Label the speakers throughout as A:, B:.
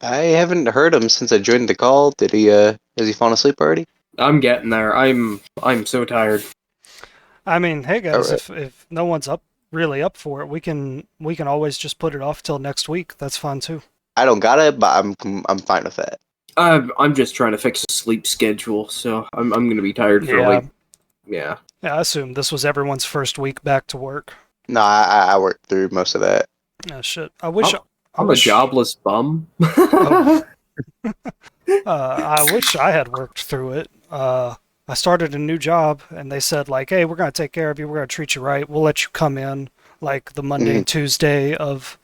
A: I haven't heard him since I joined the call. Did he, has he fallen asleep already?
B: I'm getting there. I'm so tired.
C: I mean, hey guys,
A: Alright.
C: if no one's really up for it, we can always just put it off till next week. That's fine too.
A: I don't got it, but I'm fine with that.
B: I'm just trying to fix a sleep schedule, so I'm gonna be tired for
C: Yeah.
B: yeah.
C: Yeah, I assume this was everyone's first week back to work.
A: No, I worked through most of that.
C: Oh shit. I wish
B: I'm a jobless bum.
C: Oh. I wish I had worked through it. I started a new job, and they said like, "Hey, we're gonna take care of you. We're gonna treat you right. We'll let you come in like the Monday and Tuesday of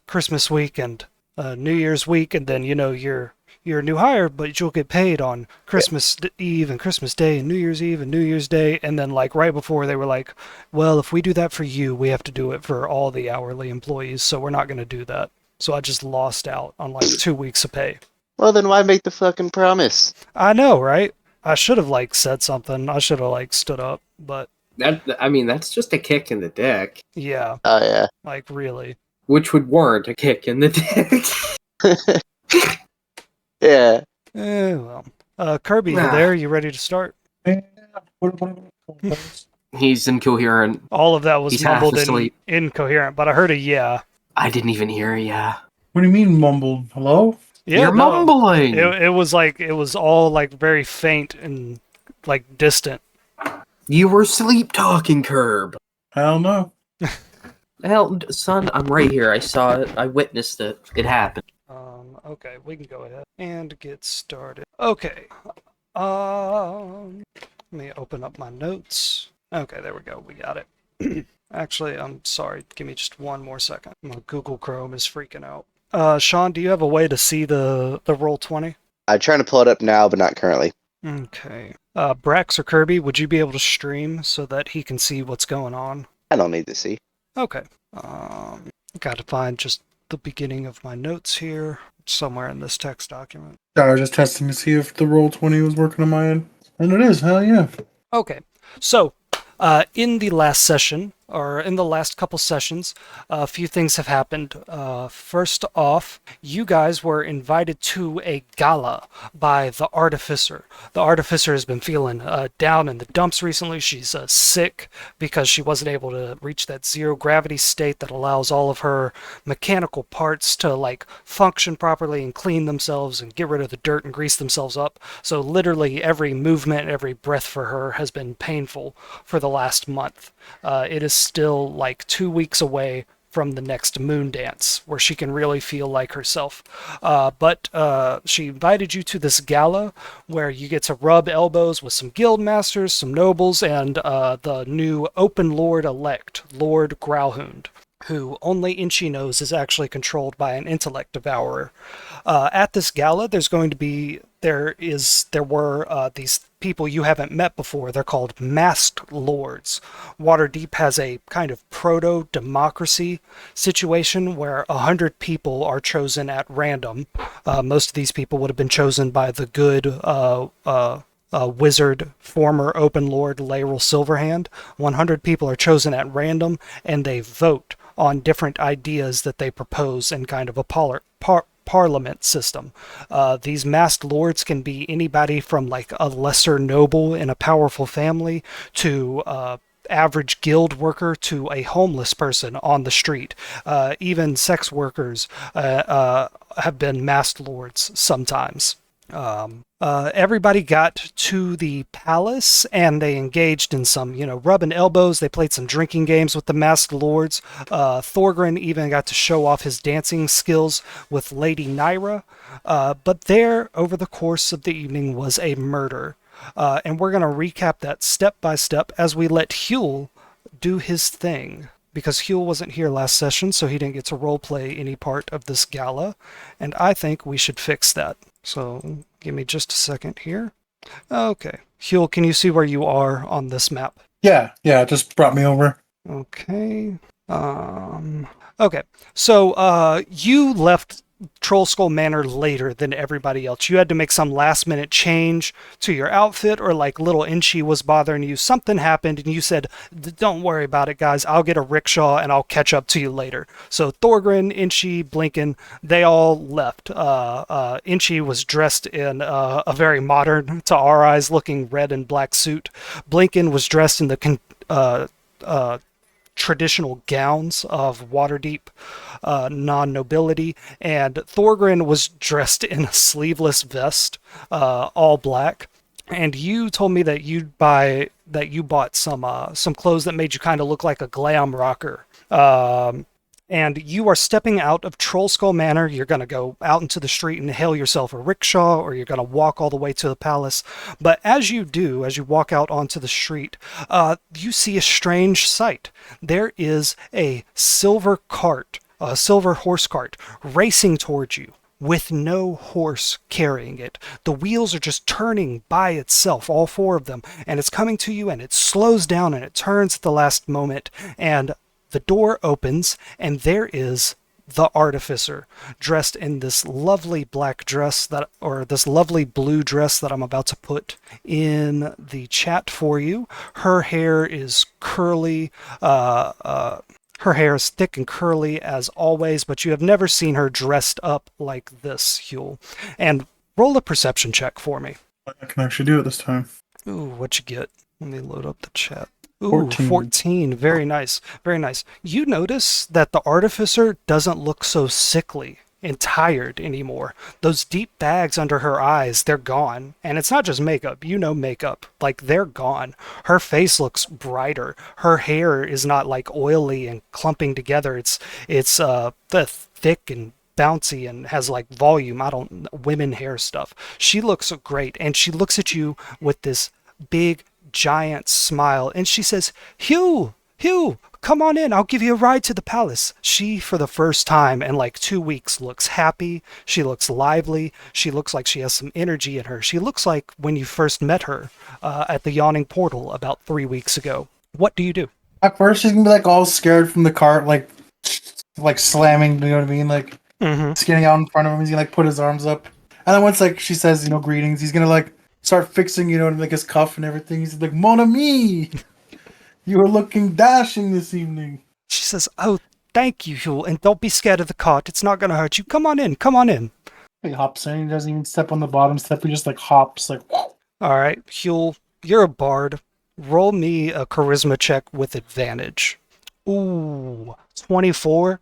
C: Christmas week and New Year's week, and then you're a new hire, but you'll get paid on Christmas Eve and Christmas Day and New Year's Eve and New Year's Day." And then like right before they were like, "Well, if we do that for you, we have to do it for all the hourly employees, so we're not gonna do that." So I just lost out on like 2 weeks of pay.
A: Well, then why make the fucking promise?
C: I know, right? I should have like said something. I should have like stood up, but
B: That's just a kick in the dick,
C: yeah,
A: Oh, yeah.
C: like really.
B: which would warrant a kick in the dick.
A: Yeah.
C: Well. Kirby, you
B: Ah.
C: there? You ready to start?
B: He's incoherent.
C: All of that was
B: He's half
C: mumbled and
B: asleep.
C: incoherent, but I heard a yeah.
B: I didn't even hear ya.
D: What do you mean mumbled? Hello?
C: Yeah,
B: You're
C: no.
B: mumbling.
C: It was all like very faint and like distant.
B: You were sleep talking, Curb.
D: Hell no.
B: Hell, son, I'm right here. I saw it. I witnessed it. It happened.
C: Okay, we can go ahead and get started. Okay. Let me open up my notes. Okay, there we go. We got it. Actually, I'm sorry. Give me just one more second. My Google Chrome is freaking out. Sean, do you have a way to see the Roll20?
A: I'm trying to pull it up now, but not currently.
C: Okay. Brax or Kirby, would you be able to stream so that he can see what's going on?
A: I don't need to see.
C: Okay. Got to find just the beginning of my notes here, somewhere in this text document.
D: I was just testing to see if the Roll20 was working on my end. And it is, hell yeah.
C: Okay. So, in the last session, or in the last couple sessions, a few things have happened. First off, you guys were invited to a gala by the Artificer. The Artificer has been feeling down in the dumps recently. She's sick because she wasn't able to reach that zero gravity state that allows all of her mechanical parts to like function properly and clean themselves and get rid of the dirt and grease themselves up. So literally every movement, every breath for her has been painful for the last month. It is still like 2 weeks away from the next moon dance where she can really feel like herself. But she invited you to this gala where you get to rub elbows with some guild masters, some nobles, and the new open lord elect, Lord Growlhound, who only Inchi knows is actually controlled by an intellect devourer. At this gala, there were these people you haven't met before. They're called masked lords. Waterdeep has a kind of proto-democracy situation where 100 people are chosen at random. Most of these people would have been chosen by the good wizard, former open lord Laeral Silverhand. 100 people are chosen at random, and they vote on different ideas that they propose in kind of a parliament system. These masked lords can be anybody from like a lesser noble in a powerful family to average guild worker to a homeless person on the street. Even sex workers have been masked lords sometimes. Everybody got to the palace and they engaged in some, rubbing elbows. They played some drinking games with the masked lords. Thorgrin even got to show off his dancing skills with Lady Nyra. But there, over the course of the evening, was a murder. And we're going to recap that step by step as we let Huel do his thing. Because Huel wasn't here last session, so he didn't get to roleplay any part of this gala. And I think we should fix that. So, give me just a second here. Okay. Huel, can you see where you are on this map?
D: Yeah, it just brought me over.
C: Okay. Okay. So, you left Troll Skull Manor later than everybody else. You had to make some last minute change to your outfit, or like little Inchi was bothering you. Something happened and you said, don't worry about it, guys. I'll get a rickshaw and I'll catch up to you later. So Thorgrim, Inchi, Blinken, they all left. Inchi was dressed in a very modern, to our eyes, looking red and black suit. Blinken was dressed in the traditional gowns of Waterdeep non-nobility, and Thorgrim was dressed in a sleeveless vest, all black. And you told me that you bought some clothes that made you kind of look like a glam rocker. And you are stepping out of Troll Skull Manor. You're going to go out into the street and hail yourself a rickshaw, or you're going to walk all the way to the palace. But as you walk out onto the street, you see a strange sight. There is a silver horse cart, racing towards you, with no horse carrying it. The wheels are just turning by itself, all four of them, and it's coming to you, and it slows down, and it turns at the last moment, and the door opens, and there is the artificer, dressed in this lovely black dress this lovely blue dress that I'm about to put in the chat for you. Her hair is curly, her hair is thick and curly as always, but you have never seen her dressed up like this, Huel. And roll a perception check for me.
D: I can actually do it this time.
C: Ooh, what'd you get? Let me load up the chat. Ooh,
D: 14.
C: 14. Very nice. Very nice. You notice that the artificer doesn't look so sickly and tired anymore. Those deep bags under her eyes, they're gone. And it's not just makeup. You know makeup. Like, they're gone. Her face looks brighter. Her hair is not like oily and clumping together. It's thick and bouncy and has like volume. Women hair stuff. She looks great. And she looks at you with this big giant smile, and she says, Hugh, come on in, I'll give you a ride to the palace. She, for the first time in like 2 weeks, looks happy. She looks lively. She looks like she has some energy in her. She looks like when you first met her at the Yawning Portal about 3 weeks ago. What do you do?
D: At first, she's gonna be like all scared from the cart, like slamming. You know what I mean? Like getting out in front of him. He's gonna like put his arms up, and then once like she says, greetings, he's gonna like start fixing, like his cuff and everything. He's like, Mon ami, you are looking dashing this evening.
C: She says, oh, thank you, Huel, and don't be scared of the cart. It's not going to hurt you. Come on in.
D: He hops in. He doesn't even step on the bottom step. He just like hops. Like,
C: all right, Huel, you're a bard. Roll me a charisma check with advantage. Ooh, 24.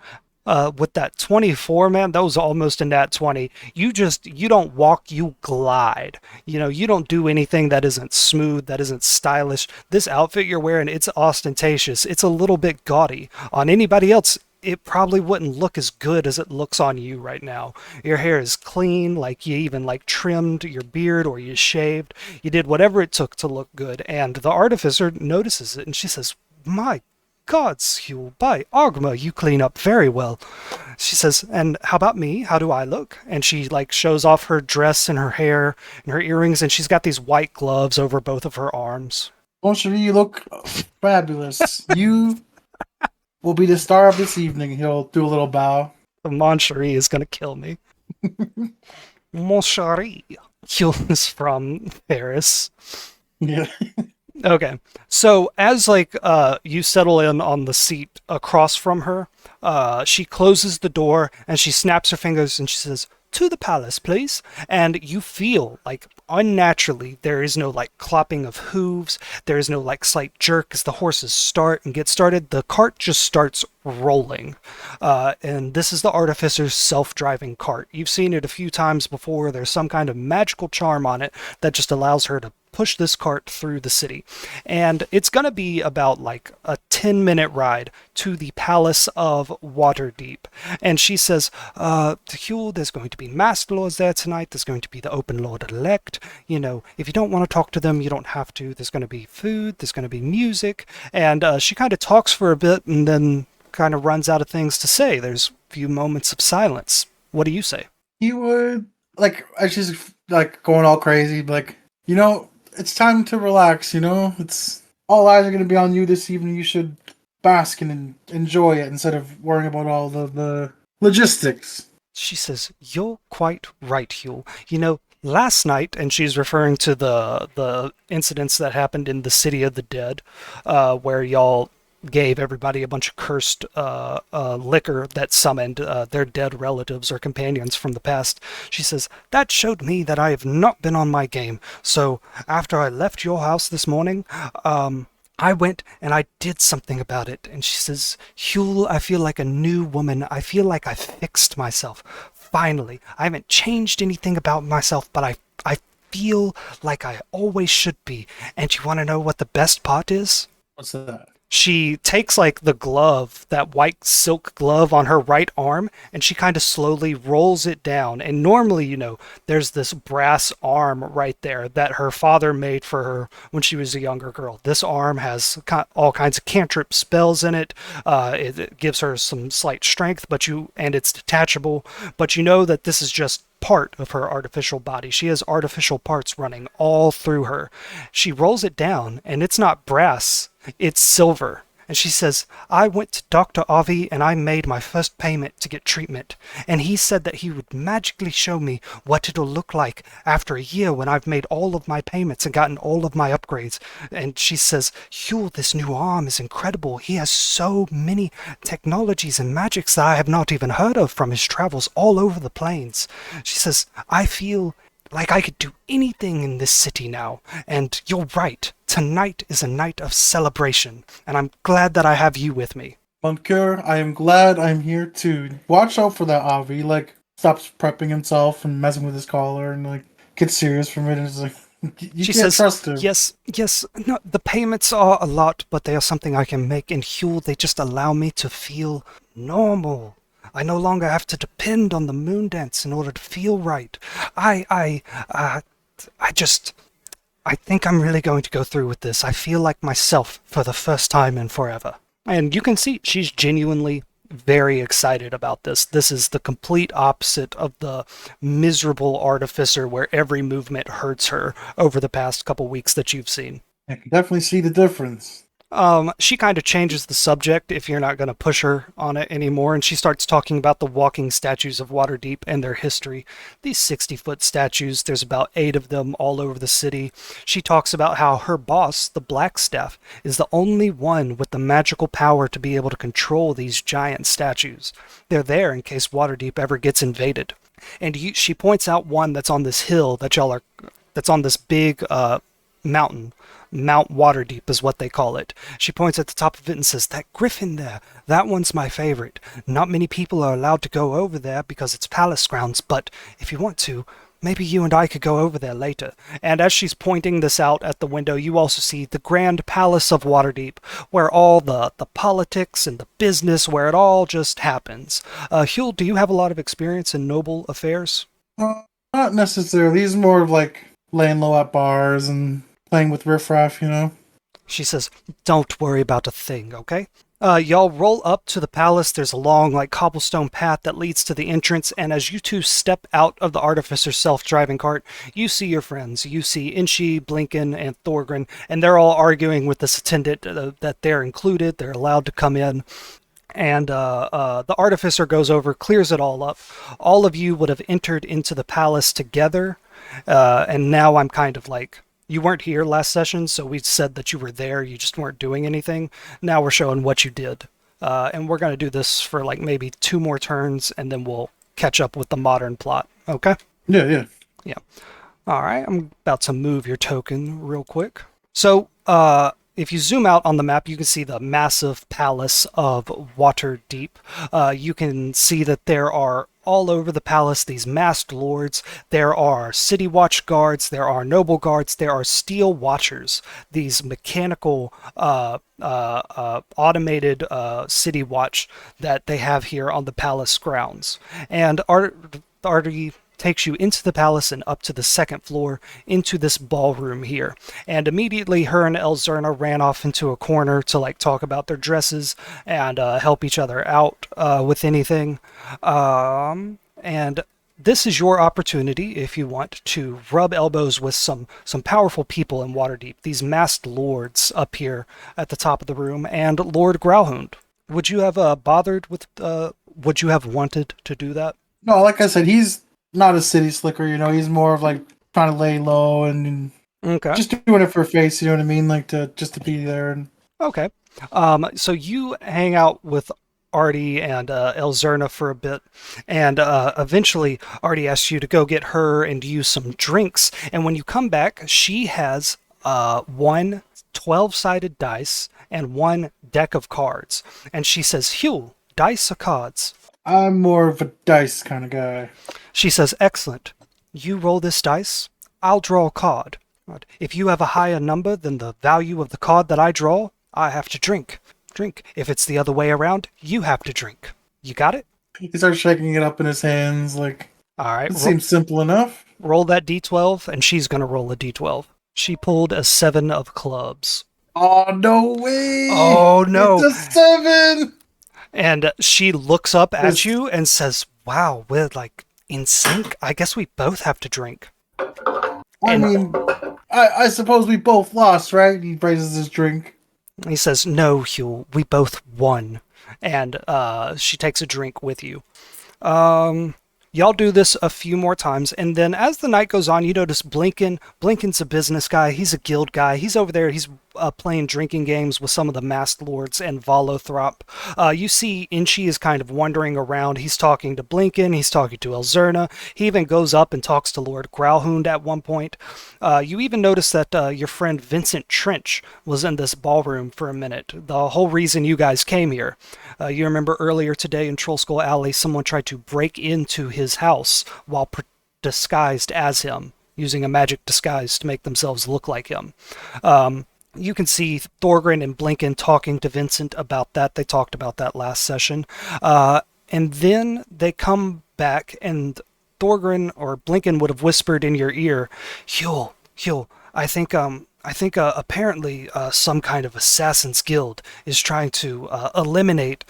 C: With that 24, man, that was almost a nat 20. You don't walk, you glide. You don't do anything that isn't smooth, that isn't stylish. This outfit you're wearing, it's ostentatious. It's a little bit gaudy. On anybody else, it probably wouldn't look as good as it looks on you right now. Your hair is clean, like you even like trimmed your beard, or you shaved. You did whatever it took to look good, and the artificer notices it, and she says, my gods, Huel, by Ogma, you clean up very well. She says, and how about me? How do I look? And she like shows off her dress and her hair and her earrings, and she's got these white gloves over both of her arms.
D: Boncherie, you look fabulous. You will be the star of this evening. He'll do a little bow.
C: The Moncherie is going to kill me. Moncherie. Huel is from Paris.
D: Yeah.
C: Okay, so as you settle in on the seat across from her, she closes the door and she snaps her fingers and she says, to the palace, please. And you feel like unnaturally there is no like clopping of hooves, there is no like slight jerk as the horses start and get started. The cart just starts rolling, and this is the artificer's self-driving cart. You've seen it a few times before. There's some kind of magical charm on it that just allows her to push this cart through the city. And it's going to be about like a 10-minute ride to the Palace of Waterdeep. And she says, Huel, there's going to be Master Lords there tonight. There's going to be the Open Lord-elect. If you don't want to talk to them, you don't have to. There's going to be food. There's going to be music. And she kind of talks for a bit and then kind of runs out of things to say. There's a few moments of silence. What do you say?
D: He would, as she's like going all crazy, like, it's time to relax, It's all eyes are going to be on you this evening. You should bask and enjoy it instead of worrying about all the logistics.
C: She says, "You're quite right, Huel. You know, last night," and she's referring to the incidents that happened in the City of the Dead, where y'all gave everybody a bunch of cursed liquor that summoned their dead relatives or companions from the past. She says, "That showed me that I have not been on my game. So after I left your house this morning, I went and I did something about it." And she says, "Huel, I feel like a new woman. I feel like I fixed myself. Finally. I haven't changed anything about myself, but I feel like I always should be. And you want to know what the best part is?"
D: What's that?
C: She takes like the glove, that white silk glove on her right arm, and she kind of slowly rolls it down. And normally, there's this brass arm right there that her father made for her when she was a younger girl. This arm has all kinds of cantrip spells in it. It gives her some slight strength, and it's detachable. But you know that this is just part of her artificial body. She has artificial parts running all through her. She rolls it down, and it's not brass, it's silver. And she says, "I went to Dr. Avi and I made my first payment to get treatment. And he said that he would magically show me what it'll look like after a year when I've made all of my payments and gotten all of my upgrades." And she says, "Huel, this new arm is incredible. He has so many technologies and magics that I have not even heard of from his travels all over the plains." She says, "I feel like I could do anything in this city now. And you're right. Tonight is a night of celebration, and I'm glad that I have you with me."
D: Boncoeur, I am glad I'm here too. Watch out for that Avi. Like, stops prepping himself and messing with his collar and, like, gets serious from it. And it's like, you
C: She
D: can't
C: says,
D: trust him.
C: Yes, no, the payments are a lot, but they are something I can make. And Huel, they just allow me to feel normal. I no longer have to depend on the moon dance in order to feel right. I think I'm really going to go through with this. I feel like myself for the first time in forever. And you can see she's genuinely very excited about this. This is the complete opposite of the miserable artificer where every movement hurts her over the past couple weeks that you've seen.
D: I can definitely see the difference.
C: She kind of changes the subject if you're not going to push her on it anymore, and she starts talking about the walking statues of Waterdeep and their history. These 60-foot statues, there's about 8 of them all over the city. She talks about how her boss, the Blackstaff, is the only one with the magical power to be able to control these giant statues. They're there in case Waterdeep ever gets invaded. And she points out one that's on this hill that's on this big mountain. Mount Waterdeep is what they call it. She points at the top of it and says, "That griffin there, that one's my favorite. Not many people are allowed to go over there because it's palace grounds, but if you want to, maybe you and I could go over there later." And as she's pointing this out at the window, you also see the Grand Palace of Waterdeep, where all the politics and the business, where it all just happens. Huel, do you have a lot of experience in noble affairs?
D: Not necessarily. He's more of like laying low at bars and playing with riffraff,
C: She says, "Don't worry about a thing, okay?" Y'all roll up to the palace. There's a long, cobblestone path that leads to the entrance, and as you two step out of the Artificer's self-driving cart, you see your friends. You see Inchi, Blinken, and Thorgrin, and they're all arguing with this attendant that they're included, they're allowed to come in. And the Artificer goes over, clears it all up. All of you would have entered into the palace together, and now I'm kind of like, you weren't here last session, so we said that you were there, you just weren't doing anything. Now we're showing what you did. And we're going to do this for maybe 2 more turns, and then we'll catch up with the modern plot. Okay?
D: Yeah.
C: Alright, I'm about to move your token real quick. So, if you zoom out on the map, you can see the massive palace of Waterdeep. You can see that there are all over the palace these masked lords. There are city watch guards, there are noble guards, there are steel watchers, these mechanical automated city watch that they have here on the palace grounds. And Artie takes you into the palace and up to the 2nd floor into this ballroom here. And immediately her and Elzerna ran off into a corner to talk about their dresses and help each other out with anything. And this is your opportunity if you want to rub elbows with some powerful people in Waterdeep. These masked lords up here at the top of the room, and Lord Growlhound. Would you have would you have wanted to do that?
D: No, like I said, he's not a city slicker. He's more of like trying to lay low and
C: Okay.
D: just doing it for face. You know what I mean? Like to be there. And
C: Okay. So you hang out with Artie and Elzerna for a bit, and eventually Artie asks you to go get her and you some drinks. And when you come back, she has one 12-sided dice and one deck of cards. And she says, Hugh, dice or cards?
D: I'm more of a dice kind of guy.
C: She says, excellent. You roll this dice, I'll draw a card. If you have a higher number than the value of the card that I draw, I have to drink. Drink. If it's the other way around, you have to drink. You got it?
D: He starts shaking it up in his hands. Like,
C: All right.
D: it seems simple enough.
C: Roll that d12, and she's going to roll a d12. She pulled a 7 of clubs.
D: Oh, no way!
C: Oh, no.
D: It's a 7!
C: And she looks up at you and says, wow, we're like in sync. I guess we both have to drink.
D: I mean, I suppose we both lost, right? He raises his drink.
C: He says, no, Hugh, we both won. And she takes a drink with you. Y'all do this a few more times, and then as the night goes on, you notice Blinken. Blinken's a business guy. He's a guild guy. He's over there. He's playing drinking games with some of the masked lords and Volothrop. You see Inchi is kind of wandering around. He's talking to Blinken. He's talking to Elzerna. He even goes up and talks to Lord Growlhound at one point. You even notice that your friend Vincent Trench was in this ballroom for a minute. The whole reason you guys came here. You remember earlier today in Trollskull Alley, someone tried to break into his house while disguised as him, using a magic disguise to make themselves look like him. You can see Thorgrin and Blinken talking to Vincent about that. They talked about that last session. And then they come back, and Thorgrin or Blinken would have whispered in your ear, Hugh, I think apparently some kind of assassin's guild is trying to eliminate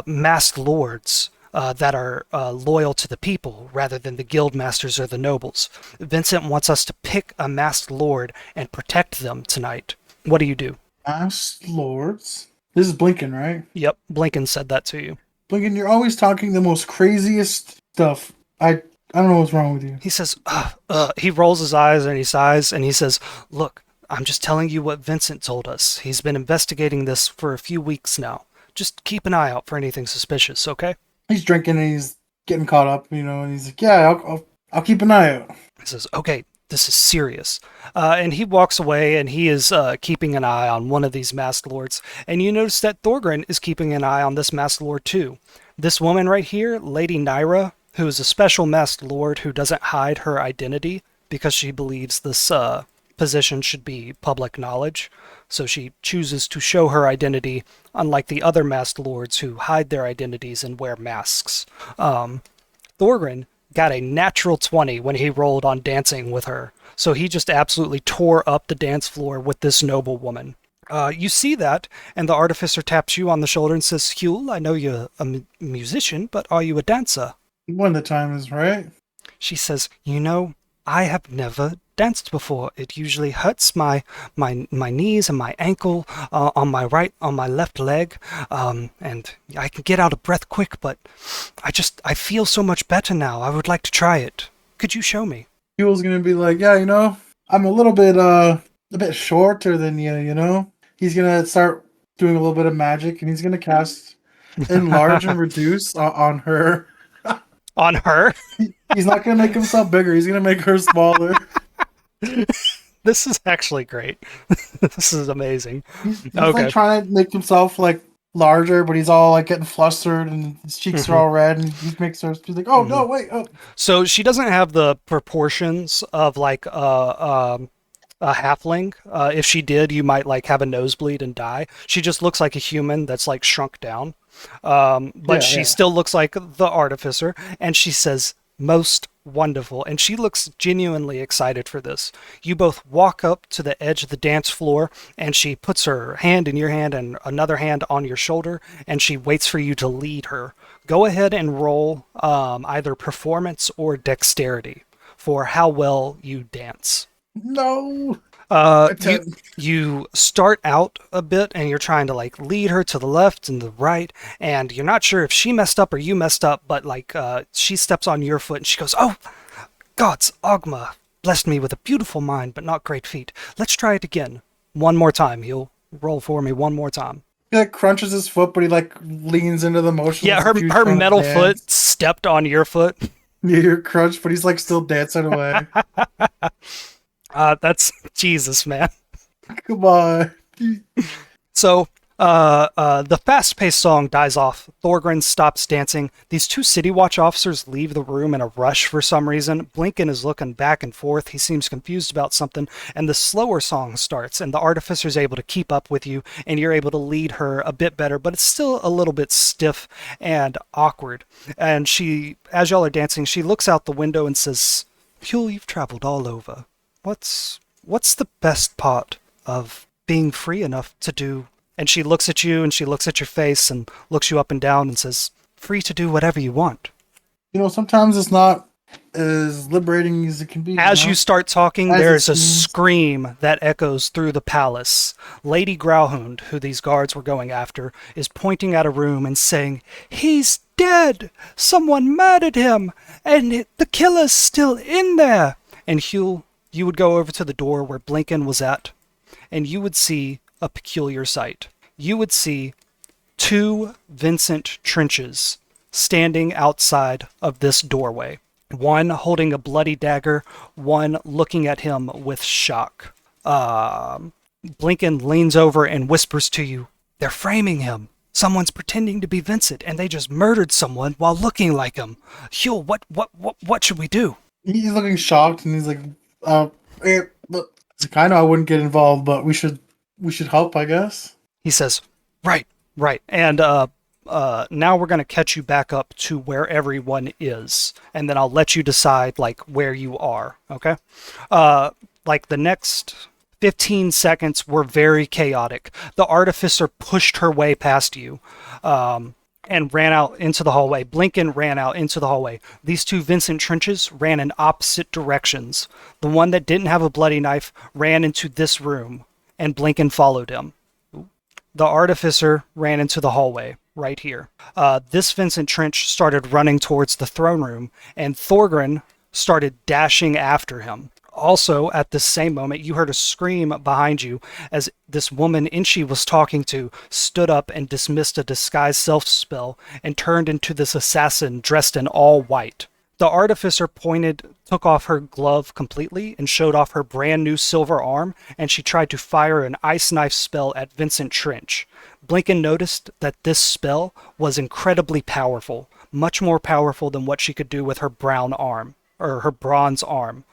C: masked lords that are loyal to the people rather than the guild masters or the nobles. Vincent wants us to pick a masked lord and protect them tonight. What do you do?
D: Masked lords? This is Blinken, right?
C: Yep, Blinken said that to you.
D: Blinken, you're always talking the most craziest stuff. I don't know what's wrong with you.
C: He says, he rolls his eyes and he sighs and he says, look, I'm just telling you what Vincent told us. He's been investigating this for a few weeks now. Just keep an eye out for anything suspicious, okay?
D: He's drinking and he's getting caught up, and he's like, yeah, I'll keep an eye out.
C: He says, okay, this is serious. And he walks away and he is keeping an eye on one of these masked lords. And you notice that Thorgrin is keeping an eye on this masked lord too. This woman right here, Lady Nyra, who is a special masked lord who doesn't hide her identity because she believes this position should be public knowledge. So she chooses to show her identity, unlike the other masked lords who hide their identities and wear masks. Thorgrin got a natural 20 when he rolled on dancing with her. So he just absolutely tore up the dance floor with this noble woman. You see that, and the artificer taps you on the shoulder and says, Hugh, I know you're a musician, but are you a dancer?
D: When the time is right.
C: She says, I have never danced before. It usually hurts my knees and my ankle on my left leg, and I can get out of breath quick, but I feel so much better now. I would like to try it. Could you show me?
D: Huel's gonna be like, yeah, I'm a little bit a bit shorter than you, He's gonna start doing a little bit of magic, and he's gonna cast enlarge and reduce on her.
C: On her?
D: He's not gonna make himself bigger. He's gonna make her smaller.
C: This is actually great. This is amazing.
D: He's like trying to make himself like larger, but he's all like getting flustered, and his cheeks are all red, and he makes her. She's like, "Oh no, wait!" Oh.
C: So she doesn't have the proportions of like a halfling. If she did, you might like have a nosebleed and die. She just looks like a human that's like shrunk down. But she still looks like the artificer, and she says, most wonderful, and she looks genuinely excited for this. You both walk up to the edge of the dance floor, and she puts her hand in your hand and another hand on your shoulder, and she waits for you to lead her. Go ahead and roll either performance or dexterity for how well you dance.
D: No.
C: You you start out a bit, and you're trying to like lead her to the left and the right, and you're not sure if she messed up or you messed up. But like, she steps on your foot, and she goes, "Oh, gods, Ogma blessed me with a beautiful mind, but not great feet. Let's try it again. One more time. You'll roll for me one more time."
D: He like crunches his foot, but he like leans into the motion.
C: Yeah, her metal foot stepped on your foot.
D: Yeah, you're crunched, but he's like still dancing away.
C: That's Jesus, man.
D: Come on.
C: So, the fast-paced song dies off. Thorgrin stops dancing. These two City Watch officers leave the room in a rush for some reason. Blinken is looking back and forth. He seems confused about something. And the slower song starts, and the Artificer's able to keep up with you, and you're able to lead her a bit better, but it's still a little bit stiff and awkward. And she, as y'all are dancing, she looks out the window and says, "Huel, you've traveled all over. What's the best part of being free enough to do?" And she looks at you, and she looks at your face, and looks you up and down, and says, "Free to do whatever you want."
D: Sometimes it's not as liberating as it can be.
C: As you start talking,
D: As
C: there's
D: it
C: a
D: seems.
C: scream that echoes through the palace. Lady Grauhund, who these guards were going after, is pointing at a room and saying, "He's dead! Someone murdered him! And the killer's still in there!" And Huel, you would go over to the door where Blinken was at, and you would see a peculiar sight. You would see two Vincent Trenches standing outside of this doorway. One holding a bloody dagger, one looking at him with shock. Blinken leans over and whispers to you, "They're framing him. Someone's pretending to be Vincent, and they just murdered someone while looking like him. Huel, what should we do?"
D: He's looking shocked, and he's like, look, I know I wouldn't get involved, but we should help, I guess."
C: He says, right. And now we're going to catch you back up to where everyone is. And then I'll let you decide, like, where you are, okay? Like, the next 15 seconds were very chaotic. The Artificer pushed her way past you and ran out into the hallway. Blinken ran out into the hallway. These two Vincent Trenches ran in opposite directions. The one that didn't have a bloody knife ran into this room, and Blinken followed him. The Artificer ran into the hallway, right here. This Vincent Trench started running towards the throne room, and Thorgrin started dashing after him. Also, at the same moment, you heard a scream behind you as this woman Inchi was talking to stood up and dismissed a disguise self spell and turned into this assassin dressed in all white. The Artificer took off her glove completely and showed off her brand new silver arm, and she tried to fire an ice knife spell at Vincent Trench. Blinken noticed that this spell was incredibly powerful, much more powerful than what she could do with her brown arm, or her bronze arm.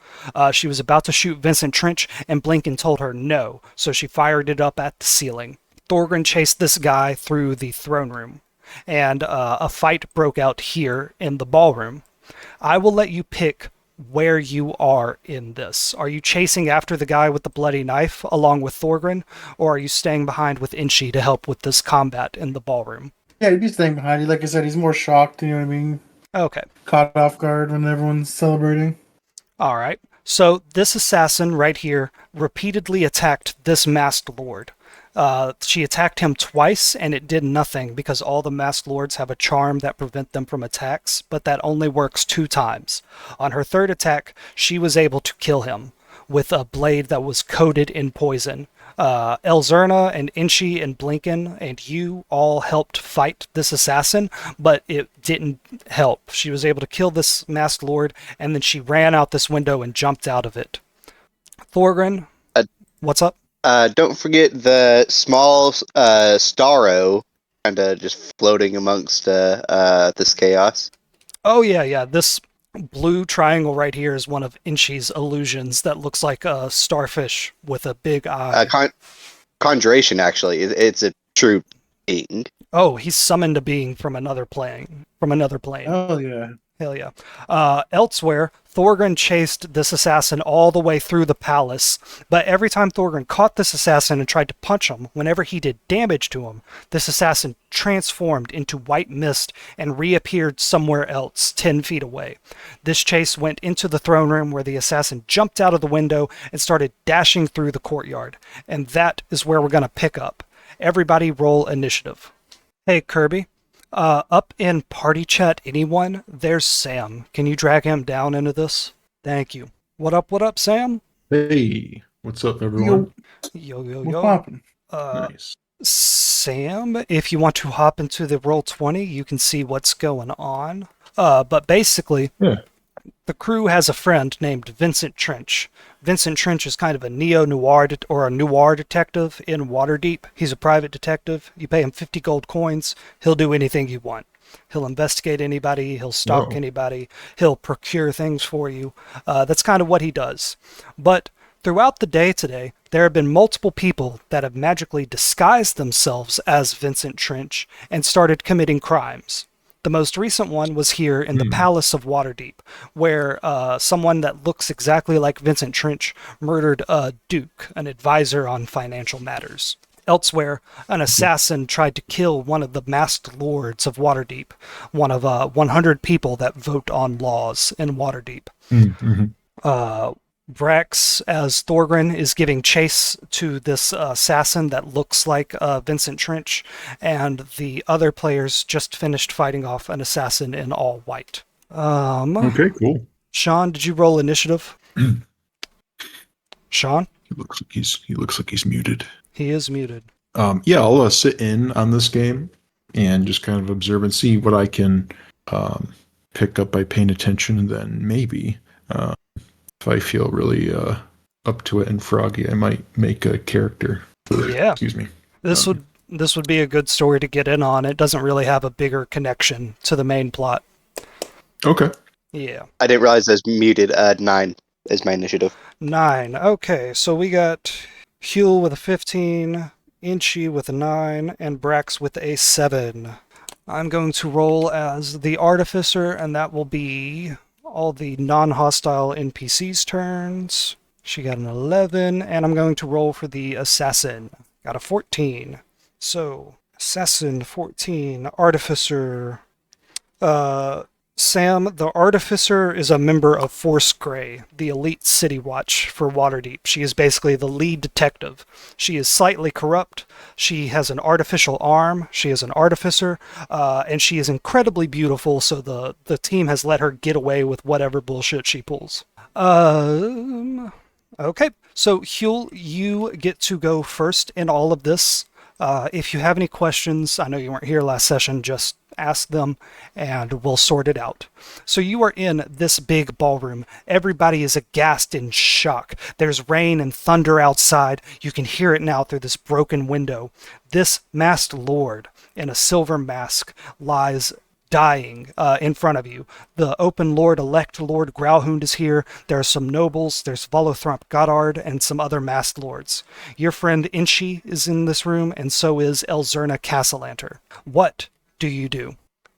C: She was about to shoot Vincent Trench, and Blinken told her no, so she fired it up at the ceiling. Thorgrin chased this guy through the throne room, and a fight broke out here in the ballroom. I will let you pick where you are in this. Are you chasing after the guy with the bloody knife along with Thorgrin, or are you staying behind with Inchi to help with this combat in the ballroom?
D: Yeah, he'd be staying behind you. Like I said, he's more shocked, you know what I mean?
C: Okay.
D: Caught off guard when everyone's celebrating.
C: All right. So this assassin right here repeatedly attacked this masked lord. She attacked him twice, and it did nothing because all the masked lords have a charm that prevent them from attacks, but that only works 2 times. On her third attack, she was able to kill him with a blade that was coated in poison. Elzerna and Inchi and Blinken and you all helped fight this assassin, but it didn't help. She was able to kill this masked lord, and then she ran out this window and jumped out of it. Thorgrin, what's up?
A: Don't forget the small Starro kind of just floating amongst this chaos.
C: Oh, yeah. This blue triangle right here is one of Inchi's illusions that looks like a starfish with a big eye.
A: Conjuration, actually. It's a true being.
C: Oh, he's summoned a being from another plane.
D: Oh, yeah.
C: Hell yeah. Elsewhere, Thorgrin chased this assassin all the way through the palace, but every time Thorgrin caught this assassin and tried to punch him, whenever he did damage to him, this assassin transformed into white mist and reappeared somewhere else, 10 feet away. This chase went into the throne room where the assassin jumped out of the window and started dashing through the courtyard. And that is where we're going to pick up. Everybody roll initiative. Hey, Kirby. Up in party chat, anyone? There's Sam. Can you drag him down into this? Thank you. What up, Sam?
E: Hey, what's up, everyone?
C: Yo.
D: What's poppin'?
E: Nice.
C: Sam, if you want to hop into the Roll20, you can see what's going on. But basically,
E: Yeah.
C: the crew has a friend named Vincent Trench. Vincent Trench is kind of a neo-noir or a noir detective in Waterdeep. He's a private detective. You pay him 50 gold coins. He'll do anything you want. He'll investigate anybody. He'll stalk
E: Whoa.
C: anybody. He'll procure things for you. That's kind of what he does. But throughout the day today, there have been multiple people that have magically disguised themselves as Vincent Trench and started committing crimes. The most recent one was here in the Palace of Waterdeep, where someone that looks exactly like Vincent Trench murdered a duke, an advisor on financial matters. Elsewhere, an assassin tried to kill one of the masked lords of Waterdeep, one of 100 people that vote on laws in Waterdeep. Brax, as Thorgrin, is giving chase to this assassin that looks like Vincent Trench, and the other players just finished fighting off an assassin in all white.
E: Okay, cool.
C: Sean, did you roll initiative? Sean?
E: He looks like he's muted.
C: He is muted.
E: Yeah, I'll sit in on this game and just kind of observe and see what I can pick up by paying attention, and then maybe if I feel really up to it and froggy, I might make a character.
C: Yeah.
E: Excuse me.
C: This would be a good story to get in on. It doesn't really have a bigger connection to the main plot.
E: Okay.
C: Yeah.
A: I didn't realize there's muted. 9 is my initiative.
C: 9. Okay, so we got Huel with a 15, Inchy with a 9, and Brax with a 7. I'm going to roll as the Artificer, and that will be all the non-hostile NPCs' turns. She got an 11, and I'm going to roll for the Assassin. Got a 14. So, Assassin 14, Artificer. Sam, the Artificer, is a member of Force Grey, the elite city watch for Waterdeep. She is basically the lead detective. She is slightly corrupt. She has an artificial arm. She is an artificer. And she is incredibly beautiful, so the team has let her get away with whatever bullshit she pulls. Okay, so Huel, you get to go first in all of this. If you have any questions, I know you weren't here last session, just ask them and we'll sort it out. So you are in this big ballroom. Everybody is aghast in shock. There's rain and thunder outside. You can hear it now through this broken window. This masked lord in a silver mask lies dying in front of you. The open lord-elect Lord Growlhound is here. There are some nobles. There's Volothrop Goddard and some other masked lords. Your friend Inchy is in this room, and so is Elzerna Castellanter. What do you do?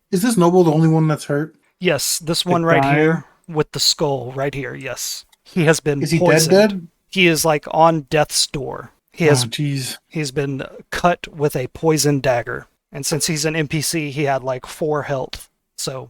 D: Is this noble the only one that's hurt?
C: Yes, this one right here with the skull right here, yes. He has been
D: Is he
C: poisoned.
D: dead?
C: He is like on death's door. He's been cut with a poison dagger. And since he's an NPC, he had like 4 health. So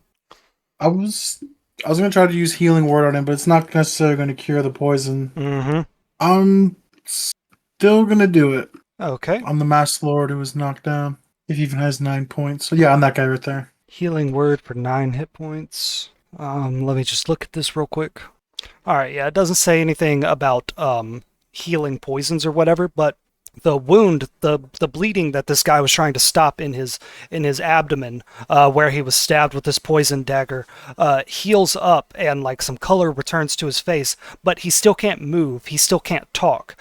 D: I was gonna try to use healing word on him, but it's not necessarily gonna cure the poison. I'm still gonna do it.
C: Okay.
D: On the Masked Lord who was knocked down. If he even has 9 points. So yeah, on that guy right there.
C: Healing word for 9 hit points. Let me just look at this real quick. Alright, yeah, it doesn't say anything about healing poisons or whatever, but the wound, the bleeding that this guy was trying to stop in his abdomen, where he was stabbed with this poison dagger, heals up and like some color returns to his face, but he still can't move. He still can't talk.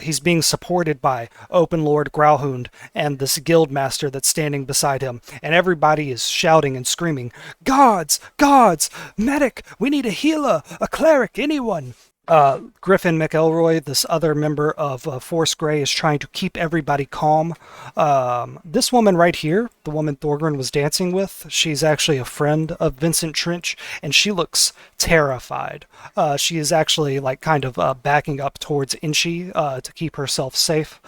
C: He's being supported by Open Lord Growlhound and this guild master that's standing beside him, and everybody is shouting and screaming, "Gods! Gods! Medic! We need a healer! A cleric! Anyone!" Griffin McElroy, this other member of Force Grey, is trying to keep everybody calm. This woman right here, the woman Thorgren was dancing with, she's actually a friend of Vincent Trench, and she looks terrified. She is actually like kind of backing up towards Inchi to keep herself safe.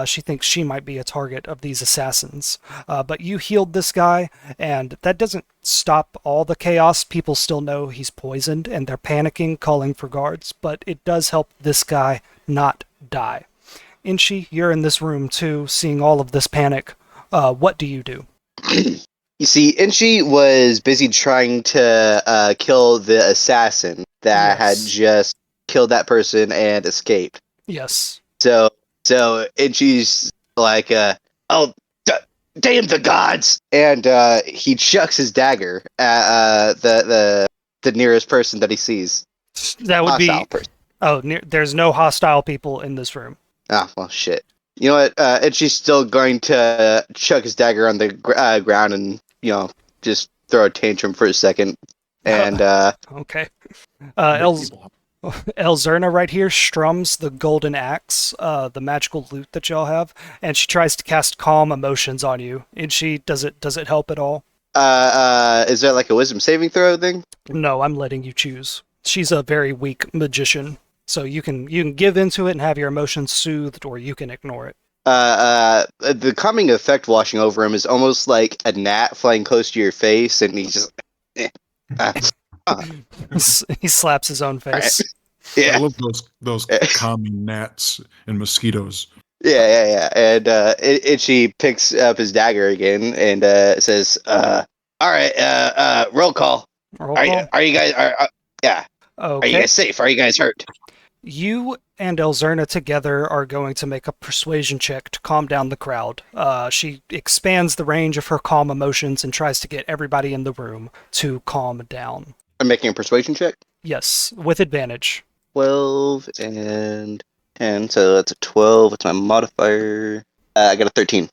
C: She thinks she might be a target of these assassins. But you healed this guy, and that doesn't stop all the chaos. People still know he's poisoned, and they're panicking, calling for guards, but it does help this guy not die. Inchi, you're in this room too, seeing all of this panic. What do you do?
A: You see, Inchi was busy trying to kill the assassin that had
C: Yes.
A: just killed that person and escaped.
C: Yes.
A: So Inchi's like, oh, damn the gods! And he chucks his dagger at the nearest person that he sees.
C: That would
A: Hostile
C: be...
A: person.
C: Oh, there's no hostile people in this room.
A: Oh, well, shit. You know what? Inchi's still going to chuck his dagger on the ground and, just throw a tantrum for a second. And,
C: Okay.
E: Make people-
C: Elzerna right here strums the golden axe, the magical loot that y'all have, and she tries to cast calm emotions on you. And does it help at all?
A: is there like a wisdom saving throw thing?
C: No, I'm letting you choose. She's a very weak magician, so you can give into it and have your emotions soothed, or you can ignore it.
A: The calming effect washing over him is almost like a gnat flying close to your face, and he's just,
C: He slaps his own face.
E: I
A: yeah,
E: love those calming gnats and mosquitoes.
A: yeah. And Itchy picks up his dagger again and says, "All right, roll call.
C: Roll call.
A: Are you guys? Yeah. Are you
C: Okay.
A: guys safe? Are you guys hurt?"
C: You and Elzerna together are going to make a persuasion check to calm down the crowd. She expands the range of her calm emotions and tries to get everybody in the room to calm down.
A: I'm making a persuasion check.
C: Yes, with advantage.
A: 12 and 10, so that's a 12. What's my modifier? I got a 13.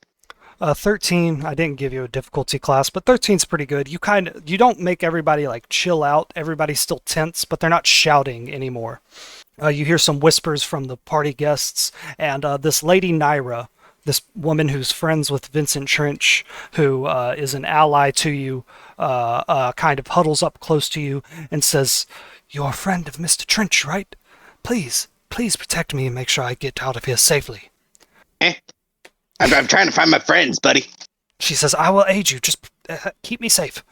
C: 13, I didn't give you a difficulty class, but 13's pretty good. You don't make everybody like chill out. Everybody's still tense, but they're not shouting anymore. You hear some whispers from the party guests, and this lady Naira, this woman who's friends with Vincent Trench, who is an ally to you, kind of huddles up close to you and says, "You're a friend of Mr. Trench, right? Please protect me and make sure I get out of here safely."
A: I'm trying to find my friends, buddy.
C: She says, "I will aid you. Just keep me safe."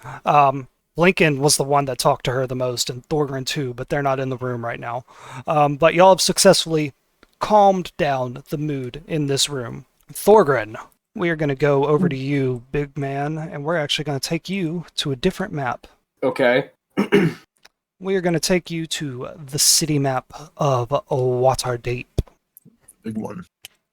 C: Lincoln was the one that talked to her the most, and Thorgren too, but they're not in the room right now. But y'all have successfully calmed down the mood in this room. Thorgren, we are going to go over to you, big man, and we're actually going to take you to a different map.
B: Okay.
C: We are going to take you to the city map of Waterdeep.
E: Big one.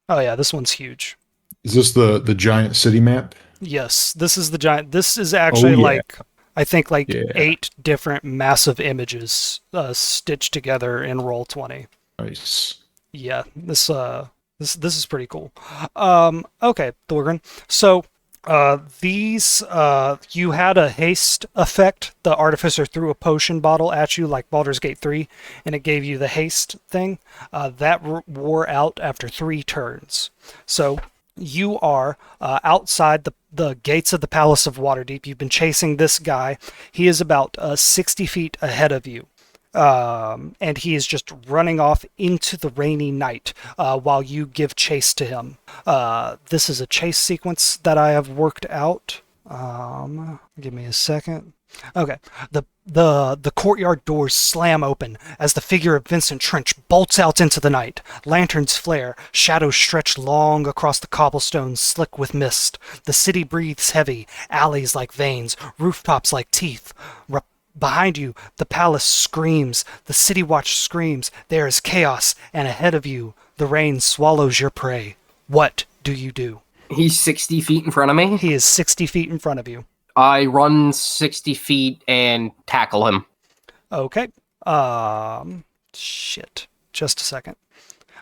C: Oh yeah, this one's huge.
E: Is this the giant city map?
C: Yes, this is the giant. This is actually
E: yeah.
C: like, I think like
E: Yeah.
C: 8 different massive images stitched together in Roll20.
E: Nice.
C: Yeah, this is pretty cool. Okay, Thorgren. So these you had a haste effect. The artificer threw a potion bottle at you like Baldur's Gate 3, and it gave you the haste thing. That wore out after 3 turns. So you are outside the gates of the Palace of Waterdeep. You've been chasing this guy. He is about 60 feet ahead of you. And he is just running off into the rainy night while you give chase to him. This is a chase sequence that I have worked out. Give me a second. Okay. The courtyard doors slam open as the figure of Vincent Trench bolts out into the night. Lanterns flare, shadows stretch long across the cobblestones slick with mist. The city breathes heavy, alleys like veins, rooftops like teeth. Behind you, the palace screams, the city watch screams, there is chaos, and ahead of you, the rain swallows your prey. What do you do?
B: He's 60 feet in front of me.
C: He is 60 feet in front of you.
B: I run 60 feet and tackle him.
C: Okay. Shit. Just a second.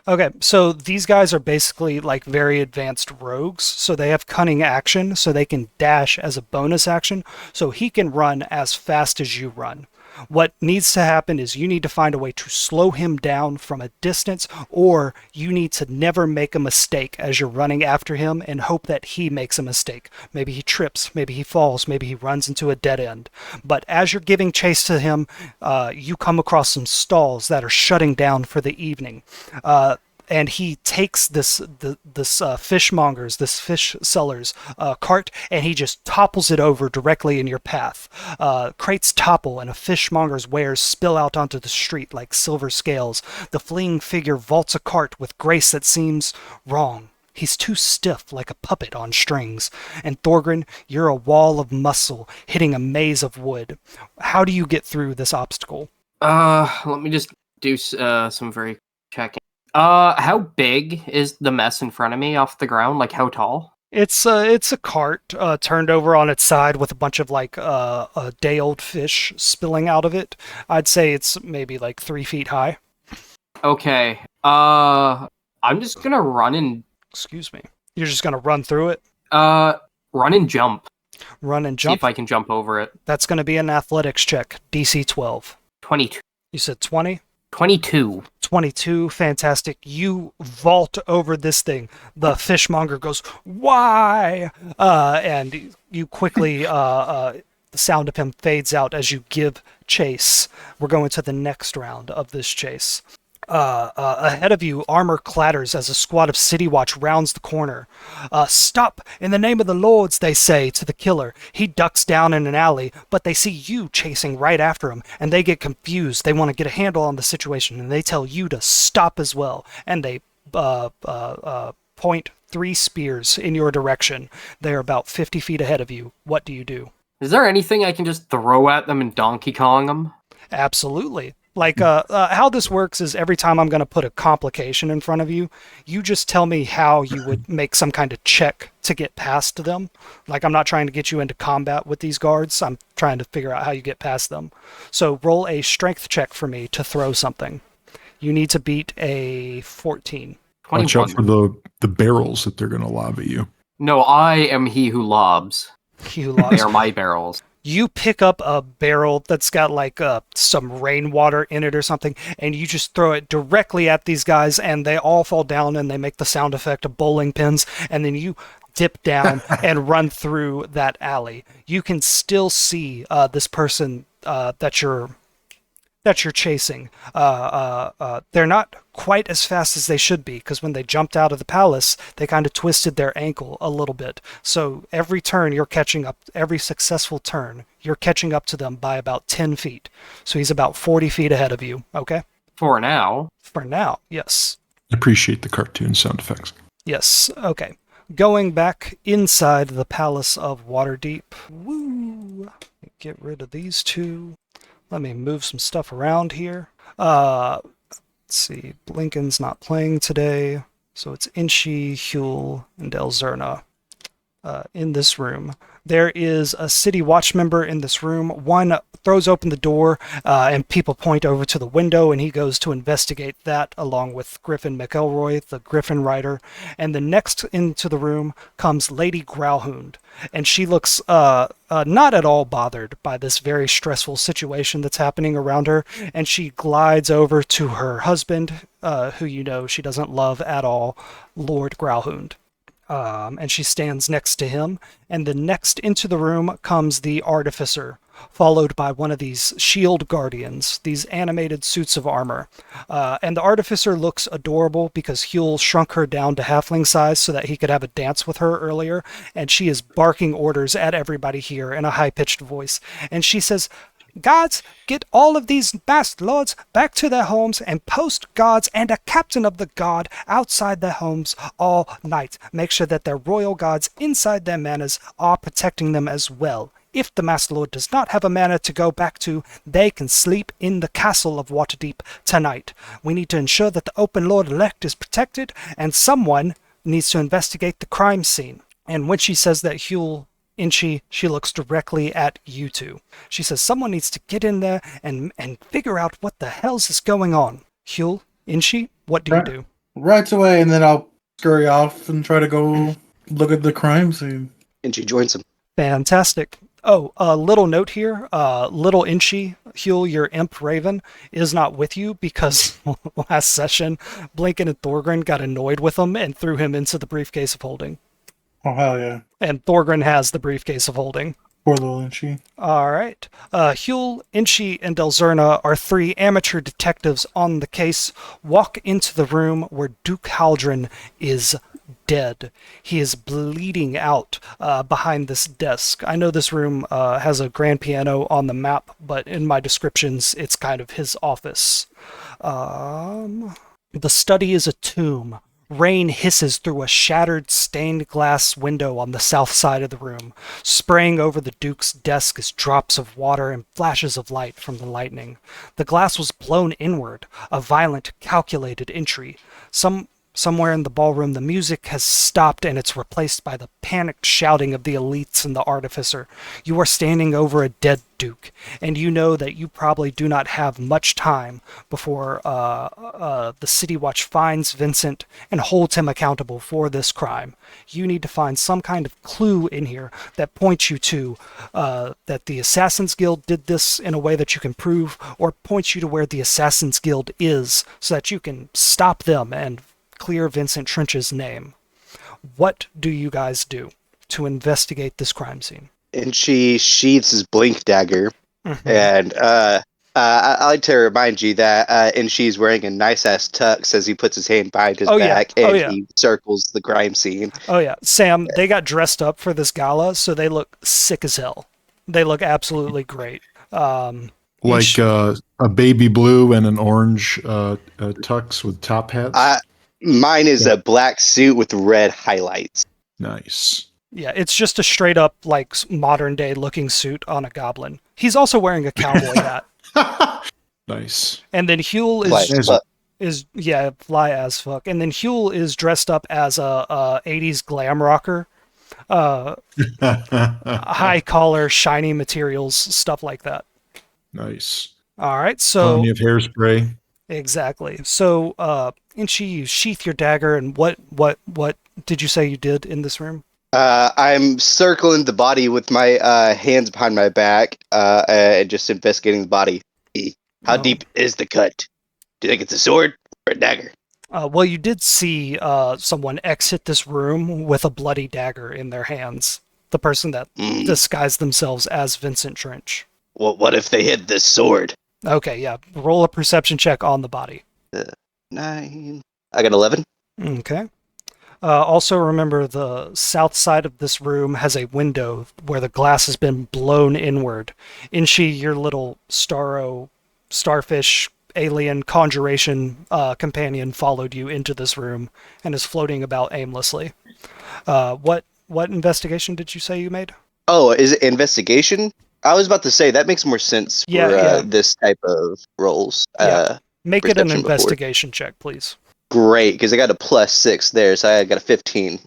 C: Okay, so these guys are basically like very advanced rogues, so they have cunning action, so they can dash as a bonus action, so he can run as fast as you run. What needs to happen is you need to find a way to slow him down from a distance, or you need to never make a mistake as you're running after him and hope that he makes a mistake. Maybe he trips, maybe he falls, maybe he runs into a dead end. But as you're giving chase to him, you come across some stalls that are shutting down for the evening. And he takes this fishmonger's, this fish seller's cart, and he just topples it over directly in your path. Crates topple, and a fishmonger's wares spill out onto the street like silver scales. The fleeing figure vaults a cart with grace that seems wrong. He's too stiff, like a puppet on strings. And Thorgrim, you're a wall of muscle hitting a maze of wood. How do you get through this obstacle?
B: Let me just do some very checking. How big is the mess in front of me off the ground? Like, how tall?
C: It's a cart turned over on its side with a bunch of day-old fish spilling out of it. I'd say it's maybe like 3 feet high.
B: Okay. I'm just gonna run and...
C: Excuse me. You're just gonna run through it?
B: Run and jump.
C: Run and
B: See
C: jump?
B: if I can jump over it.
C: That's gonna be an athletics check. DC 12.
B: 22.
C: You said 20?
B: 22.
C: 22, fantastic. You vault over this thing. The fishmonger goes, "Why?" And you quickly, the sound of him fades out as you give chase. We're going to the next round of this chase. Ahead of you, armor clatters as a squad of City Watch rounds the corner. "Stop! In the name of the Lords," they say to the killer. He ducks down in an alley, but they see you chasing right after him, and they get confused. They want to get a handle on the situation, and they tell you to stop as well. And they point 3 spears in your direction. They're about 50 feet ahead of you. What do you do?
B: Is there anything I can just throw at them and Donkey Kong them?
C: Absolutely. How this works is every time I'm going to put a complication in front of you, you just tell me how you would make some kind of check to get past them. Like, I'm not trying to get you into combat with these guards. I'm trying to figure out how you get past them. So roll a strength check for me to throw something. You need to beat a 14.
B: 21.
E: Watch out for the barrels that they're going to lob at you.
B: No, I am he who lobs.
C: He who lost.
B: They are my barrels.
C: You pick up a barrel that's got some rainwater in it or something, and you just throw it directly at these guys, and they all fall down, and they make the sound effect of bowling pins, and then you dip down and run through that alley. You can still see this person that you're chasing. They're not quite as fast as they should be, because when they jumped out of the palace, they kind of twisted their ankle a little bit. So every turn you're catching up, every successful turn, you're catching up to them by about 10 feet. So he's about 40 feet ahead of you, okay?
B: For now.
C: For now, yes.
E: Appreciate the cartoon sound effects.
C: Yes, okay. Going back inside the Palace of Waterdeep. Woo! Get rid of these two. Let me move some stuff around here. Let's see. Blinken's not playing today, so it's Inchi, Huel, and Elzerna in this room. There is a City Watch member in this room. One throws open the door, and people point over to the window, and he goes to investigate that along with Griffin McElroy, the Griffin Rider. And the next into the room comes Lady Growlhound, and she looks not at all bothered by this very stressful situation that's happening around her, and she glides over to her husband, who you know she doesn't love at all, Lord Growlhound. And she stands next to him, and the next into the room comes the Artificer, followed by one of these shield guardians, these animated suits of armor. And the Artificer looks adorable because Huel shrunk her down to halfling size so that he could have a dance with her earlier, and she is barking orders at everybody here in a high-pitched voice. And she says, "Guards, get all of these masked lords back to their homes and post guards and a captain of the guard outside their homes all night. Make sure that their royal guards inside their manors are protecting them as well. If the masked lord does not have a manor to go back to, they can sleep in the castle of Waterdeep tonight. We need to ensure that the open lord-elect is protected, and someone needs to investigate the crime scene." And when she says that, Huel, Inchi, she looks directly at you two. She says, "Someone needs to get in there and figure out what the hell's is going on." Huel, Inchi, what do you do?
D: Right away, and then I'll scurry off and try to go look at the crime scene.
A: And she joins him.
C: Fantastic. Oh, a little note here. Little Inchy, Huel, your imp raven, is not with you because last session, Blinken and Thorgrin got annoyed with him and threw him into the briefcase of holding.
D: Oh, hell yeah.
C: And Thorgrin has the briefcase of holding.
D: Poor little Inchy.
C: All right. Huel, Inchy, and Delzerna are 3 amateur detectives on the case. Walk into the room where Duke Haldren is dead. He is bleeding out behind this desk. I know this room has a grand piano on the map, but in my descriptions, it's kind of his office. The study is a tomb. Rain hisses through a shattered stained glass window on the south side of the room. Spraying over the Duke's desk is drops of water and flashes of light from the lightning. The glass was blown inward, a violent, calculated entry. Somewhere in the ballroom, the music has stopped and it's replaced by the panicked shouting of the elites and the artificer. You are standing over a dead Duke, and you know that you probably do not have much time before the City Watch finds Vincent and holds him accountable for this crime. You need to find some kind of clue in here that points you to that the Assassin's Guild did this in a way that you can prove, or points you to where the Assassin's Guild is so that you can stop them and clear Vincent Trench's name. What do you guys do to investigate this crime scene?
A: And she sheathes his blink dagger,
C: Mhm.
A: and I like to remind you that and she's wearing a nice ass tux as he puts his hand behind his
C: Oh, yeah.
A: back
C: Oh,
A: and
C: yeah.
A: he circles the crime scene.
C: Oh yeah, Sam, they got dressed up for this gala, so they look sick as hell. They look absolutely great.
E: Like a baby blue and an orange tux with top hats.
A: Mine is a black suit with red highlights.
E: Nice.
C: Yeah, it's just a straight up like modern day looking suit on a goblin. He's also wearing a cowboy hat.
E: Nice.
C: And then Huel
A: Like,
C: is fly as fuck. And then Huel is dressed up as a 80s glam rocker. High collar, shiny materials, stuff like that.
E: Nice.
C: All right, so
E: Plenty of hairspray.
C: exactly. So, Inchy, you sheath your dagger, and what did you say you did in this room?
A: I'm circling the body with my hands behind my back and just investigating the body. How
C: Oh.
A: deep is the cut? Do you think it's a sword or a dagger?
C: Well, you did see someone exit this room with a bloody dagger in their hands. The person that disguised themselves as Vincent Trench.
A: Well, what if they hid this sword?
C: Okay, yeah. Roll a perception check on the body.
A: 9. I got 11.
C: Okay. Also, remember the south side of this room has a window where the glass has been blown inward. Inchy, your little starfish alien conjuration companion followed you into this room and is floating about aimlessly. What investigation did you say you made?
A: Oh, is it investigation? I was about to say that makes more sense for this type of roles.
C: Yeah. Make it an
A: perception before.
C: investigation check, please.
A: Great, because I got a +6 there, so I got a 15.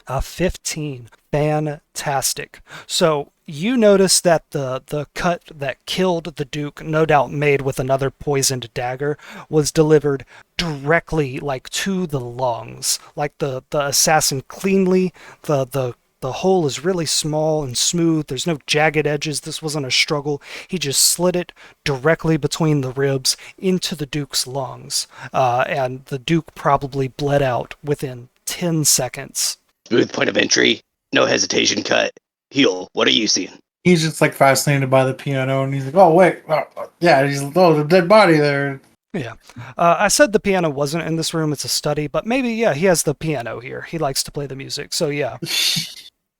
C: A 15. Fantastic. So you notice that the cut that killed the Duke, no doubt made with another poisoned dagger, was delivered directly like to the lungs. Like the assassin cleanly, the hole is really small and smooth. There's no jagged edges. This wasn't a struggle. He just slid it directly between the ribs into the Duke's lungs. And the Duke probably bled out within 10 seconds.
A: Smooth point of entry, no hesitation cut. Heal, what are you seeing?
D: He's just like fascinated by the piano, and he's like, "Oh wait, the dead body there."
C: Yeah. I said the piano wasn't in this room. It's a study, but maybe, yeah, he has the piano here. He likes to play the music. So, yeah.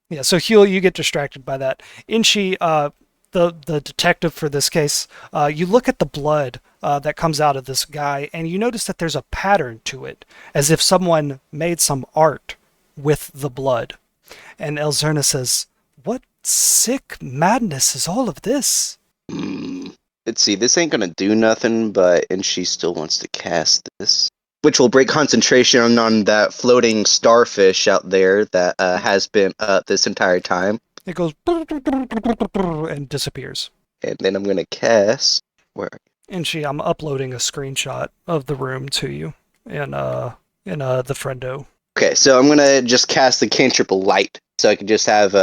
C: Yeah, so Huel, you get distracted by that. Inchy, the detective for this case, you look at the blood that comes out of this guy, and you notice that there's a pattern to it, as if someone made some art with the blood. And Elzerna says, "What sick madness is all of this?"
A: Let's see, this ain't gonna do nothing, and she still wants to cast this. Which will break concentration on that floating starfish out there that has been up this entire time.
C: It goes and disappears.
A: And then I'm gonna cast. Where?
C: Inchy, I'm uploading a screenshot of the room to you in the friendo.
A: Okay, so I'm gonna just cast the cantrip of light, so I can just have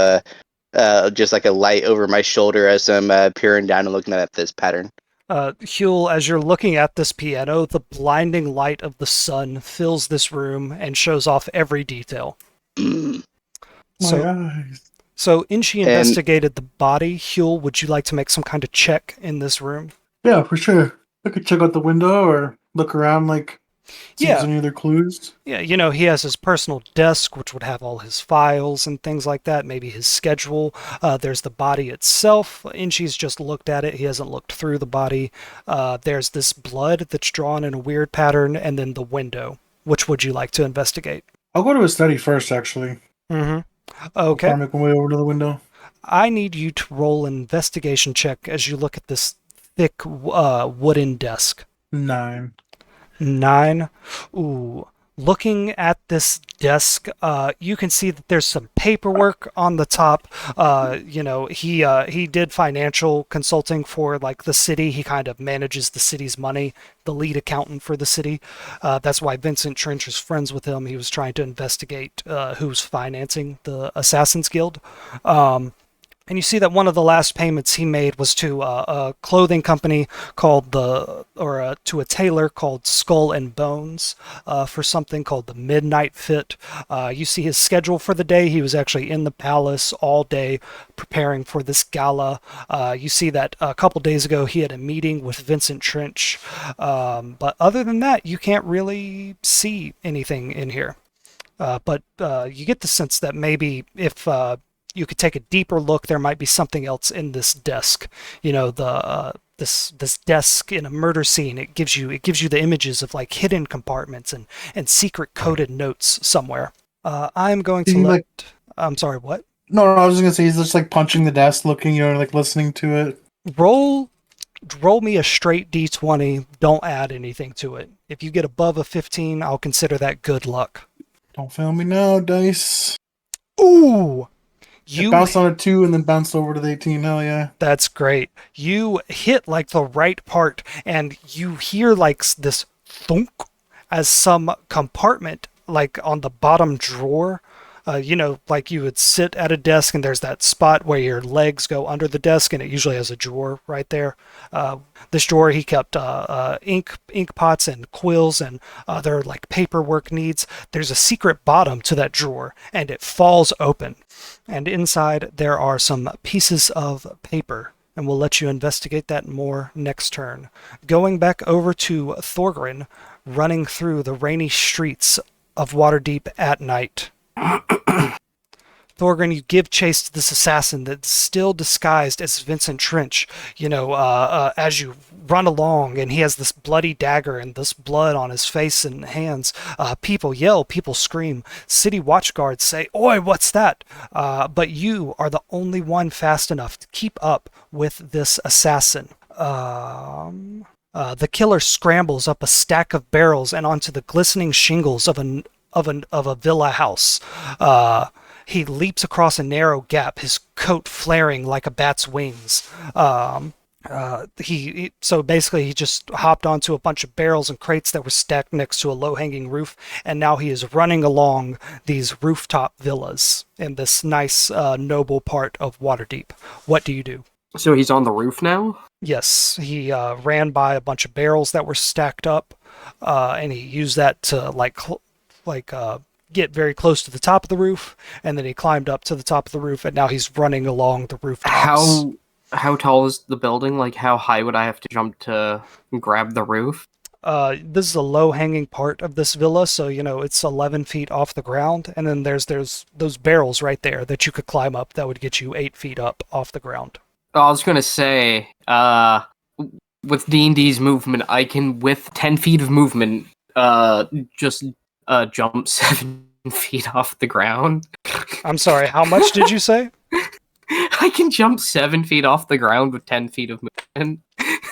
A: just like a light over my shoulder as I'm peering down and looking at this pattern.
C: Huel, as you're looking at this piano, the blinding light of the sun fills this room and shows off every detail.
A: Mm.
C: So,
D: eyes.
C: so Inchi
A: And-
C: investigated the body. Huel, would you like to make some kind of check in this room?
D: Yeah, for sure. I could check out the window or look around, like, see if
C: Yeah.
D: there's any other clues.
C: Yeah, he has his personal desk, which would have all his files and things like that, maybe his schedule. There's the body itself. Inchi's just looked at it. He hasn't looked through the body. There's this blood that's drawn in a weird pattern, and then the window. Which would you like to investigate?
D: I'll go to his study first, actually.
C: Mm-hmm. Okay.
D: I'll make my way over to the window.
C: I need you to roll an investigation check as you look at this thick wooden desk.
D: 9.
C: 9. Ooh. Looking at this desk, you can see that there's some paperwork on the top. He did financial consulting for like the city. He kind of manages the city's money, the lead accountant for the city. That's why Vincent Trench is friends with him. He was trying to investigate who's financing the Assassin's Guild. And you see that one of the last payments he made was to a clothing company to a tailor called Skull and Bones for something called the Midnight Fit. You see his schedule for the day. He was actually in the palace all day preparing for this gala. You see that a couple days ago he had a meeting with Vincent Trench. But other than that, you can't really see anything in here. But you get the sense that maybe if you could take a deeper look, there might be something else in this desk. This desk in a murder scene. It gives you the images of like hidden compartments and secret coded notes somewhere. I'm going to let. I'm sorry. What?
D: No, I was just gonna say he's just like punching the desk, looking, like listening to it.
C: Roll me a straight D20. Don't add anything to it. If you get above a 15, I'll consider that good luck.
D: Don't fail me now, dice.
C: Ooh.
D: It bounced on a 2 and then bounced over to the 18. Hell yeah.
C: That's great. You hit like the right part and you hear like this thunk as some compartment like on the bottom drawer. Like you would sit at a desk and there's that spot where your legs go under the desk and it usually has a drawer right there. This drawer he kept ink pots and quills and other like paperwork needs. There's a secret bottom to that drawer and it falls open. And inside there are some pieces of paper. And we'll let you investigate that more next turn. Going back over to Thorgrin, running through the rainy streets of Waterdeep at night. Thorgrin, you give chase to this assassin that's still disguised as Vincent Trench. As you run along, and he has this bloody dagger and this blood on his face and hands. People yell, people scream. City watchguards say, "Oi, what's that?" But you are the only one fast enough to keep up with this assassin. The killer scrambles up a stack of barrels and onto the glistening shingles of a villa house. He leaps across a narrow gap, his coat flaring like a bat's wings. So basically he just hopped onto a bunch of barrels and crates that were stacked next to a low-hanging roof, and now he is running along these rooftop villas in this nice, noble part of Waterdeep. What do you do?
B: So he's on the roof now?
C: Yes, he ran by a bunch of barrels that were stacked up, and he used that to get very close to the top of the roof, and then he climbed up to the top of the roof, and now he's running along the rooftops.
B: How tall is the building? Like, how high would I have to jump to grab the roof?
C: This is a low-hanging part of this villa, so it's 11 feet off the ground, and then there's those barrels right there that you could climb up that would get you 8 feet up off the ground.
B: I was gonna say, with D&D's movement, I can, with 10 feet of movement, just jump 7 feet off the ground.
C: I'm sorry, how much did you say?
B: I can jump 7 feet off the ground with 10 feet of movement.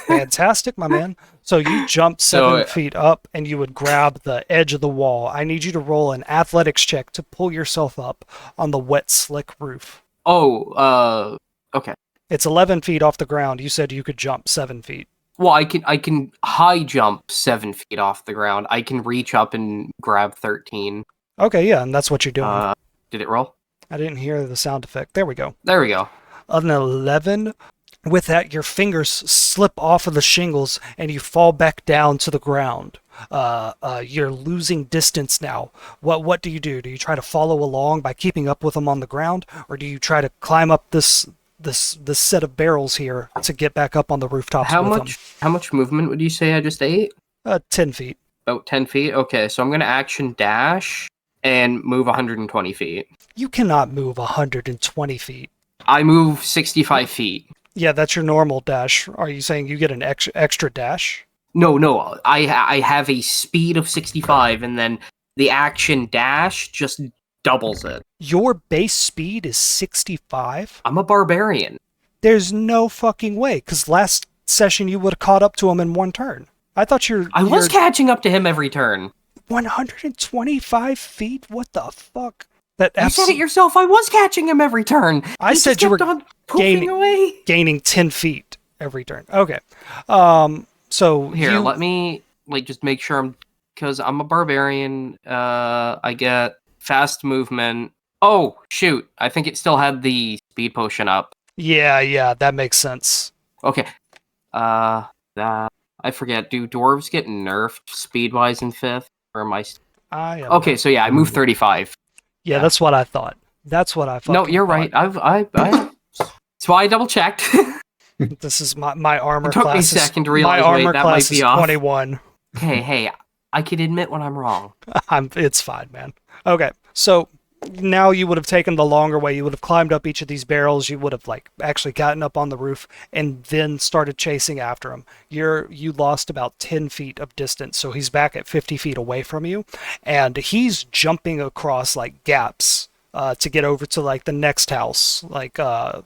C: Fantastic, my man. So you jump 7 feet up and you would grab the edge of the wall. I need you to roll an athletics check to pull yourself up on the wet, slick roof.
B: Oh, okay.
C: It's 11 feet off the ground. You said you could jump 7 feet.
B: Well, I can high jump 7 feet off the ground. I can reach up and grab 13.
C: Okay, yeah, and that's what you're doing.
B: Did it roll?
C: I didn't hear the sound effect. There we go.
B: There we go.
C: An 11. With that, your fingers slip off of the shingles and you fall back down to the ground. You're losing distance now. What do you do? Do you try to follow along by keeping up with them on the ground, or do you try to climb up this set of barrels here to get back up on the rooftops with them?
B: How much movement would you say I just ate?
C: 10 feet.
B: About 10 feet? Okay, so I'm going to action dash and move 120 feet.
C: You cannot move 120 feet.
B: I move 65 feet.
C: Yeah, that's your normal dash. Are you saying you get an extra dash?
B: No. I have a speed of 65, and then the action dash just doubles it.
C: Your base speed is 65?
B: I'm a barbarian.
C: There's no fucking way, because last session you would have caught up to him in one turn. I thought
B: I was catching up to him every turn.
C: 125 feet? What the fuck?
B: You said it yourself. I was catching him every turn.
C: I said you were
B: away.
C: Gaining 10 feet every turn. Okay. So
B: here, let me just make sure because I'm a barbarian. I get fast movement. Oh shoot! I think it still had the speed potion up.
C: Yeah, that makes sense.
B: Okay. I forget. Do dwarves get nerfed speed wise in 5th, or am I? Okay, so yeah, I move 35.
C: Yeah, that's what I thought. That's what I thought.
B: No, you're right. I that's why I double checked.
C: This is my armor class.
B: It took me a second to realize.
C: My armor
B: that
C: class
B: might be
C: is
B: off.
C: 21.
B: Hey, I can admit when I'm wrong.
C: It's fine, man. Okay, so now you would have taken the longer way. You would have climbed up each of these barrels. You would have actually gotten up on the roof and then started chasing after him. You lost about 10 feet of distance, so he's back at 50 feet away from you, and he's jumping across gaps to get over to the next house.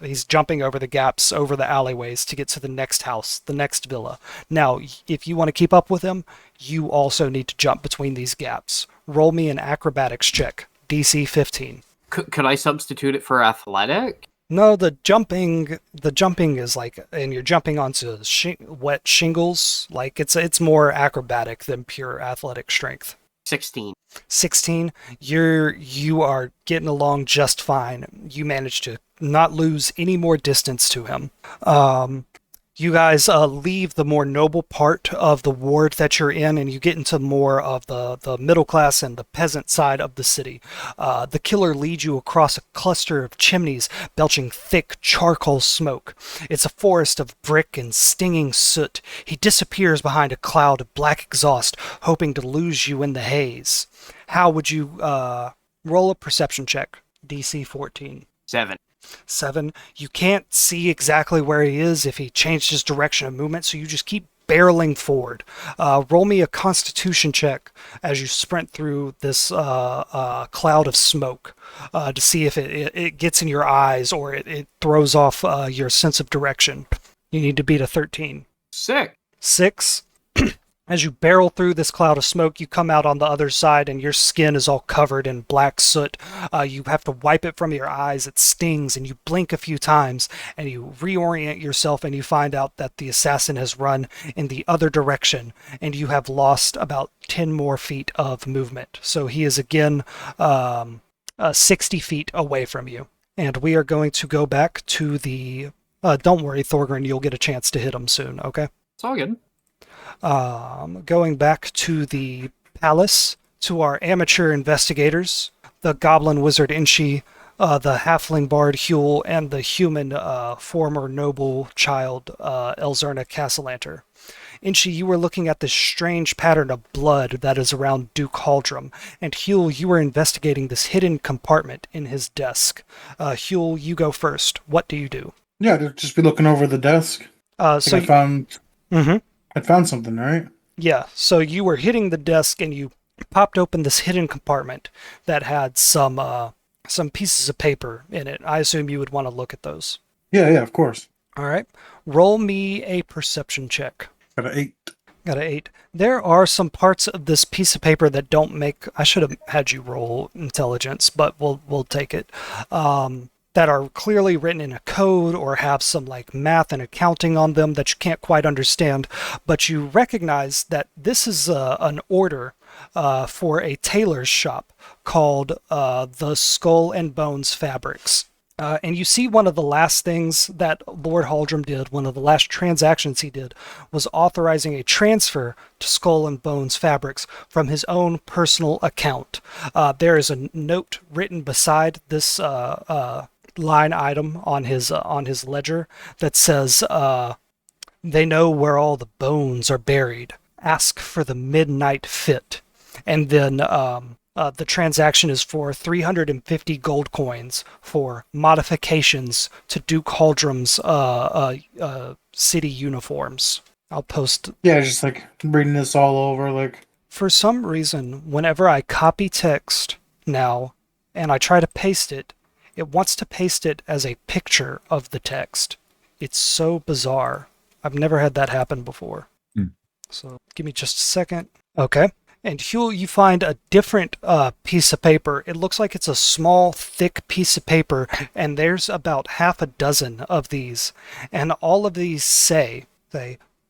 C: He's jumping over the gaps, over the alleyways to get to the next house, the next villa. Now, if you want to keep up with him, you also need to jump between these gaps. Roll me an acrobatics check. DC 15.
B: Could I substitute it for athletic?
C: No, the jumping is and you're jumping onto wet shingles. It's more acrobatic than pure athletic strength.
B: 16.
C: 16. You are getting along just fine. You managed to not lose any more distance to him. You guys leave the more noble part of the ward that you're in, and you get into more of the middle class and the peasant side of the city. The killer leads you across a cluster of chimneys belching thick charcoal smoke. It's a forest of brick and stinging soot. He disappears behind a cloud of black exhaust, hoping to lose you in the haze. How would you roll a perception check? DC 14.
B: 7.
C: You can't see exactly where he is if he changed his direction of movement, so you just keep barreling forward. Roll me a constitution check as you sprint through this cloud of smoke to see if it gets in your eyes or it throws off your sense of direction. You need to beat a 13. 6. As you barrel through this cloud of smoke, you come out on the other side and your skin is all covered in black soot. You have to wipe it from your eyes. It stings, and you blink a few times, and you reorient yourself, and you find out that the assassin has run in the other direction, and you have lost about 10 more feet of movement. So he is again 60 feet away from you. And we are going to go back to the... don't worry, Thorgrim, you'll get a chance to him soon, okay?
B: It's all good.
C: Going back to the palace, to our amateur investigators, the goblin wizard Inshi, the halfling bard Huel, and the human former noble child Elzerna Castellanter. Inshi, you were looking at this strange pattern of blood that is around Duke Haldrum, and Huel, you were investigating this hidden compartment in his desk. Huel, you go first. What do you do?
D: Yeah, to just be looking over the desk. I found...
C: Mm-hmm.
D: I found something, right?
C: Yeah, so you were hitting the desk and you popped open this hidden compartment that had some pieces of paper in it. I assume you would want to look at those.
D: Yeah, of course.
C: All right. Roll me a perception check.
D: Got an 8.
C: Got an 8. There are some parts of this piece of paper that don't make... I should have had you roll intelligence, but we'll take it. that are clearly written in a code or have some like math and accounting on them that you can't quite understand, but you recognize that this is an order for a tailor's shop called the Skull and Bones Fabrics. And you see one of the last things that Lord Haldrum did, one of the last transactions he did, was authorizing a transfer to Skull and Bones Fabrics from his own personal account. There is a note written beside this line item on his ledger that says, "They know where all the bones are buried. Ask for the midnight fit." And then the transaction is for 350 gold coins for modifications to Duke Haldrum's city uniforms. I'll post.
D: Yeah, just like reading this all over. Like,
C: For some reason, whenever I copy text now and I try to paste it, it wants to paste it as a picture of the text. It's so bizarre. I've never had that happen before. So give me just a second. Okay. And Huel, you find a different piece of paper. It looks like it's a small, thick piece of paper, and there's about half a dozen of these. And all of these say,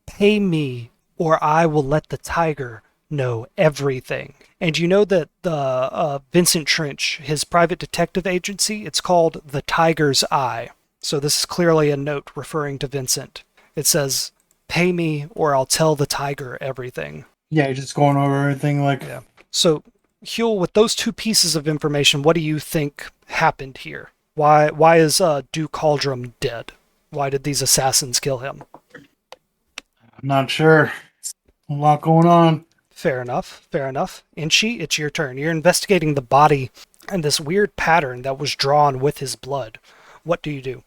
C: "Pay me, or I will let the tiger know everything." And you know that the Vincent Trench, his private detective agency, it's called the Tiger's Eye. So this is clearly a note referring to Vincent. It says, "Pay me, or I'll tell the tiger everything."
D: yeah, just going over everything. Like,
C: Yeah. So, Huel, with those two pieces of information, what do you think happened here? Why is Duke Haldrum dead? Why did these assassins kill him?
D: I'm not sure. A lot going on.
C: Fair enough. Inchi, it's your turn. You're investigating the body and this weird pattern that was drawn with his blood. What do you do?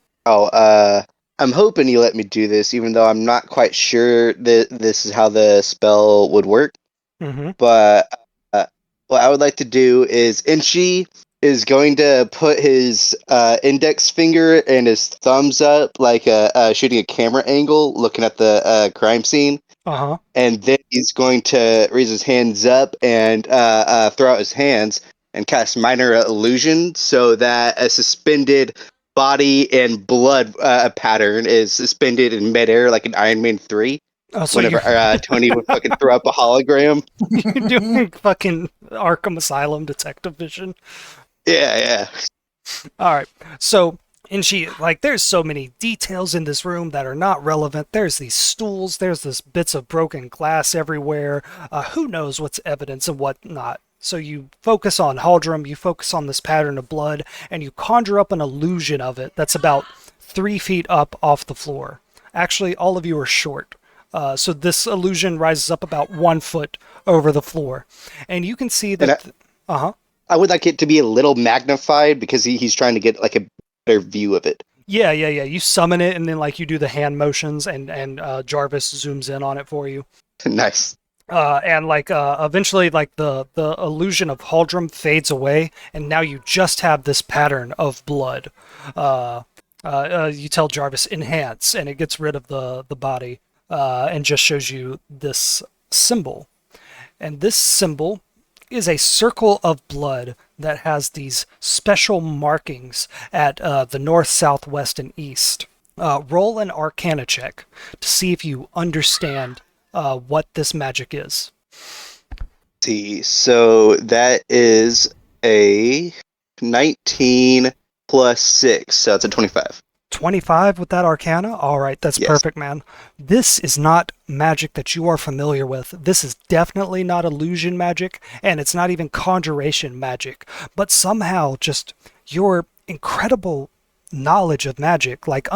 A: I'm hoping you let me do this, even though I'm not quite sure that this is how the spell would work.
C: Mm-hmm.
A: But what I would like to do is Inchi is going to put his index finger and his thumbs up, like shooting a camera angle, looking at the crime scene.
C: Uh-huh.
A: And then he's going to raise his hands up and throw out his hands and cast minor illusion so that a suspended body and blood pattern is suspended in midair like an Iron Man 3.
C: Oh, so
A: Whenever Tony would fucking throw up a hologram.
C: you're doing fucking Arkham Asylum detective vision.
A: Yeah.
C: All right. So, and there's so many details in this room that are not relevant. There's these stools. There's this bits of broken glass everywhere. Who knows what's evidence and what not. So you focus on Haldrum, you focus on this pattern of blood, and you conjure up an illusion of it that's about 3 feet up off the floor. Actually, all of you are short. So this illusion rises up about 1 foot over the floor. And you can see that...
A: I would like it to be a little magnified because he's trying to get like a better view of it.
C: Yeah. You summon it, and then like you do the hand motions, and Jarvis zooms in on it for you.
A: Nice.
C: And like eventually, like the illusion of Haldrum fades away, and now you just have this pattern of blood. You tell Jarvis enhance, and it gets rid of the body, and just shows you this symbol. And this symbol is a circle of blood that has these special markings at the north, south, west, and east. Roll an Arcana check to see if you understand what this magic is.
A: See, so that is a 19 plus 6, so it's a 25.
C: 25 with that Arcana? All right, that's
A: Yes.
C: perfect, man. This is not magic that you are familiar with. This is definitely not illusion magic, and it's not even conjuration magic. But somehow, just your incredible knowledge of magic, like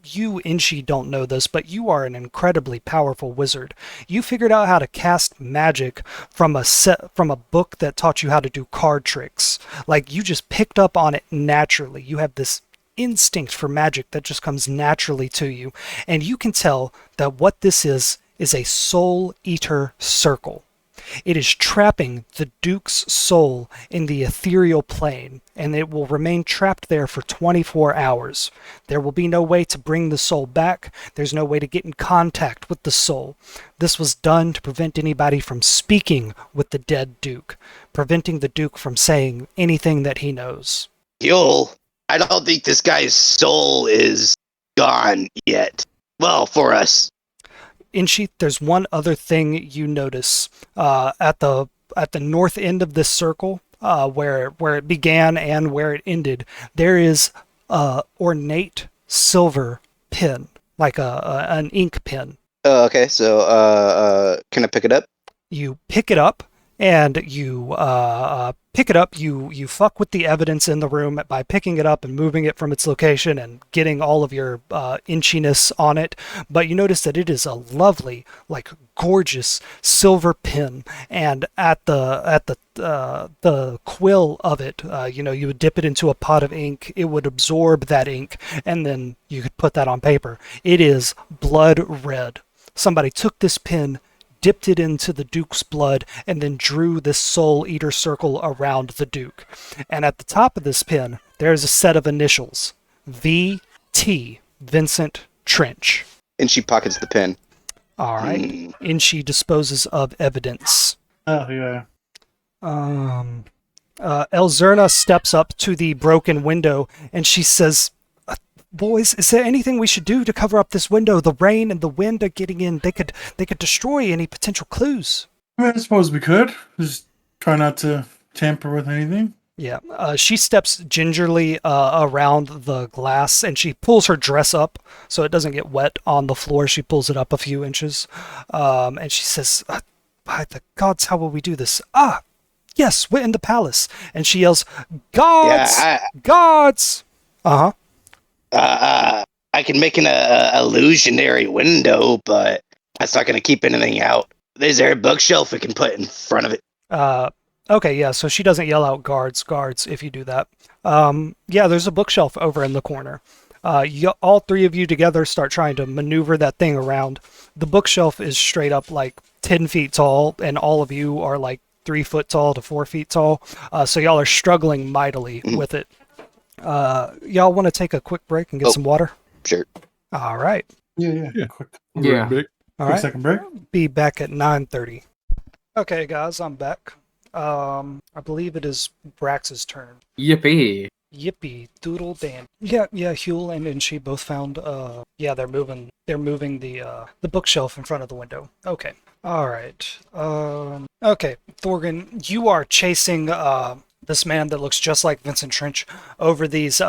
C: you, Inchi, don't know this, but you are an incredibly powerful wizard. You figured out how to cast magic from a book that taught you how to do card tricks. Like, you just picked up on it naturally. You have this instinct for magic that just comes naturally to you, and you can tell that what this is a soul eater circle. It is trapping the Duke's soul in the ethereal plane, and it will remain trapped there for 24 hours. There will be no way to bring the soul back. There's no way to get in contact with the soul. This was done to prevent anybody from speaking with the dead Duke, preventing the Duke from saying anything that he knows.
A: Yule, I don't think this guy's soul is gone yet. Well, for us.
C: Inchi, there's one other thing you notice at the north end of this circle, where it began and where it ended. There is a ornate silver pen, like an ink pen.
A: Okay, so can I pick it up?
C: You pick it up, and you you fuck with the evidence in the room by picking it up and moving it from its location and getting all of your inchiness on it. But you notice that it is a lovely, like gorgeous silver pen, and at the quill of it, you would dip it into a pot of ink. It would absorb that ink, and then you could put that on paper. It is blood red. Somebody took this pen, dipped it into the Duke's blood, and then drew this Soul Eater circle around the Duke. And at the top of this pen, there's a set of initials. V.T. Vincent Trench.
A: And she pockets the pen.
C: All right. And she disposes of evidence.
D: Oh, yeah.
C: Elzerna steps up to the broken window, and she says, boys, is there anything we should do to cover up this window? The rain and the wind are getting in. They could destroy any potential clues.
D: I suppose we could. Just try not to tamper with anything.
C: Yeah. She steps gingerly around the glass, and she pulls her dress up so it doesn't get wet on the floor. She pulls it up a few inches. And she says, by the gods, how will we do this? Ah, yes, we're in the palace. And she yells, gods!
A: Yeah,
C: Gods! Uh-huh.
A: I can make an illusionary window, but that's not going to keep anything out. Is there a bookshelf we can put in front of it?
C: Okay, yeah, so she doesn't yell out guards if you do that. Yeah, there's a bookshelf over in the corner. All three of you together start trying to maneuver that thing around. The bookshelf is straight up like 10 feet tall, and all of you are like 3 foot tall to 4 feet tall. So y'all are struggling mightily with it. Y'all want to take a quick break and get some water?
A: Sure.
C: All right.
D: Yeah. Quick.
B: Yeah.
E: Big.
C: All
D: Quick
C: right.
D: second break.
C: Be back at 9:30. Okay, guys, I'm back. I believe it is Brax's turn.
B: Yippee.
C: Yippee doodle dan. Yeah, Huel and she both found they're moving the bookshelf in front of the window. Okay. All right. Okay, Thorgan, you are chasing this man that looks just like Vincent Trench over these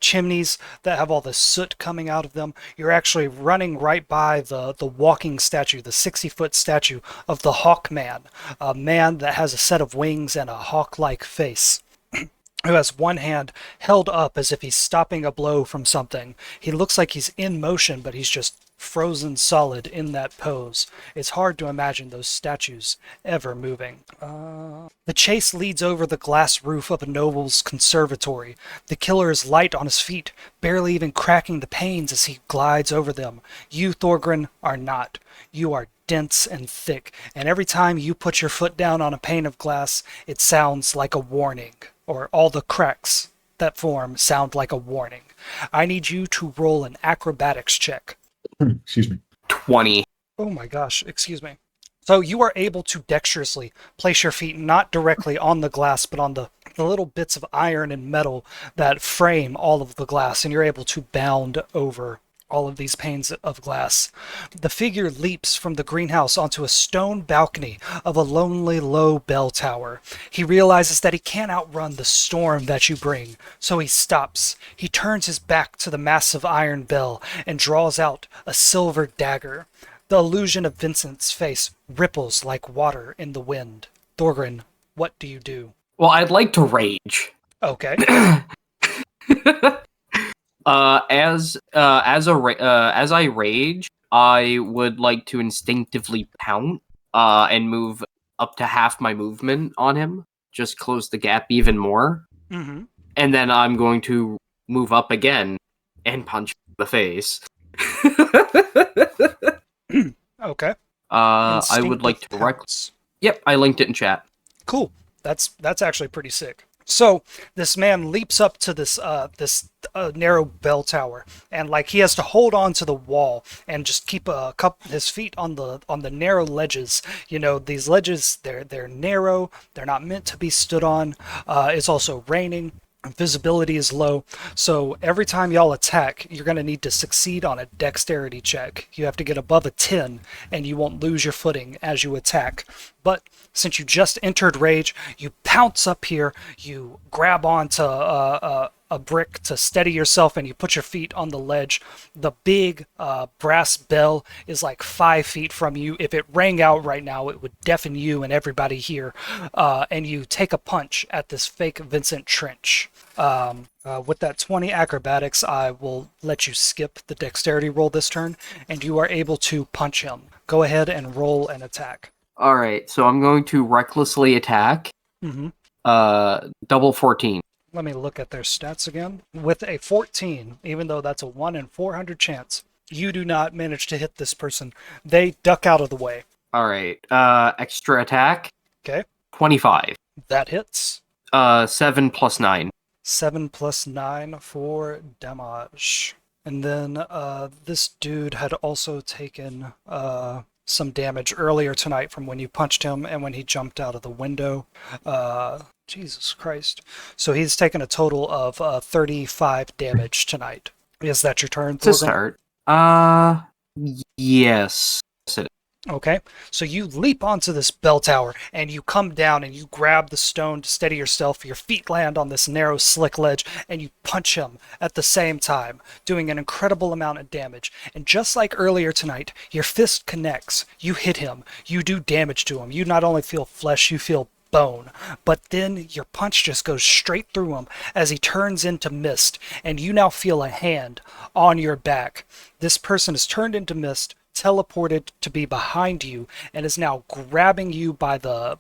C: chimneys that have all the soot coming out of them. You're actually running right by the walking statue, the 60-foot statue of the Hawkman, a man that has a set of wings and a hawk-like face, who has one hand held up as if he's stopping a blow from something. He looks like he's in motion, but he's just frozen solid in that pose. It's hard to imagine those statues ever moving. The chase leads over the glass roof of a noble's conservatory. The killer is light on his feet, barely even cracking the panes as he glides over them. You, Thorgrin, are not. You are dense and thick, and every time you put your foot down on a pane of glass, it sounds like a warning, or all the cracks that form sound like a warning. I need you to roll an acrobatics check.
E: Excuse me.
B: 20.
C: Oh my gosh, excuse me. So you are able to dexterously place your feet not directly on the glass, but on the little bits of iron and metal that frame all of the glass, and you're able to bound over all of these panes of glass. The figure leaps from the greenhouse onto a stone balcony of a lonely, low bell tower. He realizes that he can't outrun the storm that you bring, so he stops. He turns his back to the massive iron bell and draws out a silver dagger. The illusion of Vincent's face ripples like water in the wind. Thorgrin, what do you do?
B: Well, I'd like to rage.
C: Okay.
B: As I rage, I would like to instinctively pounce and move up to half my movement on him, just close the gap even more.
C: Mm-hmm.
B: And then I'm going to move up again and punch him in the face.
C: Okay.
B: I would like to
C: pounce.
B: Yep, I linked it in chat.
C: Cool. That's actually pretty sick. So this man leaps up to this narrow bell tower, and like he has to hold on to the wall and just keep his feet on the narrow ledges. You know, these ledges, they're narrow. They're not meant to be stood on. It's also raining. Visibility is low, so every time y'all attack, you're going to need to succeed on a dexterity check. You have to get above a 10, and you won't lose your footing as you attack. But since you just entered rage, you pounce up here, you grab onto a brick to steady yourself, and you put your feet on the ledge. The big brass bell is like 5 feet from you. If it rang out right now, it would deafen you and everybody here. And you take a punch at this fake Vincent Trench. With that 20 acrobatics, I will let you skip the dexterity roll this turn, and you are able to punch him. Go ahead and roll an attack.
B: All right, so I'm going to recklessly attack.
C: Mm-hmm.
B: Double 14.
C: Let me look at their stats again. With a 14, even though that's a 1 in 400 chance, you do not manage to hit this person. They duck out of the way.
B: All right, extra attack.
C: Okay.
B: 25.
C: That hits.
B: 7 plus 9.
C: 7 plus 9 for damage. And then this dude had also taken some damage earlier tonight from when you punched him and when he jumped out of the window. Jesus Christ. So he's taken a total of 35 damage tonight. Is that your turn,
B: To
C: Thorgrim?
B: start. Yes.
C: Okay, so you leap onto this bell tower and you come down and you grab the stone to steady yourself. Your feet land on this narrow, slick ledge and you punch him at the same time, doing an incredible amount of damage. And just like earlier tonight, your fist connects. You hit him. You do damage to him. You not only feel flesh, you feel bone. But then your punch just goes straight through him as he turns into mist, and you now feel a hand on your back. This person is turned into mist, teleported to be behind you, and is now grabbing you by the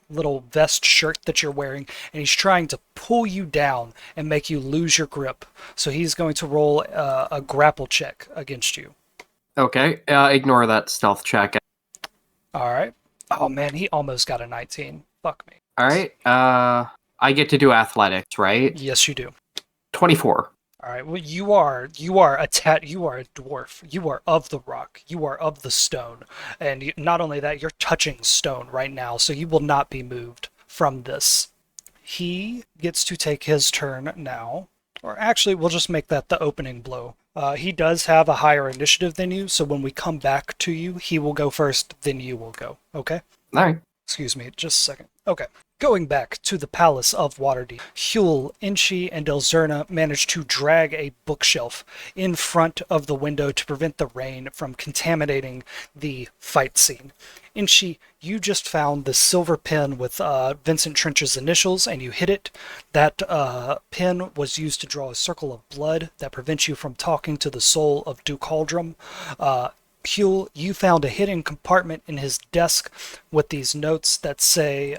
C: little vest shirt that you're wearing, and he's trying to pull you down and make you lose your grip. So he's going to roll a grapple check against you.
B: Okay, ignore that stealth check.
C: All right. Oh man, he almost got a 19. Fuck me.
B: All right, I get to do athletics, right?
C: Yes, you do.
B: 24.
C: All right. Well, you are a dwarf. You are of the rock. You are of the stone. And not only that, you're touching stone right now, so you will not be moved from this. He gets to take his turn now. Or actually, we'll just make that the opening blow. He does have a higher initiative than you, so when we come back to you, he will go first, then you will go. Okay?
B: All right.
C: Excuse me, just a second. Okay. Going back to the Palace of Waterdeep, Huel, Inchi, and Elzerna managed to drag a bookshelf in front of the window to prevent the rain from contaminating the fight scene. Inchi, you just found the silver pen with Vincent Trench's initials, and you hit it. That pen was used to draw a circle of blood that prevents you from talking to the soul of Duke Haldrum. Huel, you found a hidden compartment in his desk with these notes that say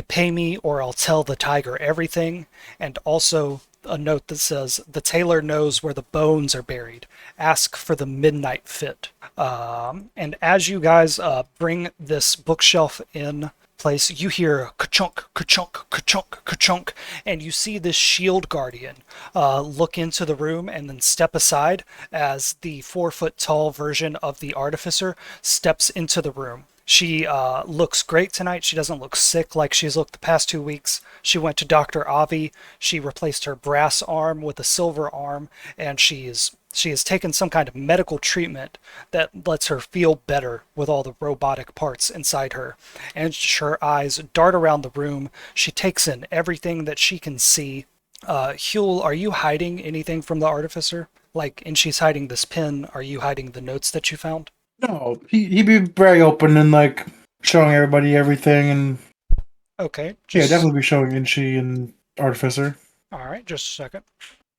C: "Pay me or I'll tell the tiger everything," and also a note that says, "The tailor knows where the bones are buried. Ask for the midnight fit." And as you guys bring this bookshelf in place, you hear ka-chunk, ka-chunk, ka-chunk, ka-chunk, and you see this shield guardian look into the room and then step aside as the 4-foot-tall version of the artificer steps into the room. She looks great tonight. She doesn't look sick like she's looked the past 2 weeks. She went to Dr. Avi. She replaced her brass arm with a silver arm, and she has taken some kind of medical treatment that lets her feel better with all the robotic parts inside her. And her eyes dart around the room. She takes in everything that she can see. Huel, are you hiding anything from the artificer? Like, and she's hiding this pen, are you hiding the notes that you found?
D: No, he'd be very open and like showing everybody everything, and
C: Okay.
D: yeah, definitely be showing Inchi and Artificer.
C: All right, just a second.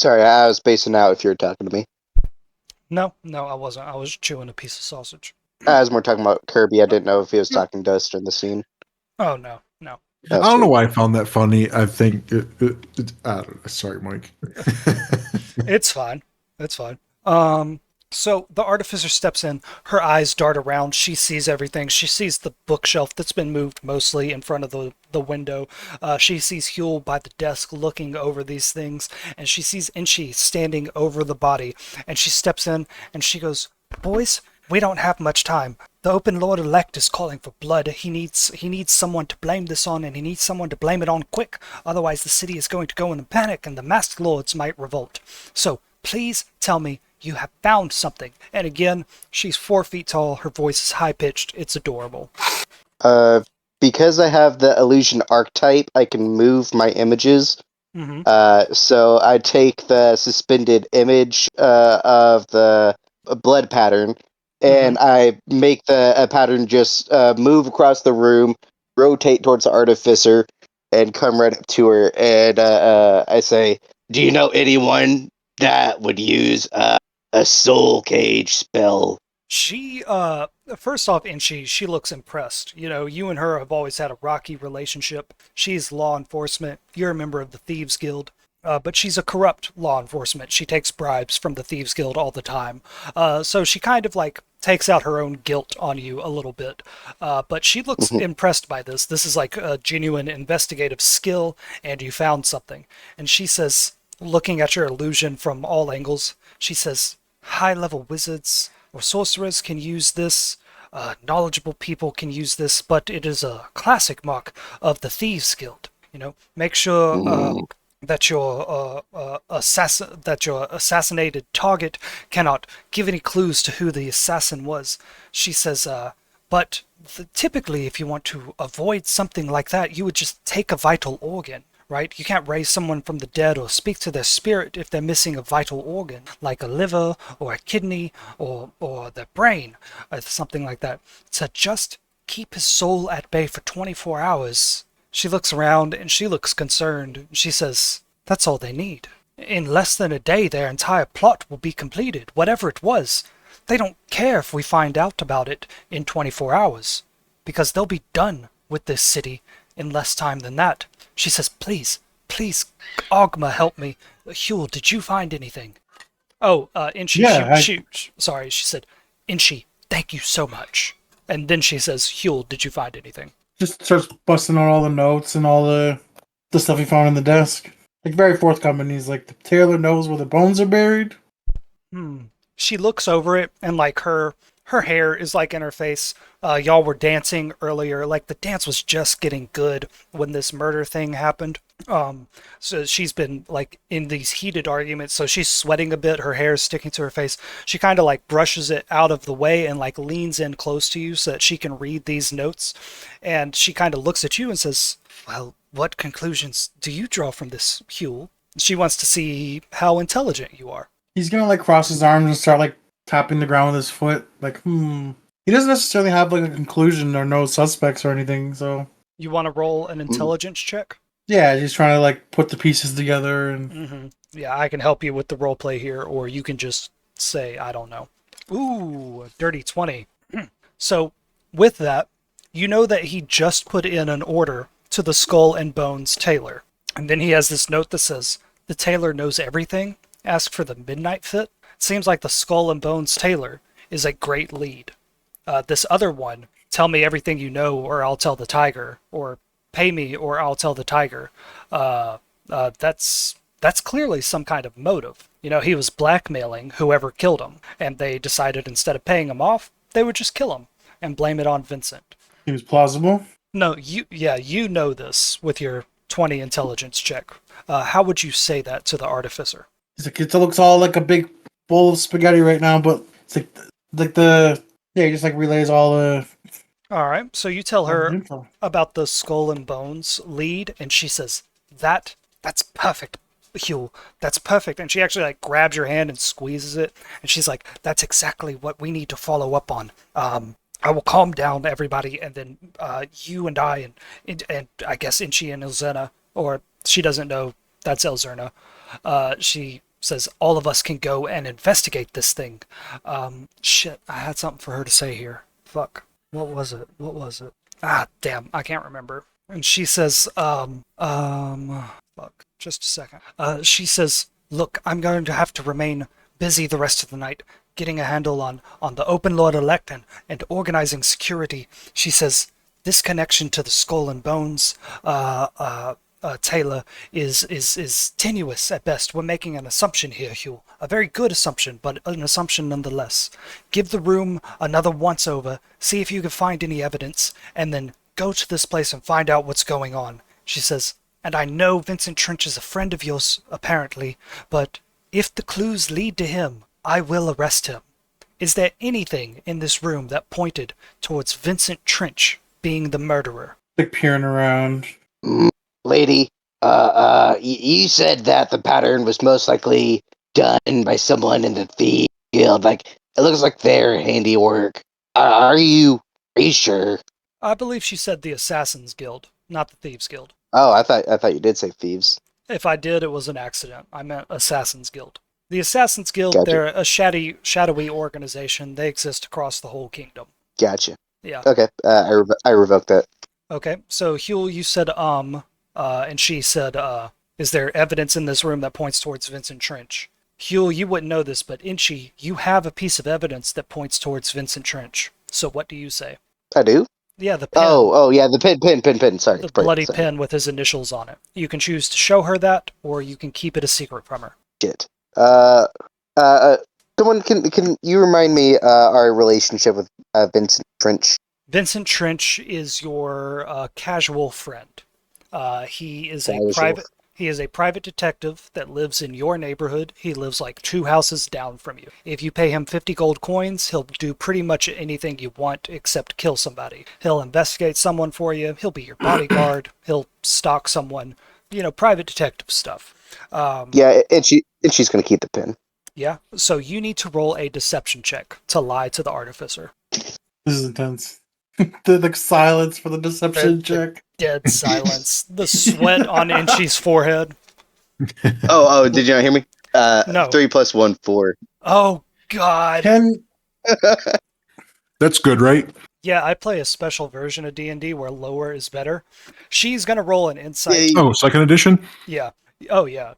A: Sorry, I was spacing out if you were talking to me.
C: No, I wasn't. I was chewing a piece of sausage.
A: I was more talking about Kirby. I didn't know if he was talking to us during the scene.
C: Oh, no.
A: Oh,
E: I don't know
A: sweet.
E: why I found that funny. I think I don't know. Sorry, Mike.
C: It's fine. So the artificer steps in, her eyes dart around, she sees everything. She sees the bookshelf that's been moved mostly in front of the window. She sees Huel by the desk looking over these things, and she sees Inchi standing over the body. And she steps in and she goes, "Boys, we don't have much time. The Open Lord elect is calling for blood. He needs someone to blame this on, and he needs someone to blame it on quick. Otherwise, the city is going to go into panic, and the masked lords might revolt. So please tell me you have found something. And again, she's 4 feet tall. Her voice is high pitched. It's adorable.
A: Because I have the illusion archetype, I can move my images. So I take the suspended image of the blood pattern, and I make the pattern just move across the room, rotate towards the artificer, and come right up to her. And I say, "Do you know anyone that would use a soul cage spell?"
C: She, first off, and she looks impressed. You know, you and her have always had a rocky relationship. She's law enforcement. You're a member of the Thieves Guild. But she's a corrupt law enforcement. She takes bribes from the Thieves Guild all the time. So she kind of like takes out her own guilt on you a little bit. But she looks impressed by this. This is like a genuine investigative skill, and you found something. And she says, looking at your illusion from all angles, she says, high-level wizards or sorcerers can use this. Knowledgeable people can use this, but it is a classic mark of the Thieves Guild. You know, make sure that your assassinated target cannot give any clues to who the assassin was. She says, but typically, if you want to avoid something like that, you would just take a vital organ. Right? You can't raise someone from the dead or speak to their spirit if they're missing a vital organ, like a liver or a kidney or their brain, or something like that. So just keep his soul at bay for 24 hours. She looks around and she looks concerned. She says, that's all they need. In less than a day, their entire plot will be completed, whatever it was. They don't care if we find out about it in 24 hours, because they'll be done with this city in less time than that. She says, please, Ogma, help me. Huel, did you find anything? Oh, Inchi,
D: Yeah,
C: she said, Inchi, thank you so much. And then she says, Huel, did you find anything?
D: just starts busting out all the notes and all the stuff he found in the desk. Like, very forthcoming. He's like, the tailor knows where the bones are buried.
C: She looks over it, and like her hair is like in her face. Y'all were dancing earlier. Like the dance was just getting good when this murder thing happened. So she's been like in these heated arguments. So she's sweating a bit. Her hair is sticking to her face. She kind of like brushes it out of the way and like leans in close to you so that she can read these notes. And she kind of looks at you and says, well, what conclusions do you draw from this, Huel? She wants to see how intelligent you are.
D: He's gonna like cross his arms and start like tapping the ground with his foot. Like, He doesn't necessarily have like a conclusion or no suspects or anything, so.
C: You want to roll an intelligence check?
D: Yeah, he's trying to like put the pieces together and.
C: Yeah, I can help you with the role play here, or you can just say, I don't know. Ooh, a dirty 20. So, with that, you know that he just put in an order to the Skull and Bones tailor. And then he has this note that says, the tailor knows everything. Ask for the midnight fit. It seems like the Skull and Bones tailor is a great lead. This other one, tell me everything you know or I'll tell the tiger, or pay me or I'll tell the tiger. That's clearly some kind of motive. You know, he was blackmailing whoever killed him, and they decided instead of paying him off, they would just kill him and blame it on Vincent.
D: He was plausible.
C: No, you know this with your 20 intelligence check. How would you say that to the artificer?
D: He's like, it looks all like a big bowl of spaghetti right now, but it's he just like relays all the.
C: All right, so you tell her about the Skull and Bones lead, and she says, that's perfect, Huel, that's perfect. And she actually like grabs your hand and squeezes it, and she's like, that's exactly what we need to follow up on. I will calm down everybody, and then you and I and I guess Inchi and Elzena, or she doesn't know that's Elzerna. She says all of us can go and investigate this thing. Shit, I had something for her to say here. Fuck. What was it? Ah, damn, I can't remember. And she says, fuck, just a second. She says, look, I'm going to have to remain busy the rest of the night, getting a handle on the Open Lord elect and organizing security. She says, this connection to the Skull and Bones, Taylor is tenuous at best. We're making an assumption here, Hugh. A very good assumption, but an assumption nonetheless. Give the room another once over, see if you can find any evidence, and then go to this place and find out what's going on. She says, and I know Vincent Trench is a friend of yours, apparently, but if the clues lead to him, I will arrest him. Is there anything in this room that pointed towards Vincent Trench being the murderer?
D: Like peering around.
A: Lady, you said that the pattern was most likely done by someone in the Thieves Guild. Like, it looks like their handiwork. Are you sure?
C: I believe she said the Assassin's Guild, not the Thieves Guild.
A: Oh, I thought you did say thieves.
C: If I did, it was an accident. I meant Assassin's Guild. The Assassin's Guild,
A: Gotcha.
C: they're a shadowy organization. They exist across the whole kingdom.
A: Gotcha.
C: Yeah.
A: Okay, I revoked that.
C: Okay, so Huel, you said and she said, is there evidence in this room that points towards Vincent Trench? Huel, you wouldn't know this, but Inchi, you have a piece of evidence that points towards Vincent Trench. So what do you say?
A: I do?
C: Yeah, the pen.
A: Oh, yeah, the pen. Sorry.
C: The bloody pen with his initials on it. You can choose to show her that, or you can keep it a secret from her.
A: Shit. Someone, can you remind me our relationship with Vincent Trench?
C: Vincent Trench is your casual friend. He is a private detective that lives in your neighborhood. He lives like 2 houses down from you. If you pay him 50 gold coins, he'll do pretty much anything you want except kill somebody. He'll investigate someone for you. He'll be your bodyguard. He'll stalk someone. Private detective stuff.
A: Yeah, and she's gonna keep the pin.
C: Yeah, so you need to roll a deception check to lie to the artificer.
D: This is intense. the silence for the deception check.
C: Dead silence. The sweat on Inchi's forehead.
A: Oh, did you not hear me?
C: No.
A: 3 + 1, 4.
C: Oh, God.
E: That's good, right?
C: Yeah, I play a special version of D&D where lower is better. She's going to roll an insight.
E: Oh, second edition?
C: Yeah. Oh, yeah.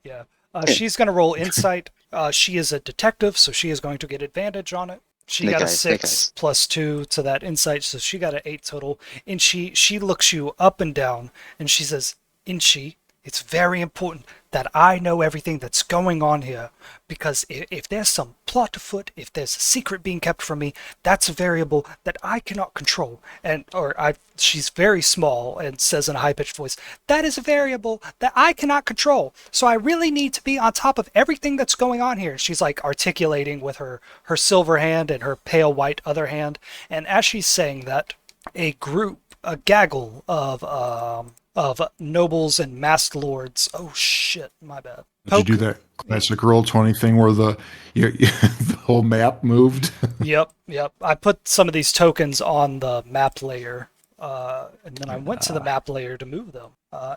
C: She's going to roll insight. She is a detective, so she is going to get advantage on it. She got a 6 + 2 to that insight, so she got an 8 total. And she looks you up and down, and she says, Inchi, it's very important that I know everything that's going on here, because if there's some plot afoot, if there's a secret being kept from me, that's a variable that I cannot control. She's very small and says in a high-pitched voice, that is a variable that I cannot control. So I really need to be on top of everything that's going on here. She's like articulating with her silver hand and her pale white other hand. And as she's saying that, a gaggle of nobles and masked lords. Oh shit, my bad.
E: Did you do that classic Roll20 thing where the whole map moved?
C: Yep. I put some of these tokens on the map layer, and then I went to the map layer to move them,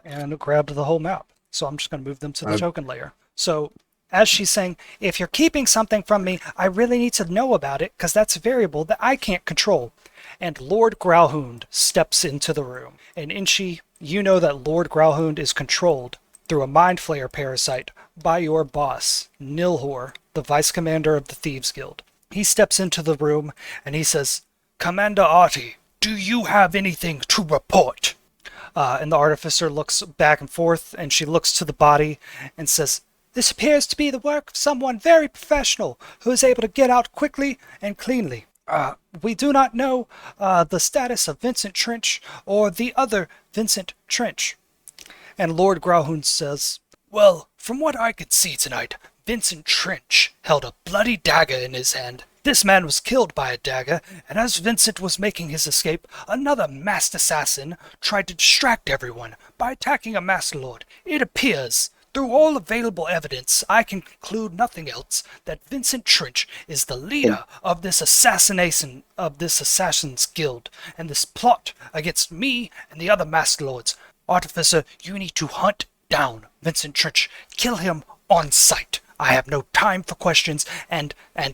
C: and grabbed the whole map. So I'm just going to move them to the token layer. So as she's saying, if you're keeping something from me, I really need to know about it, because that's a variable that I can't control. And Lord Growlhound steps into the room. And Inchi, you know that Lord Growlhound is controlled through a Mind Flayer parasite by your boss, Nilhor, the Vice Commander of the Thieves Guild. He steps into the room and he says, Commander Artie, do you have anything to report? And the artificer looks back and forth, and she looks to the body and says, this appears to be the work of someone very professional who is able to get out quickly and cleanly. We do not know the status of Vincent Trench or the other Vincent Trench. And Lord Growlhound says, well, from what I could see tonight, Vincent Trench held a bloody dagger in his hand. This man was killed by a dagger, and as Vincent was making his escape, another masked assassin tried to distract everyone by attacking a masked lord. It appears, through all available evidence, I can conclude nothing else that Vincent Trench is the leader of this assassin's guild, and this plot against me and the other masked lords. Artificer, you need to hunt down Vincent Trench. Kill him on sight. I have no time for questions, and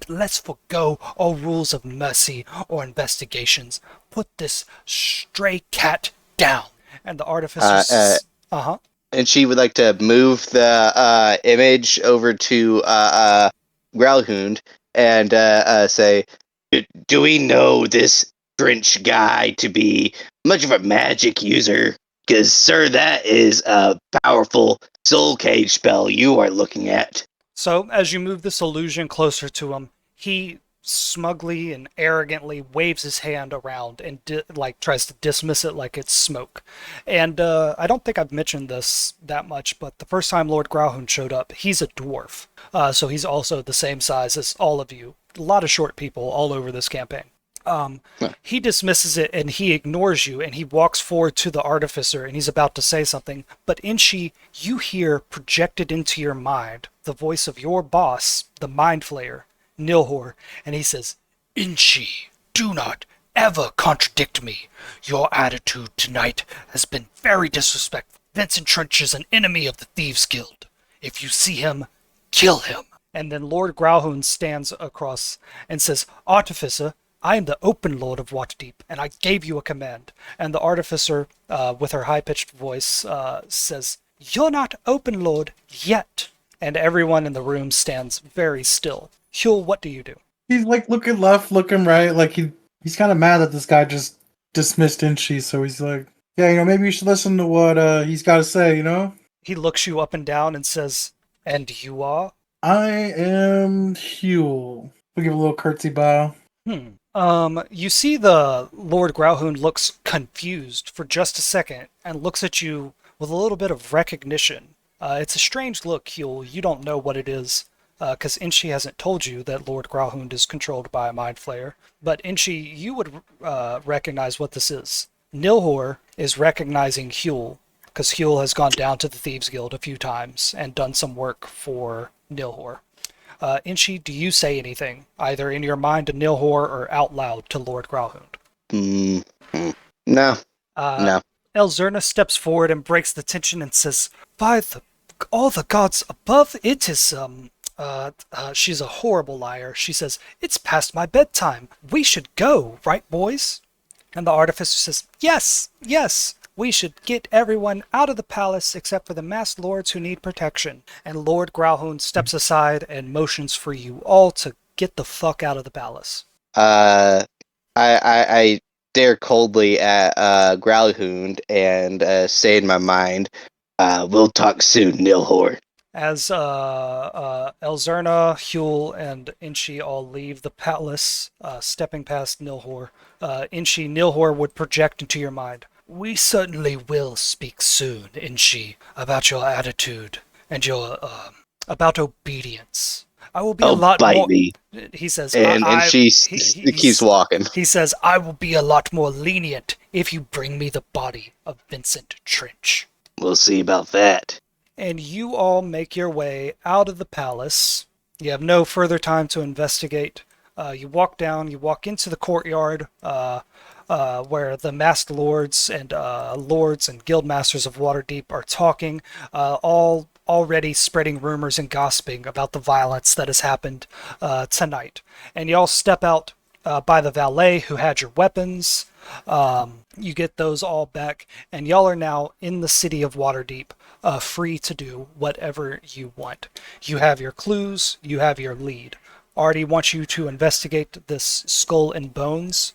C: let's forgo all rules of mercy or investigations. Put this stray cat down. And the artificer...
A: And she would like to move the image over to Growlhound and say, do we know this Trench guy to be much of a magic user? Because, sir, that is a powerful soul cage spell you are looking at.
C: So, as you move this illusion closer to him, he smugly and arrogantly waves his hand around and tries to dismiss it like it's smoke. And I don't think I've mentioned this that much, but the first time Lord Grauhund showed up, he's a dwarf. So he's also the same size as all of you. A lot of short people all over this campaign. He dismisses it and he ignores you and he walks forward to the artificer and he's about to say something. But Inchi, you hear projected into your mind the voice of your boss, the Mind Flayer, Nilhor, and he says, Inchi, do not ever contradict me. Your attitude tonight has been very disrespectful. Vincent Trench is an enemy of the Thieves Guild. If you see him, kill him. And then Lord Grauhund stands across and says, Artificer, I am the Open Lord of Waterdeep, and I gave you a command. And the Artificer, with her high-pitched voice, says, You're not Open Lord yet. And everyone in the room stands very still. Huel, what do you do?
D: He's like looking left, looking right, like he's kind of mad that this guy just dismissed Inchi, so he's like, yeah, maybe you should listen to what he's got to say,
C: He looks you up and down and says, And you are?
D: I am Huel. We give a little curtsy bow.
C: You see the Lord Grauhund looks confused for just a second and looks at you with a little bit of recognition. It's a strange look, Huel. You don't know what it is, because Inchi hasn't told you that Lord Grauhund is controlled by a Mind Flayer. But Inchi, you would recognize what this is. Nilhor is recognizing Huel, because Huel has gone down to the Thieves Guild a few times and done some work for Nilhor. Inchi, do you say anything, either in your mind to Nilhor or out loud to Lord Grauhund?
A: No. No.
C: Elzerna steps forward and breaks the tension and says, By all the gods above, it is, she's a horrible liar. She says, It's past my bedtime. We should go, right, boys? And the Artificer says, Yes, we should get everyone out of the palace except for the masked lords who need protection. And Lord Grauhund steps aside and motions for you all to get the fuck out of the palace.
A: I stare coldly at Growlhound and say in my mind, we'll talk soon, Nilhor.
C: As Elzerna, Huel, and Inchi all leave the palace, stepping past Nilhor, Nilhor would project into your mind. We certainly will speak soon, Inchi, about your attitude and your, about obedience. I will be a lot more...
A: me.
C: He says...
A: And she keeps walking.
C: He says, I will be a lot more lenient if you bring me the body of Vincent Trench.
A: We'll see about that.
C: And you all make your way out of the palace. You have no further time to investigate. You walk down, you walk into the courtyard, where the masked lords and guild masters of Waterdeep are talking, all already spreading rumors and gossiping about the violence that has happened tonight. And you all step out by the valet who had your weapons. You get those all back, and y'all are now in the city of Waterdeep, free to do whatever you want. You have your clues, you have your lead. Artie wants you to investigate this Skull and Bones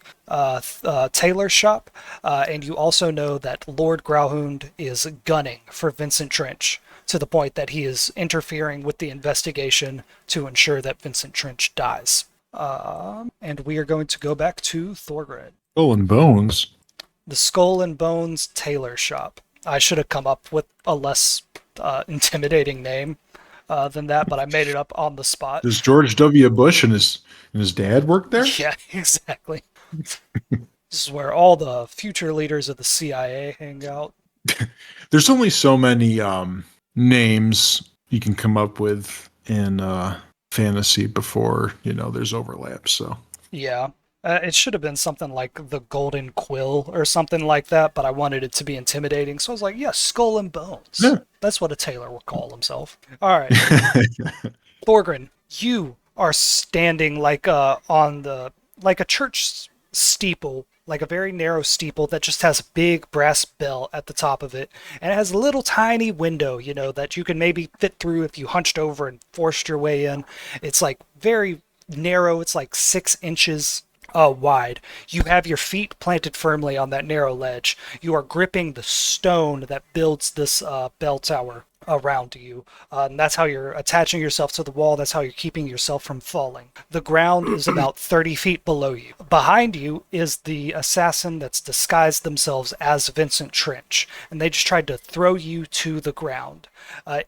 C: tailor shop, and you also know that Lord Grauhund is gunning for Vincent Trench, to the point that he is interfering with the investigation to ensure that Vincent Trench dies. And we are going to go back to Thorgrid.
E: Skull and Bones?
C: The Skull and Bones tailor shop. I should have come up with a less intimidating name than that, but I made it up on the spot.
E: Does George W. Bush and his dad work there?
C: Yeah, exactly. This is where all the future leaders of the CIA hang out.
E: There's only so many names you can come up with in fantasy before, there's overlap, so.
C: Yeah. It should have been something like the Golden Quill or something like that, but I wanted it to be intimidating, so I was like, yes, Skull and Bones. Yeah. That's what a tailor would call himself. All right. Thorgrin, you are standing like a church steeple, like a very narrow steeple that just has a big brass bell at the top of it, and it has a little tiny window, that you can maybe fit through if you hunched over and forced your way in. It's like very narrow. It's like 6 inches wide. You have your feet planted firmly on that narrow ledge. You are gripping the stone that builds this bell tower around you. And that's how you're attaching yourself to the wall. That's how you're keeping yourself from falling. The ground is about 30 feet below you. Behind you is the assassin that's disguised themselves as Vincent Trench, and they just tried to throw you to the ground.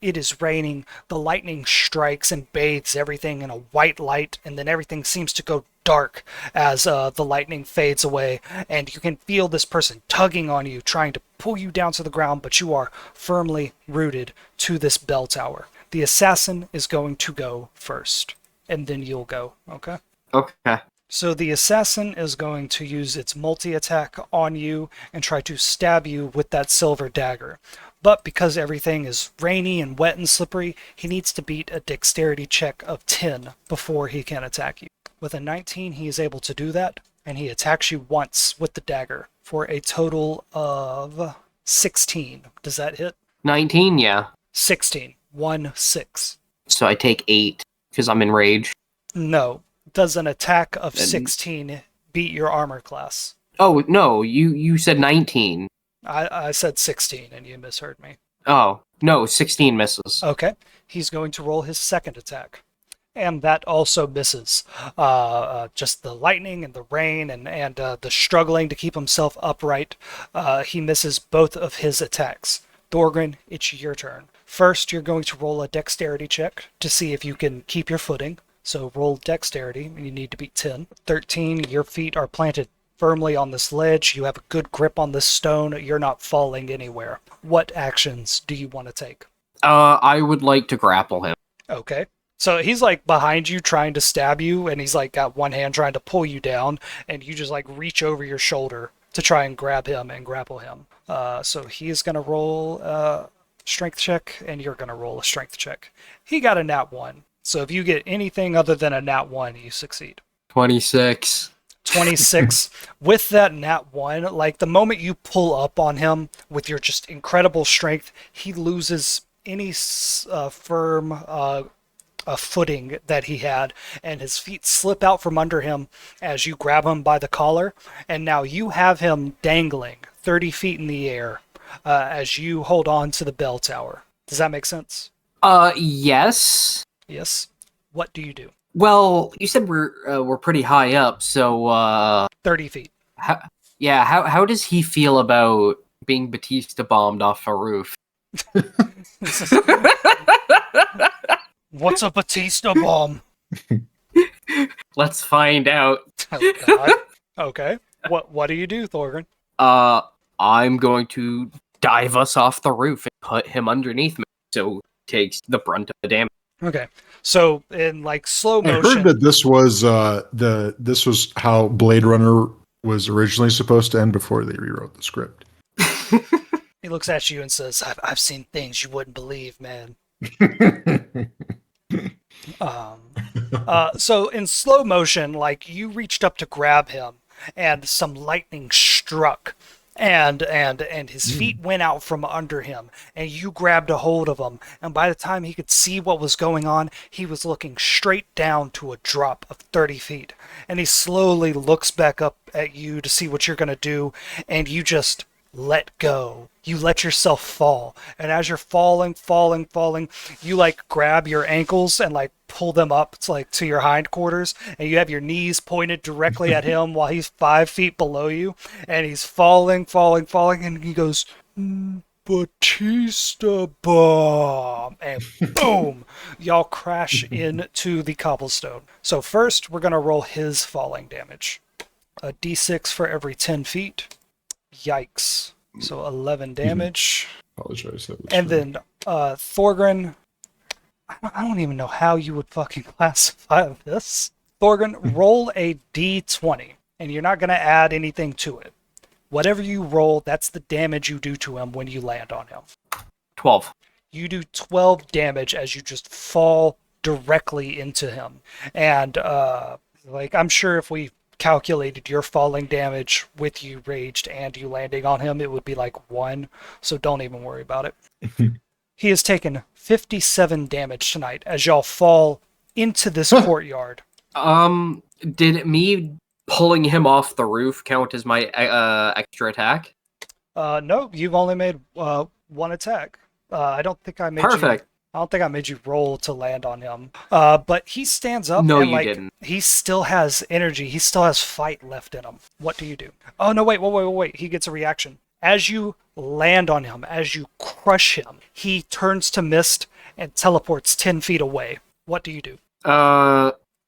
C: It is raining. The lightning strikes and bathes everything in a white light, and then everything seems to go dark as the lightning fades away, and you can feel this person tugging on you, trying to pull you down to the ground, but you are firmly rooted to this bell tower. The assassin is going to go first, and then you'll go, okay?
B: Okay.
C: So the assassin is going to use its multi-attack on you and try to stab you with that silver dagger. But because everything is rainy and wet and slippery, he needs to beat a dexterity check of 10 before he can attack you. With a 19, he is able to do that, and he attacks you once with the dagger for a total of 16. Does that hit?
B: 19, yeah.
C: 16. 1-6.
B: So I take 8 because I'm enraged.
C: No. Does an attack of 16 beat your armor class?
B: Oh, no, you said 19.
C: I said 16, and you misheard me.
B: Oh, no, 16 misses.
C: Okay. He's going to roll his second attack. And that also misses. Just the lightning and the rain and the struggling to keep himself upright, he misses both of his attacks. Thorgrin, it's your turn. First, you're going to roll a dexterity check to see if you can keep your footing. So roll dexterity, and you need to beat 10. 13, your feet are planted firmly on this ledge. You have a good grip on this stone. You're not falling anywhere. What actions do you want to take?
B: I would like to grapple him.
C: Okay. So he's like behind you trying to stab you, and he's like got one hand trying to pull you down, and you just like reach over your shoulder to try and grab him and grapple him. So he is going to roll a strength check, and you're going to roll a strength check. He got a nat 1. So if you get anything other than a nat 1, you succeed.
B: 26.
C: 26. With that nat 1, like the moment you pull up on him with your just incredible strength, he loses any firm footing that he had, and his feet slip out from under him as you grab him by the collar, and now you have him dangling 30 feet in the air as you hold on to the bell tower. Does that make sense?
B: Yes.
C: Yes. What do you do?
B: Well, you said we're pretty high up, so
C: 30 feet.
B: How does he feel about being Batista bombed off a roof?
C: What's a Batista bomb?
B: Let's find out.
C: Oh, God. Okay. What do you do, Thorgrin?
B: I'm going to dive us off the roof and put him underneath me, so he takes the brunt of the damage.
C: Okay. So in like slow
E: I
C: motion.
E: heard that this was how Blade Runner was originally supposed to end before they rewrote the script.
C: He looks at you and says, I've seen things you wouldn't believe, man. So in slow motion, like you reached up to grab him and some lightning struck and his feet went out from under him, and you grabbed a hold of him, and by the time he could see what was going on, he was looking straight down to a drop of 30 feet, and he slowly looks back up at you to see what you're going to do, and you just let go. You let yourself fall, and as you're falling, you like grab your ankles and like pull them up to your hindquarters, and you have your knees pointed directly at him while he's 5 feet below you, and he's falling, and he goes, Batista bomb, and boom, y'all crash into the cobblestone. So first, we're gonna roll his falling damage. A d6 for every 10 feet. Yikes. So 11 damage.
E: Apologize.
C: And then Thorgrin, I don't even know how you would fucking classify this. Thorgrin, roll a d20, and you're not going to add anything to it. Whatever you roll, that's the damage you do to him when you land on him.
B: 12.
C: You do 12 damage as you just fall directly into him. And I'm sure if we calculated your falling damage with you raged and you landing on him, it would be like 1, so don't even worry about it. He has taken 57 damage tonight as y'all fall into this courtyard.
B: Did me pulling him off the roof count as my extra attack?
C: No, you've only made one attack. I don't think I made
B: Perfect.
C: I don't think I made you roll to land on him. But he stands up
B: No,
C: and
B: you didn't.
C: he still has energy. He still has fight left in him. What do you do? Oh no, wait. He gets a reaction. As you land on him, as you crush him, he turns to mist and teleports 10 feet away. What do you do?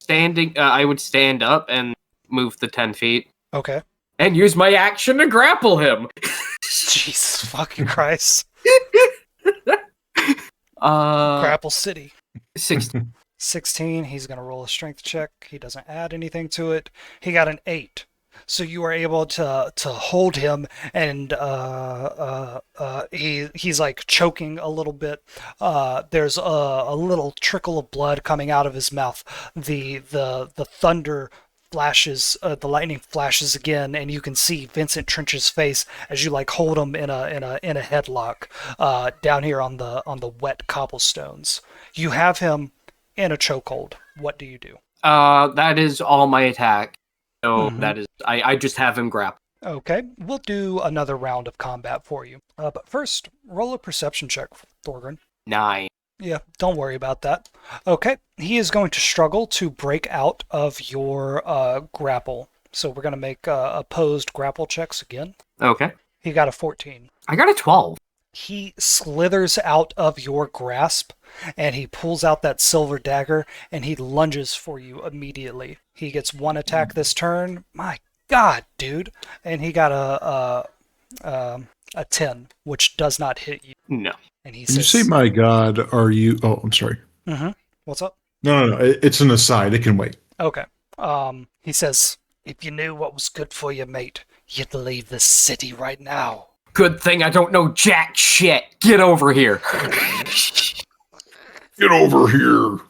B: Standing, I would stand up and move the 10 feet.
C: Okay.
B: And use my action to grapple him.
C: Jesus fucking Christ. Grapple City.
B: 16.
C: 16, he's going to roll a strength check. He doesn't add anything to it. He got an 8. So you are able to hold him, and he's like choking a little bit. There's a little trickle of blood coming out of his mouth. The thunder flashes, the lightning flashes again, and you can see Vincent Trench's face as you like hold him in a headlock down here on the wet cobblestones. You have him in a chokehold. What do you do?
B: That is all my attack. So that is, I just have him grapple.
C: Okay, we'll do another round of combat for you. But first, roll a perception check, Thorgrim.
B: 9.
C: Yeah, don't worry about that. Okay, he is going to struggle to break out of your grapple. So we're going to make opposed grapple checks again.
B: Okay.
C: He got a 14.
B: I got a 12.
C: He slithers out of your grasp, and he pulls out that silver dagger, and he lunges for you immediately. He gets one attack this turn. My God, dude! And he got a 10, which does not hit you.
B: No.
C: And he
E: When you
C: says,
E: say, "My God, are you?" Oh, I'm sorry.
C: What's up?
E: No. It's an aside. It can wait.
C: Okay. He says, if you knew what was good for you, mate, you'd leave this city right now.
B: Good thing I don't know jack shit. Get over here.
E: Get over here!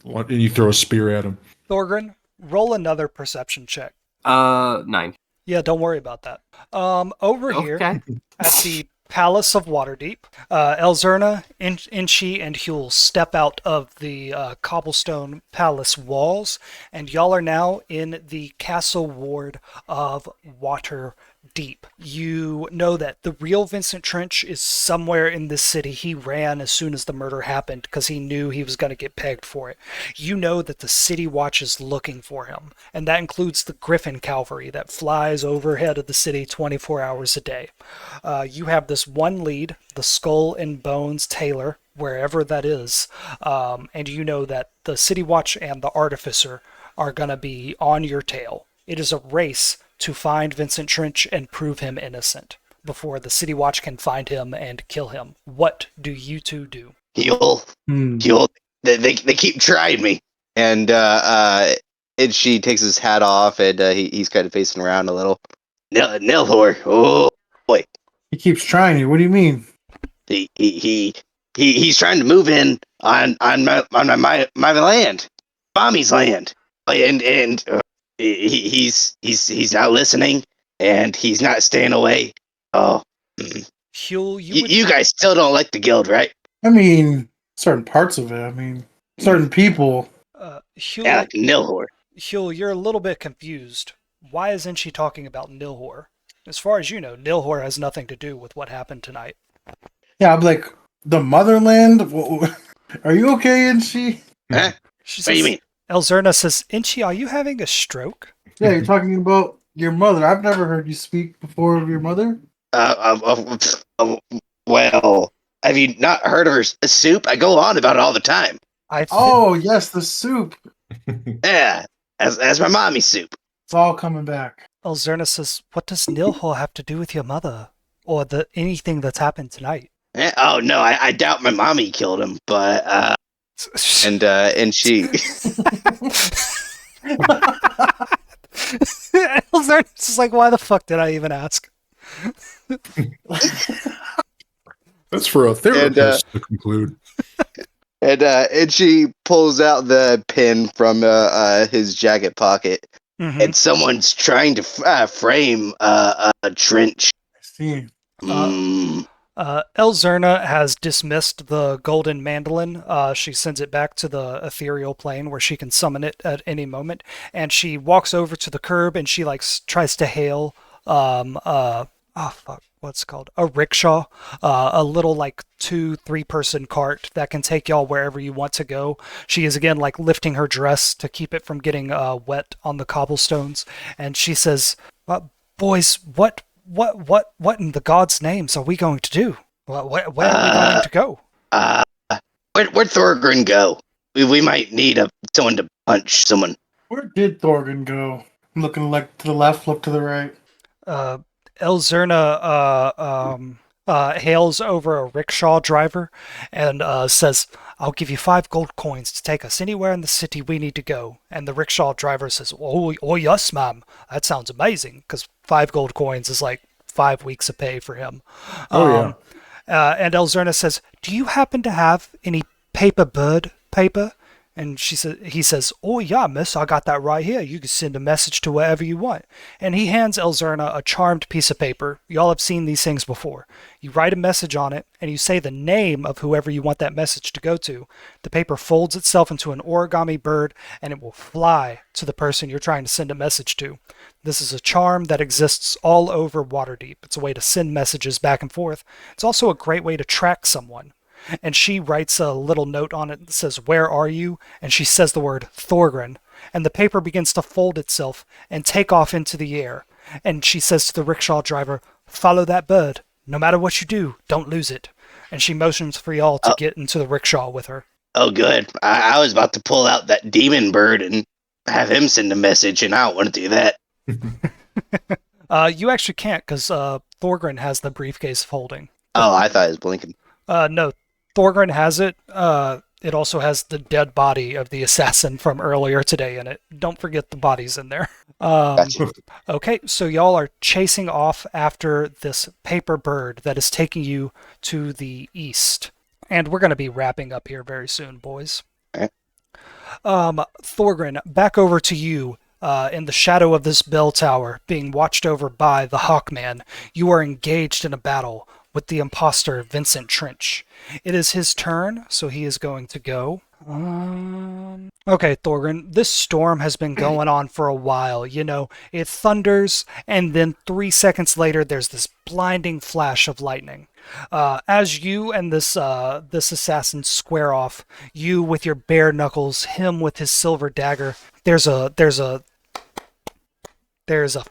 E: And you throw a spear at him.
C: Thorgrim, roll another perception check.
B: 9.
C: Yeah, don't worry about that. Over here
B: Okay.
C: at the Palace of Waterdeep, Elzerna, Inchi, and Huel step out of the cobblestone palace walls, and y'all are now in the castle ward of Waterdeep. You know that the real Vincent Trench is somewhere in this city. He ran as soon as the murder happened because he knew he was going to get pegged for it. You know that the City Watch is looking for him, and that includes the Griffin Cavalry that flies overhead of the city 24 hours a day. You have this one lead, the Skull and Bones Tailor, wherever that is, and you know that the City Watch and the Artificer are going to be on your tail. It is a race to find Vincent Trench and prove him innocent before the City Watch can find him and kill him. What do you two do?
A: Heal. They keep trying me. And she takes his hat off, and he's kind of facing around a little. Nilhor, oh boy.
D: He keeps trying you. What do you mean?
A: He's trying to move in on my land, Mommy's land, and he's not listening, and he's not staying away. Oh,
C: Huel,
A: you guys still don't like the guild, right?
D: I mean, certain parts of it. I mean, certain people.
C: Huel,
A: Yeah, like Nilhor.
C: Huel, you're a little bit confused. Why isn't she talking about Nilhor? As far as you know, Nilhor has nothing to do with what happened tonight.
D: Yeah, I'm like, the motherland? Are you okay, Inchi?
A: Huh? What do you mean?
C: Elzerna says, Inchi, are you having a stroke?
D: Yeah, you're talking about your mother. I've never heard you speak before of your mother.
A: Well, have you not heard of her soup? I go on about it all the time.
D: Oh, yes, the soup.
A: Yeah, as my mommy's soup.
D: It's all coming back.
C: Elzerna says, what does Nilhor have to do with your mother? Or anything that's happened tonight?
A: Oh no, I doubt my mommy killed him, but and she.
C: Elzerna's just like, why the fuck did I even ask?
E: That's for a therapist to conclude.
A: And she pulls out the pin from his jacket pocket, and someone's trying to frame a Trench.
D: I see.
C: Elzerna has dismissed the golden mandolin. She sends it back to the ethereal plane where she can summon it at any moment, and she walks over to the curb and she like tries to hail what's it called, a rickshaw, a little like 2-3 person cart that can take y'all wherever you want to go. She is again like lifting her dress to keep it from getting wet on the cobblestones, and she says, "Boys, what in the gods' names are we going to do? Where are we going to go?"
A: Where'd Thorgrim go? We might need someone to punch someone.
D: Where did Thorgrim go? I'm looking like to the left, look to the right.
C: Elzerna hails over a rickshaw driver and says, "I'll give you 5 gold coins to take us anywhere in the city we need to go." And the rickshaw driver says, "Oh yes, ma'am. That sounds amazing," because 5 gold coins is like 5 weeks of pay for him.
E: Oh,
C: And Elzerna says, "Do you happen to have any bird paper?" And he says, "Oh yeah, miss, I got that right here. You can send a message to wherever you want." And he hands Elzerna a charmed piece of paper. Y'all have seen these things before. You write a message on it, and you say the name of whoever you want that message to go to. The paper folds itself into an origami bird, and it will fly to the person you're trying to send a message to. This is a charm that exists all over Waterdeep. It's a way to send messages back and forth. It's also a great way to track someone. And she writes a little note on it that says, "Where are you?" And she says the word Thorgrim. And the paper begins to fold itself and take off into the air. And she says to the rickshaw driver, "Follow that bird. No matter what you do, don't lose it." And she motions for y'all to get into the rickshaw with her.
A: Oh, good. I was about to pull out that demon bird and have him send a message, and I don't want to do that.
C: You actually can't, because Thorgrim has the briefcase folding.
A: Oh, I thought it was blinking.
C: No, Thorgrim has it. It also has the dead body of the assassin from earlier today in it. Don't forget the bodies in there.
A: Gotcha.
C: Okay, so y'all are chasing off after this paper bird that is taking you to the east. And we're going to be wrapping up here very soon, boys.
A: Okay.
C: Thorgrim, back over to you. In the shadow of this bell tower, being watched over by the Hawkman, you are engaged in a battle with the imposter Vincent Trench. It is his turn, so he is going to go. Okay, Thorgrim, this storm has been going on for a while. You know, it thunders, and then 3 seconds later, there's this blinding flash of lightning. As you and this assassin square off, you with your bare knuckles, him with his silver dagger, there's a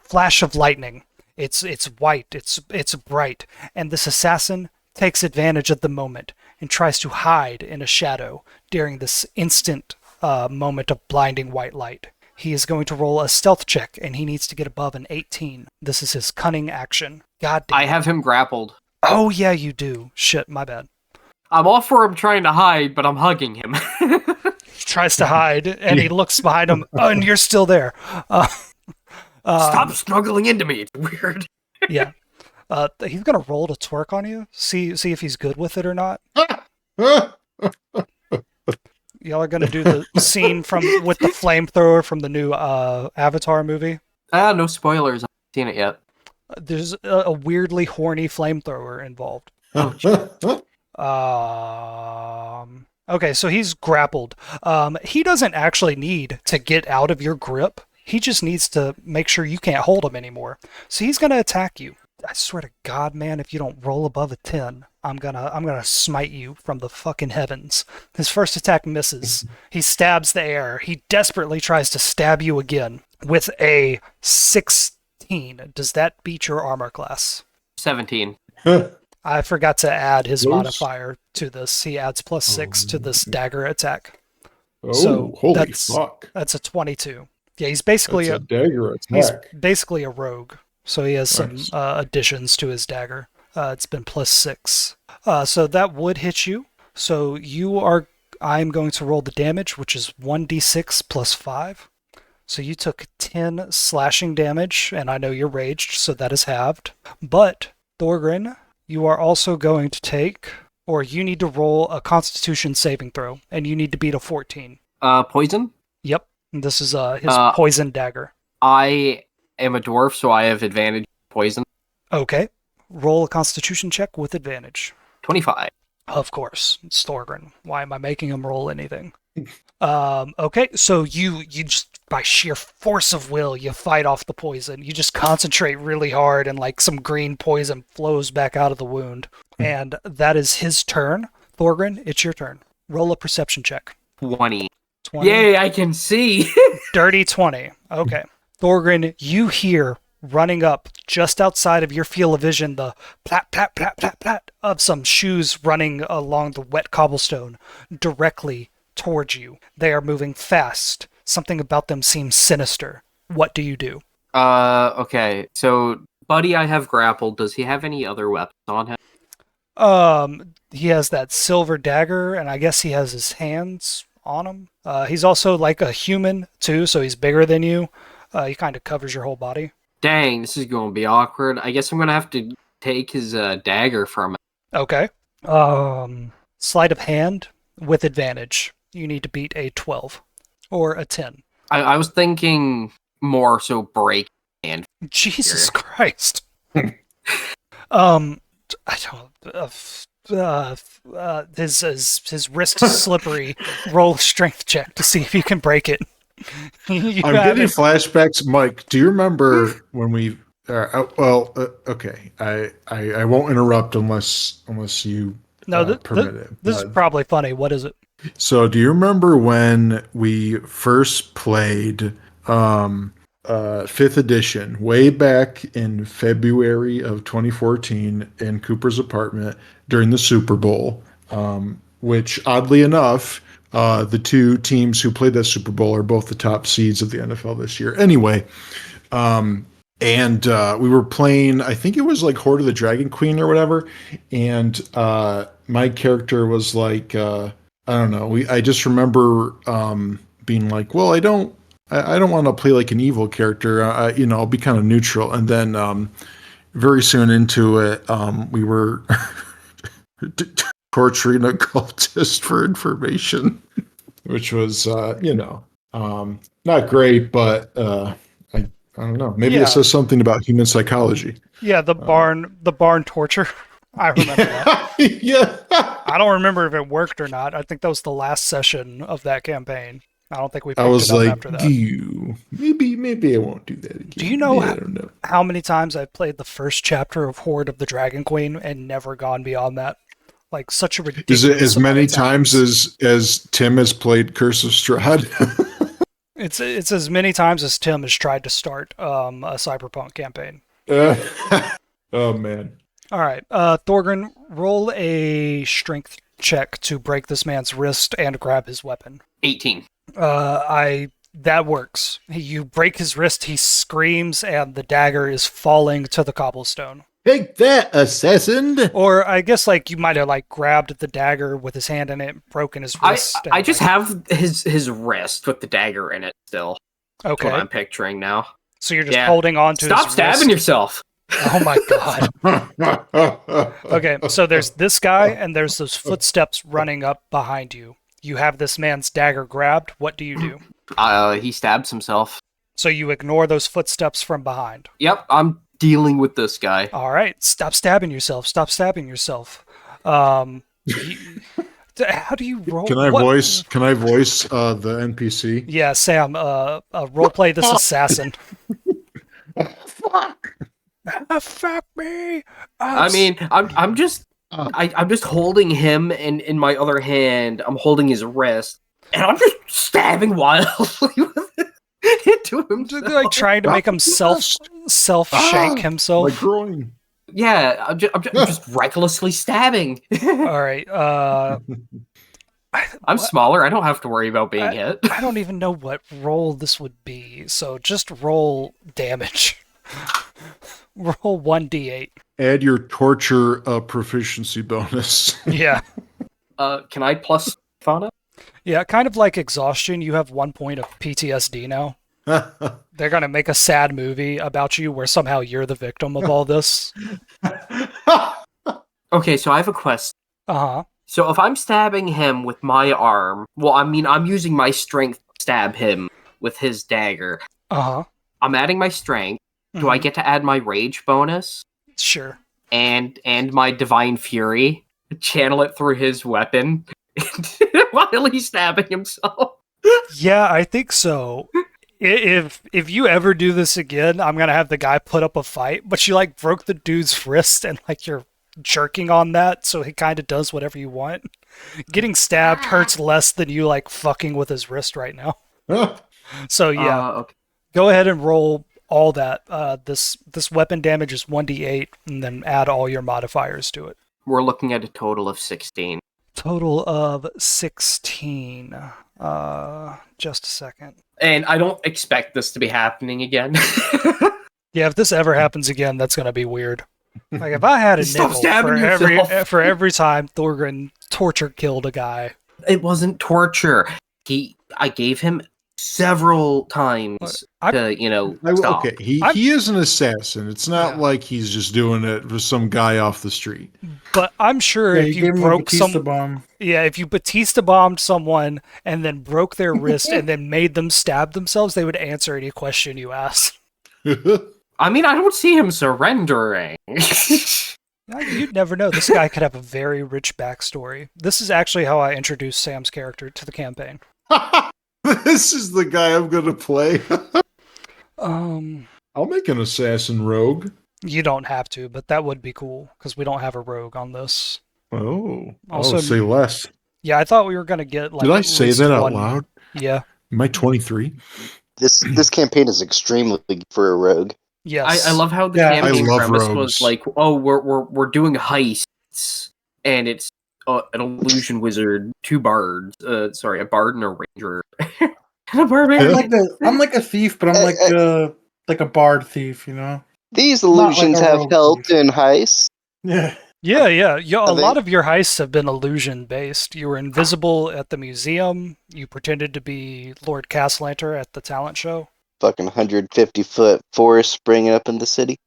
C: flash of lightning. It's white, it's bright, and this assassin takes advantage of the moment and tries to hide in a shadow during this instant moment of blinding white light. He is going to roll a stealth check, and he needs to get above an 18. This is his cunning action. God damn.
B: I have him grappled.
C: Oh yeah, you do. Shit, my bad.
B: I'm all for him trying to hide, but I'm hugging him.
C: He tries to hide, and he looks behind him, and you're still there.
B: Stop struggling into me. It's weird.
C: Yeah. He's gonna roll to twerk on you. See if he's good with it or not. Y'all are gonna do the scene with the flamethrower from the new Avatar movie.
B: No spoilers. I haven't seen it yet.
C: There's a weirdly horny flamethrower involved. Okay, so he's grappled. He doesn't actually need to get out of your grip. He just needs to make sure you can't hold him anymore. So he's gonna attack you. I swear to God, man, if you don't roll above a 10, I'm gonna smite you from the fucking heavens. His first attack misses. He stabs the air. He desperately tries to stab you again with a 16. Does that beat your armor class?
B: 17.
C: I forgot to add his
E: Close.
C: modifier to this. He adds +6 to this dagger attack.
E: Oh,
C: So
E: holy fuck.
C: That's a 22. Yeah, he's basically
E: That's a dagger
C: he's
E: attack.
C: basically a rogue. So he has some
E: Nice.
C: additions to his dagger. It's been +6. So that would hit you. So I'm going to roll the damage, which is 1d6 +5. So you took 10 slashing damage, and I know you're raged, so that is halved. But, Thorgrim, you are also going to take, or you need to roll a Constitution saving throw, and you need to beat a 14.
B: Poison?
C: Yep. And this is his poison dagger.
B: I am a dwarf, so I have advantage poison.
C: Okay. Roll a Constitution check with advantage.
B: 25.
C: Of course, it's Thorgrim. Why am I making him roll anything? Okay, so you just by sheer force of will, you fight off the poison. You just concentrate really hard, and like some green poison flows back out of the wound. And that is his turn. Thorgrim, it's your turn. Roll a perception check.
B: 20.
C: 20.
B: Yay, I can see!
C: Dirty 20. Okay. Thorgrim, you hear running up just outside of your field of vision the plat, plat, plat, plat, plat of some shoes running along the wet cobblestone directly towards you. They are moving fast. Something about them seems sinister. What do you do?
B: Okay. So, Buddy I have grappled. Does he have any other weapons on him?
C: He has that silver dagger, and I guess he has his hands on him. He's also like a human, too, so he's bigger than you. He kind of covers your whole body.
B: Dang, this is going to be awkward. I guess I'm going to have to take his dagger from him.
C: Okay. Sleight of hand with advantage. You need to beat a 12 or a 10.
B: I was thinking more so break hand.
C: Jesus Christ. I don't. His wrist is slippery. Roll a strength check to see if you can break it.
E: I'm getting flashbacks, Mike. Do you remember when we? Okay. I won't interrupt unless you permit it.
C: This is probably funny. What is it?
E: So, do you remember when we first played 5th edition, way back in February of 2014 in Cooper's apartment during the Super Bowl, which oddly enough, the two teams who played that Super Bowl are both the top seeds of the NFL this year. Anyway, and we were playing, I think it was like Horde of the Dragon Queen or whatever, and my character was like, I don't know. I just remember being like, well, I don't want to play like an evil character. I'll be kind of neutral. And then very soon into it, we were torturing a cultist for information, which was, not great, but I don't know. Maybe it says something about human psychology.
C: Yeah, the barn torture. I remember that.
E: Yeah.
C: I don't remember if it worked or not. I think that was the last session of that campaign. I don't think we picked
E: I was
C: it up
E: like,
C: after that.
E: Maybe I won't do that again.
C: Do you know,
E: I don't know
C: how many times I've played the first chapter of Horde of the Dragon Queen and never gone beyond that? Like, such a ridiculous...
E: Is it as many times as Tim has played Curse of Strahd?
C: It's as many times as Tim has tried to start a Cyberpunk campaign.
E: Oh, man.
C: All right, Thorgrim, roll a strength check to break this man's wrist and grab his weapon.
B: 18.
C: That works. You break his wrist, he screams, and the dagger is falling to the cobblestone.
E: Take that, assassin!
C: Or I guess like you might have like grabbed the dagger with his hand in it, broken his wrist.
B: I just have his wrist with the dagger in it still.
C: Okay.
B: That's what I'm picturing now.
C: So you're just holding on to
B: Stop
C: his
B: stabbing
C: wrist.
B: yourself!
C: Oh my god. Okay, so there's this guy, and there's those footsteps running up behind you. You have this man's dagger grabbed. What do you do?
B: He stabs himself.
C: So you ignore those footsteps from behind.
B: Yep, I'm dealing with this guy.
C: All right, stop stabbing yourself. Stop stabbing yourself. How do you roll?
E: Can I voice the NPC?
C: Yeah, Sam. Roleplay this assassin.
E: Fuck.
C: Fuck me.
B: I mean, I'm just holding him, and in my other hand, I'm holding his wrist, and I'm just stabbing wildly with it into him,
C: like trying to make him self shank himself.
E: My groin.
B: Yeah, I'm just recklessly stabbing.
C: All right.
B: I'm smaller. I don't have to worry about being hit.
C: I don't even know what roll this would be, so just roll damage. Roll 1d8.
E: Add your torture proficiency bonus.
C: Yeah.
B: Can I plus fauna?
C: Yeah, kind of like exhaustion. You have 1 point of PTSD now. They're gonna make a sad movie about you where somehow you're the victim of all this.
B: Okay, so I have a question.
C: Uh-huh.
B: So if I'm stabbing him with my arm, well, I mean, I'm using my strength to stab him with his dagger.
C: Uh-huh.
B: I'm adding my strength. Do I get to add my rage bonus?
C: Sure.
B: and my divine fury, channel it through his weapon while he's stabbing himself.
C: Yeah, I think so. If you ever do this again, I'm gonna have the guy put up a fight. But you like broke the dude's wrist, and like you're jerking on that, so he kind of does whatever you want. Getting stabbed hurts less than you like fucking with his wrist right now. So yeah,
B: Okay.
C: go ahead and roll all that. This weapon damage is 1d8, and then add all your modifiers to it.
B: We're looking at a total of 16.
C: Total of 16. Just a second.
B: And I don't expect this to be happening again.
C: Yeah, if this ever happens again, that's gonna be weird. Like if I had a
B: Stop
C: nickel
B: stabbing yourself.
C: for every time Thorgrim torture killed a guy.
B: It wasn't torture. I gave him several times to, stop.
E: Okay, he is an assassin. It's not like he's just doing it for some guy off the street.
C: But I'm sure if you broke
D: bomb.
C: Yeah, if you Batista bombed someone and then broke their wrist and then made them stab themselves, they would answer any question you asked.
B: I mean, I don't see him surrendering.
C: You'd never know. This guy could have a very rich backstory. This is actually how I introduced Sam's character to the campaign.
E: This is the guy I'm going to play. I'll make an assassin rogue.
C: You don't have to, but that would be cool, because we don't have a rogue on this.
E: Oh,
C: Also,
E: say less.
C: Yeah, I thought we were going to get like.
E: Did I say that out loud?
C: Yeah.
E: Am I 23?
A: This campaign is extremely good for a rogue.
C: Yes.
B: I love how the campaign premise
E: rogues.
B: was like, oh, we're doing heists, and it's an illusion wizard, two bards, a bard and a ranger, and a barbarian.
D: I'm like a thief, but I'm like a bard thief, you know.
A: These illusions
D: like a
A: have
D: rogue
A: helped
D: thief.
A: in heists.
D: Yeah.
C: Yeah. A lot of your heists have been illusion based. You were invisible at the museum. You pretended to be Lord Castlanter at the talent show.
A: Fucking 150-foot forest springing up in the city.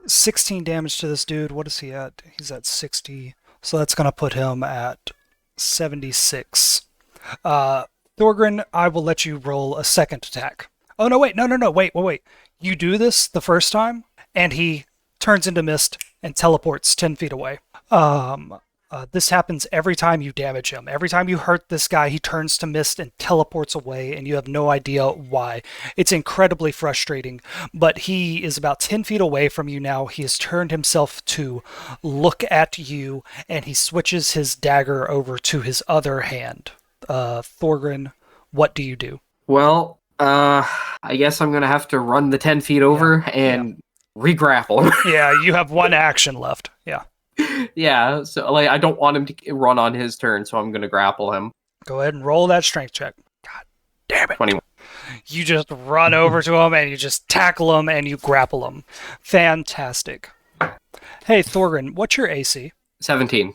C: 16 damage to this dude. What is he at? He's at 60. So that's going to put him at 76. Thorgrim, I will let you roll a second attack. Oh, no, wait. No. Wait. You do this the first time, and he turns into mist and teleports 10 feet away. This happens every time you damage him. Every time you hurt this guy, he turns to mist and teleports away, and you have no idea why. It's incredibly frustrating, but he is about 10 feet away from you now. He has turned himself to look at you, and he switches his dagger over to his other hand. Thorgrim, what do you do?
B: Well, I guess I'm gonna have to run the 10 feet over and re-grapple.
C: Yeah, you have one action left. Yeah.
B: Yeah, so I don't want him to run on his turn, so I'm gonna grapple him.
C: Go ahead and roll that strength check. God damn it.
B: 21.
C: You just run over to him and you just tackle him and you grapple him. Fantastic. Hey, Thorgrim, what's your AC?
B: 17.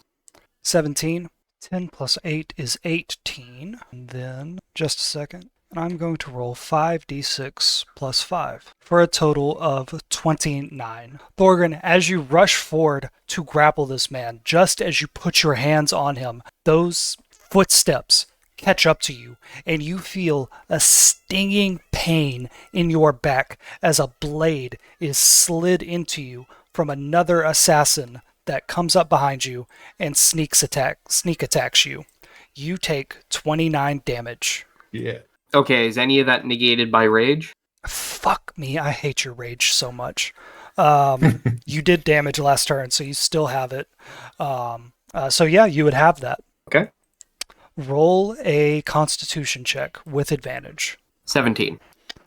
C: 17. 10 plus 8 is 18. And then, just a second. And I'm going to roll 5d6 plus 5 for a total of 29. Thorgrim, as you rush forward to grapple this man, just as you put your hands on him, those footsteps catch up to you, and you feel a stinging pain in your back as a blade is slid into you from another assassin that comes up behind you and sneak attacks you. You take 29 damage.
E: Yeah.
B: Okay, is any of that negated by rage?
C: Fuck me, I hate your rage so much. You did damage last turn, so you still have it. So yeah, you would have that.
B: Okay.
C: Roll a constitution check with advantage.
B: 17.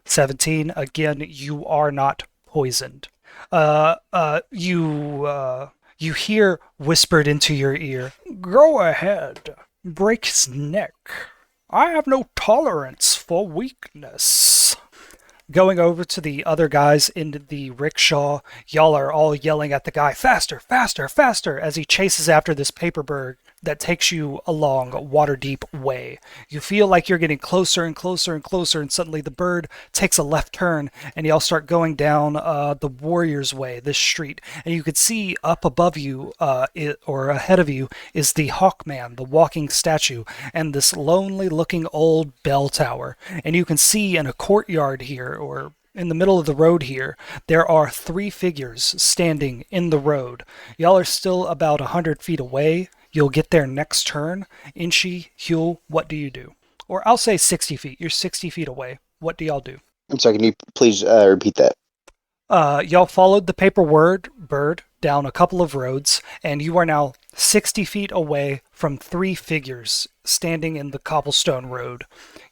C: 17, again, you are not poisoned. You hear whispered into your ear, "Go ahead, break his neck. I have no tolerance for weakness." Going over to the other guys in the rickshaw, y'all are all yelling at the guy, "Faster, faster, faster," as he chases after this paper bird that takes you along Waterdeep Way. You feel like you're getting closer and closer and closer, and suddenly the bird takes a left turn, and y'all start going down the Warriors Way, this street. And you could see up above you, or ahead of you, is the Hawkman, the walking statue, and this lonely-looking old bell tower. And you can see in a courtyard here, or in the middle of the road here, there are 3 figures standing in the road. Y'all are still about 100 feet away. You'll get there next turn. Inchi, Huel, what do you do? Or I'll say 60 feet. You're 60 feet away. What do y'all do?
A: I'm sorry, can you please repeat that?
C: Y'all followed the paper bird down a couple of roads, and you are now 60 feet away from 3 figures standing in the cobblestone road.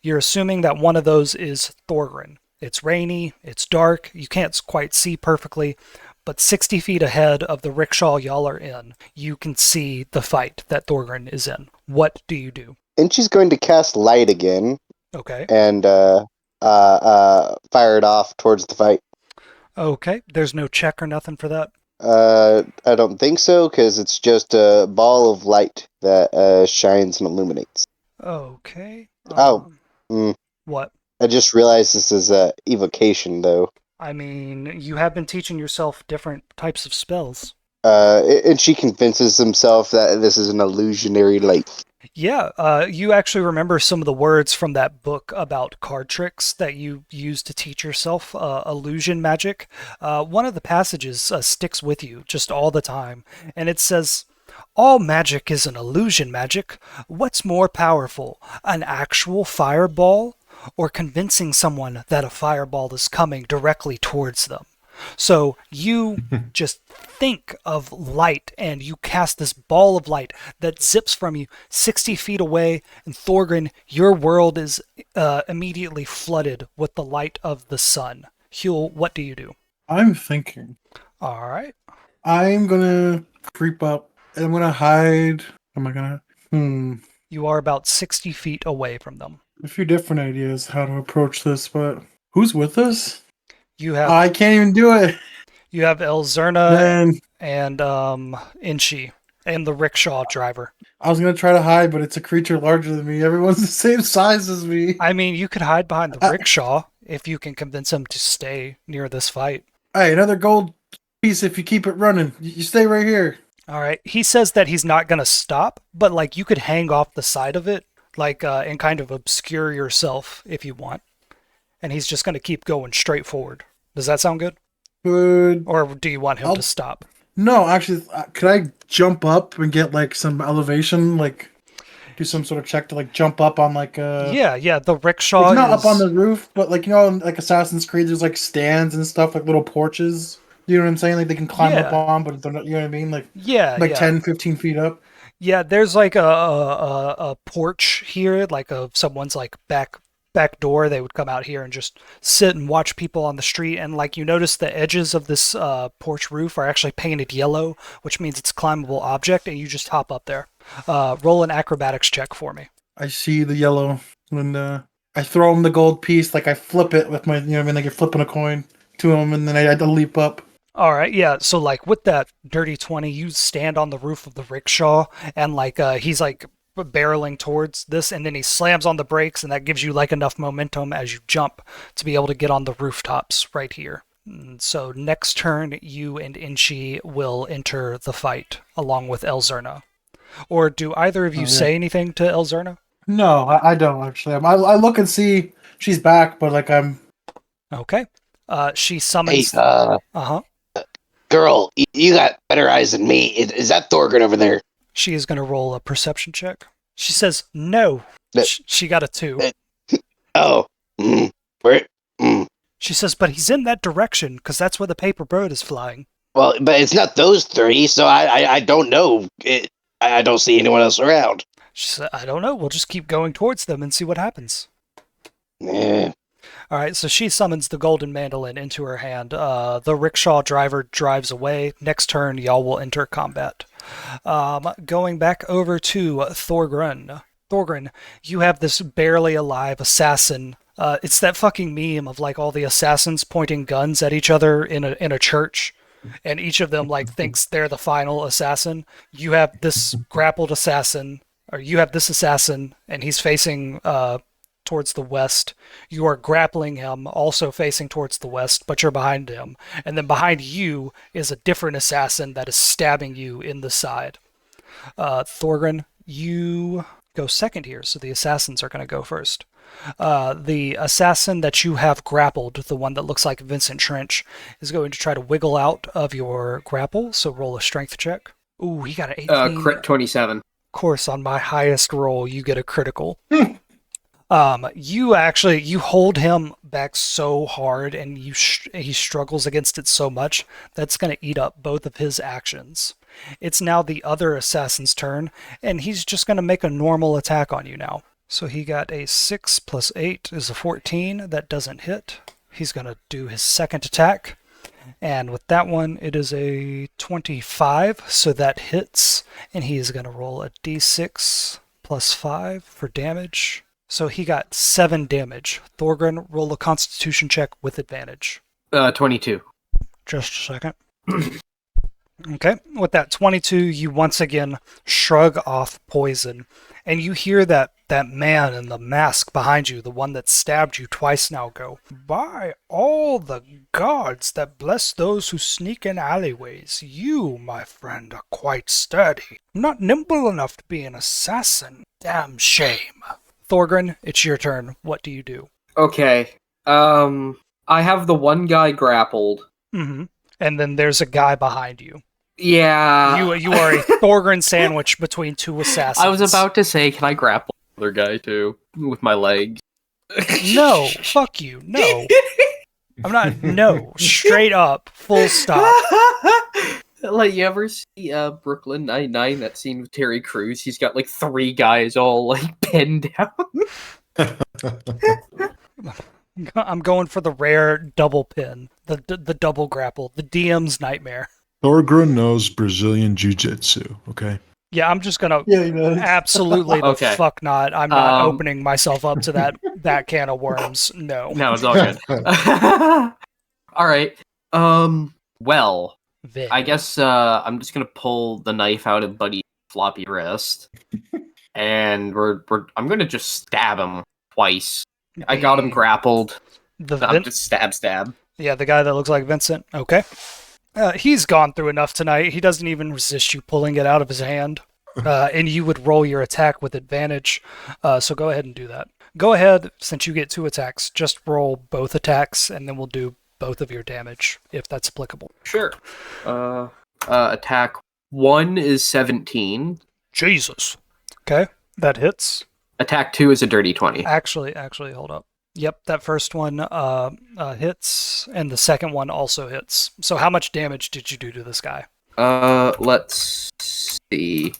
C: You're assuming that one of those is Thorgrin. It's rainy, it's dark, you can't quite see perfectly, but 60 feet ahead of the rickshaw y'all are in, you can see the fight that Thorgrin is in. What do you do?
A: And she's going to cast light again
C: Okay.
A: and fire it off towards the fight.
C: Okay, there's no check or nothing for that?
A: I don't think so, because it's just a ball of light that shines and illuminates.
C: Okay. What?
A: I just realized this is evocation, though.
C: I mean, you have been teaching yourself different types of spells.
A: And she convinces himself that this is an illusionary light.
C: Yeah, you actually remember some of the words from that book about card tricks that you used to teach yourself, illusion magic. One of the passages sticks with you just all the time, and it says, "All magic is an illusion magic. What's more powerful, an actual fireball, or convincing someone that a fireball is coming directly towards them?" So you just think of light and you cast this ball of light that zips from you 60 feet away, and Thorgrin, your world is immediately flooded with the light of the sun. Huel, what do you do?
D: I'm thinking.
C: All right.
D: I'm gonna creep up and I'm gonna hide. Am I gonna?
C: You are about 60 feet away from them.
D: A few different ideas how to approach this, but who's with us?
C: You have
D: I can't even do it.
C: you have Elzerna
D: Man,
C: and Inchi and the rickshaw driver.
D: I was gonna try to hide, but it's a creature larger than me. Everyone's the same size as me.
C: I mean, you could hide behind the rickshaw if you can convince him to stay near this fight.
D: Hey, another gold piece if you keep it running. You stay right here.
C: All right. He says that he's not going to stop, but like you could hang off the side of it, like and kind of obscure yourself if you want. And he's just going to keep going straight forward. Does that sound good?
D: Good.
C: Or do you want him to stop?
D: No, actually, could I jump up and get like some elevation, like do some sort of check to like jump up on like a
C: Yeah. The rickshaw
D: It's not
C: is
D: up on the roof, but like like Assassin's Creed, there's like stands and stuff, like little porches. You know what I'm saying? Like they can climb up on, but they're not, you know what I mean? Like 10, 15 feet up.
C: Yeah, there's like a porch here, like of someone's like back door. They would come out here and just sit and watch people on the street. And like you notice the edges of this porch roof are actually painted yellow, which means it's a climbable object, and you just hop up there. Roll an acrobatics check for me.
D: I see the yellow, and I throw him the gold piece, like I flip it with my, you know what I mean? Like you're flipping a coin to him, and then I had to leap up.
C: All right, yeah. So like with that dirty 20, you stand on the roof of the rickshaw, and like he's like barreling towards this, and then he slams on the brakes, and that gives you like enough momentum as you jump to be able to get on the rooftops right here. And so next turn, you and Inchi will enter the fight along with Elzerna. Or do either of you say anything to Elzerna?
D: No, I don't actually. I look and see she's back, but like I'm
C: okay. She summons.
A: Hey, girl, you got better eyes than me. Is that Thorgrin over there?
C: She is going to roll a perception check. She says no. She got a 2.
A: Oh. Where?
C: She says, but he's in that direction because that's where the paper bird is flying.
A: Well, but it's not those 3, so I don't know. I don't see anyone else around.
C: She said, I don't know. We'll just keep going towards them and see what happens.
A: Yeah.
C: All right, so she summons the golden mandolin into her hand. The rickshaw driver drives away. Next turn, y'all will enter combat. Going back over to Thorgrin. Thorgrin, you have this barely alive assassin. It's that fucking meme of like all the assassins pointing guns at each other in a church, and each of them like thinks they're the final assassin. You have this grappled assassin, or you have this assassin, and he's facing towards the west. You are grappling him, also facing towards the west, but you're behind him. And then behind you is a different assassin that is stabbing you in the side. Thorgrin, you go second here, so the assassins are going to go first. The assassin that you have grappled, the one that looks like Vincent Trench, is going to try to wiggle out of your grapple, so roll a strength check. Ooh, he got an 18.
B: Crit 27.
C: Of course, on my highest roll, you get a critical. You hold him back so hard, and he struggles against it so much that's going to eat up both of his actions. It's now the other assassin's turn, and he's just going to make a normal attack on you now. So he got a 6 plus 8 is a 14. That doesn't hit. He's going to do his second attack, and with that one, it is a 25, so that hits, and he's going to roll a d6 plus 5 for damage. So he got 7 damage. Thorgren, roll a constitution check with advantage.
B: 22.
C: Just a second. Okay, with that 22, you once again shrug off poison, and you hear that man in the mask behind you, the one that stabbed you twice now, go, "By all the gods that bless those who sneak in alleyways, you, my friend, are quite sturdy. Not nimble enough to be an assassin. Damn shame." Thorgren, it's your turn. What do you do?
B: Okay. I have the one guy grappled.
C: Mm-hmm. And then there's a guy behind you.
B: Yeah.
C: You are a Thorgren sandwich between two assassins.
B: I was about to say, can I grapple the other guy too with my legs?
C: No, fuck you. No. I'm not. No. Straight up. Full stop.
B: Like, you ever see Brooklyn Nine-Nine, that scene with Terry Crews? He's got like 3 guys all like pinned down.
C: I'm going for the rare double pin, the double grapple, the DM's nightmare.
E: Thorgren knows Brazilian Jiu-Jitsu, okay?
C: Yeah, I'm just gonna
D: Yeah, he does.
C: absolutely the
B: Okay.
C: fuck not. I'm not opening myself up to that can of worms. No.
B: No, it's all good. All right. Well,
C: Vic.
B: I guess I'm just gonna pull the knife out of Buddy's floppy wrist, and I'm gonna just stab him twice. I got him grappled. I'm just stab.
C: Yeah, the guy that looks like Vincent. Okay. He's gone through enough tonight. He doesn't even resist you pulling it out of his hand. And you would roll your attack with advantage. So go ahead and do that. Go ahead, since you get 2 attacks, just roll both attacks, and then we'll do both of your damage, if that's applicable.
B: Sure. Attack 1 is 17.
C: Jesus. Okay, that hits.
B: Attack 2 is a dirty 20.
C: Actually, hold up. Yep, that first one hits, and the second one also hits. So how much damage did you do to this guy?
B: Let's see.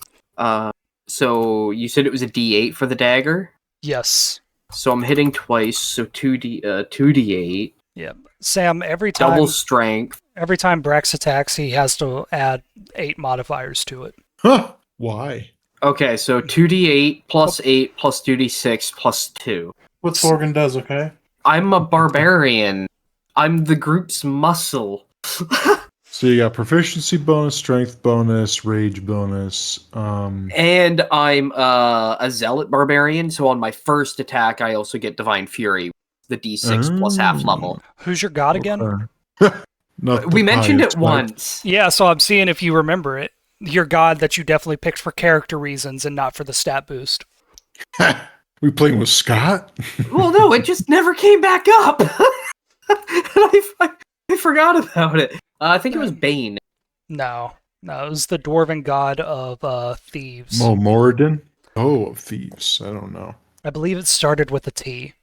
B: So you said it was a D8 for the dagger?
C: Yes.
B: So I'm hitting twice, so 2d8.
C: Yep. Sam, every time
B: Double strength.
C: Every time Brax attacks, he has to add 8 modifiers to it.
E: Huh? Why?
B: Okay, so 2d8 plus 8 plus 2d6 plus 2.
D: What Thorgren does, okay?
B: I'm a barbarian. I'm the group's muscle.
E: So you got proficiency bonus, strength bonus, rage bonus.
B: And I'm a zealot barbarian, so on my first attack, I also get divine fury, the d6 plus half level.
C: Who's your god again?
B: We mentioned it once.
C: Yeah, so I'm seeing if you remember it. Your god that you definitely picked for character reasons and not for the stat boost.
E: We playing with Scott?
B: Well, no, it just never came back up. I forgot about it. I think it was Bane.
C: No, it was the dwarven god of thieves.
E: Oh, Moradin? Oh, of thieves. I don't know.
C: I believe it started with a T.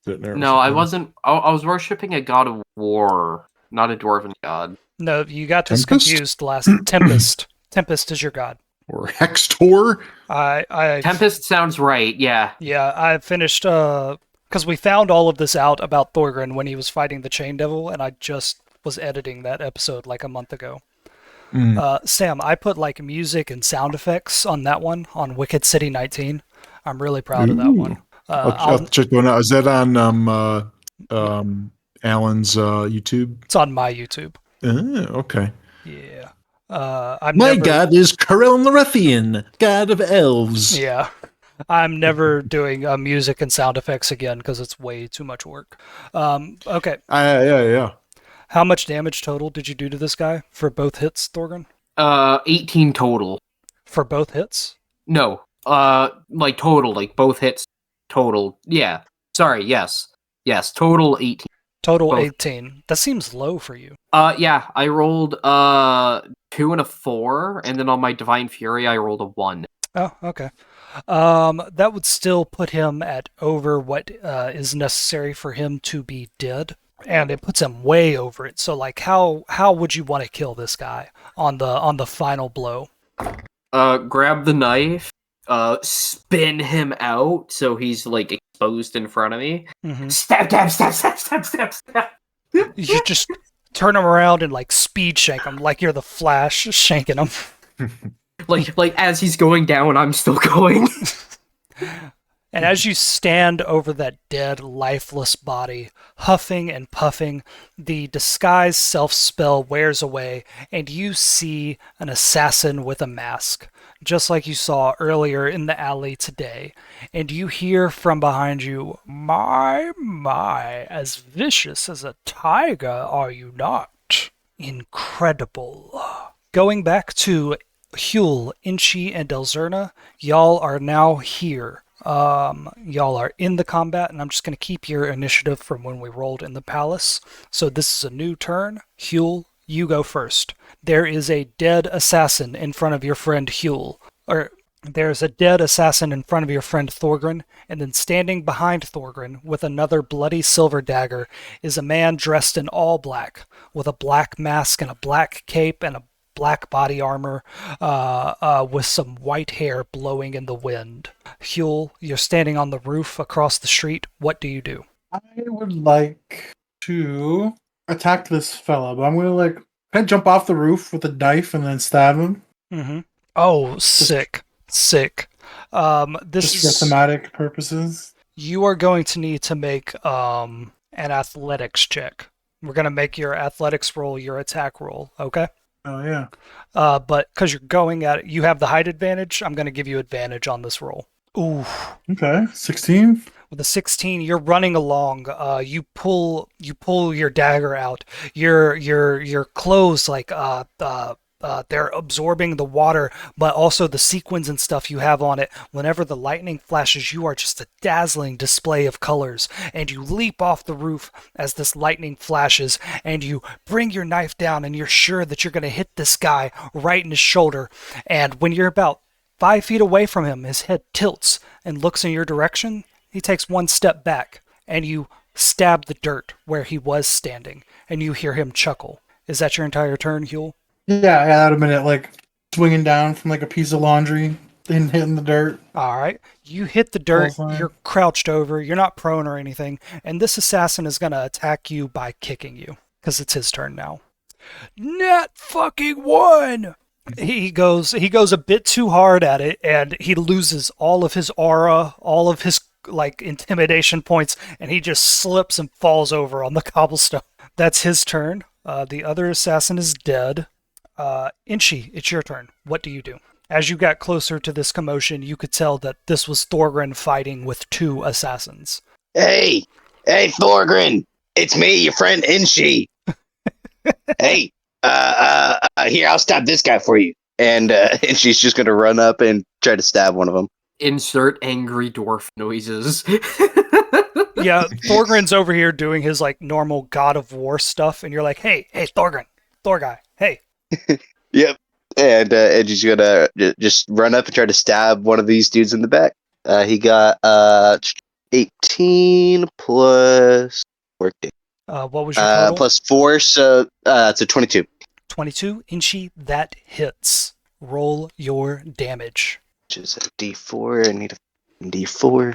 B: No, I wasn't. I was worshipping a god of war, not a dwarven god.
C: No, you got this
E: Tempest?
C: confused last. Tempest. Tempest is your god.
E: Or Hextor?
B: Tempest sounds right, yeah.
C: Yeah, I finished, because we found all of this out about Thorgren when he was fighting the Chain Devil, and I just was editing that episode like a month ago. Sam, I put like music and sound effects on that one, on Wicked City 19. I'm really proud of that one.
E: I'll check one out. Is that on Alan's YouTube?
C: It's on my YouTube.
E: Okay.
C: Yeah.
E: My god is Corel Narethian, god of elves.
C: Yeah. I'm never doing music and sound effects again because it's way too much work. Okay.
E: Yeah.
C: How much damage total did you do to this guy for both hits, Thorgren?
B: 18 total.
C: For both hits?
B: No. Like total, like both hits total. Yeah. Sorry, yes. Yes, total 18.
C: Total
B: Both.
C: 18. That seems low for you.
B: Yeah, I rolled 2 and a 4, and then on my Divine Fury I rolled a 1.
C: Oh, okay. That would still put him at over what is necessary for him to be dead, and it puts him way over it. So, like, how would you want to kill this guy on the final blow?
B: Grab the knife, spin him out so he's like exposed in front of me.
C: Mm-hmm.
B: Stab, stab, stab, stab, stab, stab, stab.
C: You just turn him around and like speed shank him, like you're the Flash shanking him.
B: Like as he's going down, I'm still going.
C: And as you stand over that dead, lifeless body, huffing and puffing, the disguise self-spell wears away, and you see an assassin with a mask, just like you saw earlier in the alley today. And you hear from behind you, my, as vicious as a tiger are you not? Incredible. Going back to Huel, Inchi, and Elzerna, y'all are now here. Y'all are in the combat, and I'm just going to keep your initiative from when we rolled in the palace. So this is a new turn. Huel, you go first. There is a dead assassin in front of your friend Huel. Or there's a dead assassin in front of your friend Thorgrin, and then standing behind Thorgrin with another bloody silver dagger is a man dressed in all black, with a black mask and a black cape and a black body armor, with some white hair blowing in the wind. Huel, you're standing on the roof across the street. What do you do?
D: I would like to attack this fella, but I'm gonna like kind of jump off the roof with a knife and then stab him.
C: Mm-hmm. Oh, sick. This
D: Just for thematic purposes.
C: You are going to need to make an athletics check. We're gonna make your athletics roll your attack roll, okay?
D: Oh yeah.
C: But because you're going at it, you have the height advantage. I'm going to give you advantage on this roll. Ooh.
D: Okay. 16.
C: With a 16, you're running along. You pull your dagger out. Your clothes they're absorbing the water, but also the sequins and stuff you have on it. Whenever the lightning flashes, you are just a dazzling display of colors, and you leap off the roof as this lightning flashes, and you bring your knife down, and you're sure that you're going to hit this guy right in his shoulder. And when you're about 5 feet away from him, his head tilts and looks in your direction. He takes one step back, and you stab the dirt where he was standing, and you hear him chuckle. Is that your entire turn, Huel?
D: Yeah, that a minute, like swinging down from like a piece of laundry and hitting the dirt.
C: All right. You hit the dirt. You're crouched over. You're not prone or anything. And this assassin is going to attack you by kicking you because it's his turn now. Nat fucking one. He goes a bit too hard at it, and he loses all of his aura, all of his like intimidation points, and he just slips and falls over on the cobblestone. That's his turn. The other assassin is dead. Inchi, it's your turn. What do you do? As you got closer to this commotion, you could tell that this was Thorgrin fighting with 2 assassins.
A: Hey, Thorgrin, it's me, your friend Inchi. Hey, here, I'll stab this guy for you. And Inchi's just gonna run up and try to stab one of them.
B: Insert angry dwarf noises.
C: Yeah, Thorgrin's over here doing his like normal God of War stuff, and you're like, hey, Thorgrin, Thor guy, hey.
A: Yep. And Edgy's gonna just run up and try to stab one of these dudes in the back. He got 18 plus 14.
C: What was your total?
A: Plus 4, so it's a 22.
C: 22. Inchi, that hits. Roll your damage.
A: Which is a D4. I need a D4.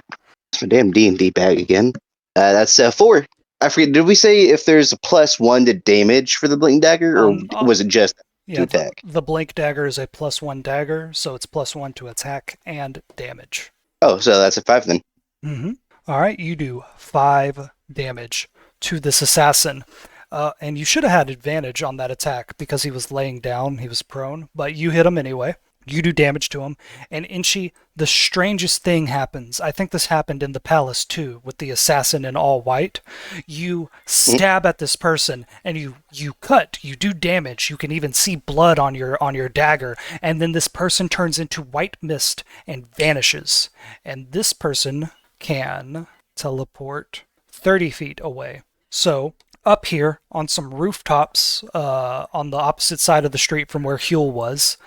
A: It's my damn D&D bag again. That's 4. I forget, did we say if there's a +1 to damage for the blink dagger, or was it just to attack?
C: The blink dagger is a +1 dagger, so it's +1 to attack and damage.
A: Oh, so that's a 5 then.
C: Mm-hmm. All right, you do 5 damage to this assassin. And you should have had advantage on that attack because he was laying down, he was prone, but you hit him anyway. You do damage to him. And Inchi, the strangest thing happens. I think this happened in the palace too, with the assassin in all white. You stab at this person and you cut, you do damage. You can even see blood on your dagger. And then this person turns into white mist and vanishes. And this person can teleport 30 feet away. So, up here on some rooftops on the opposite side of the street from where Huel was,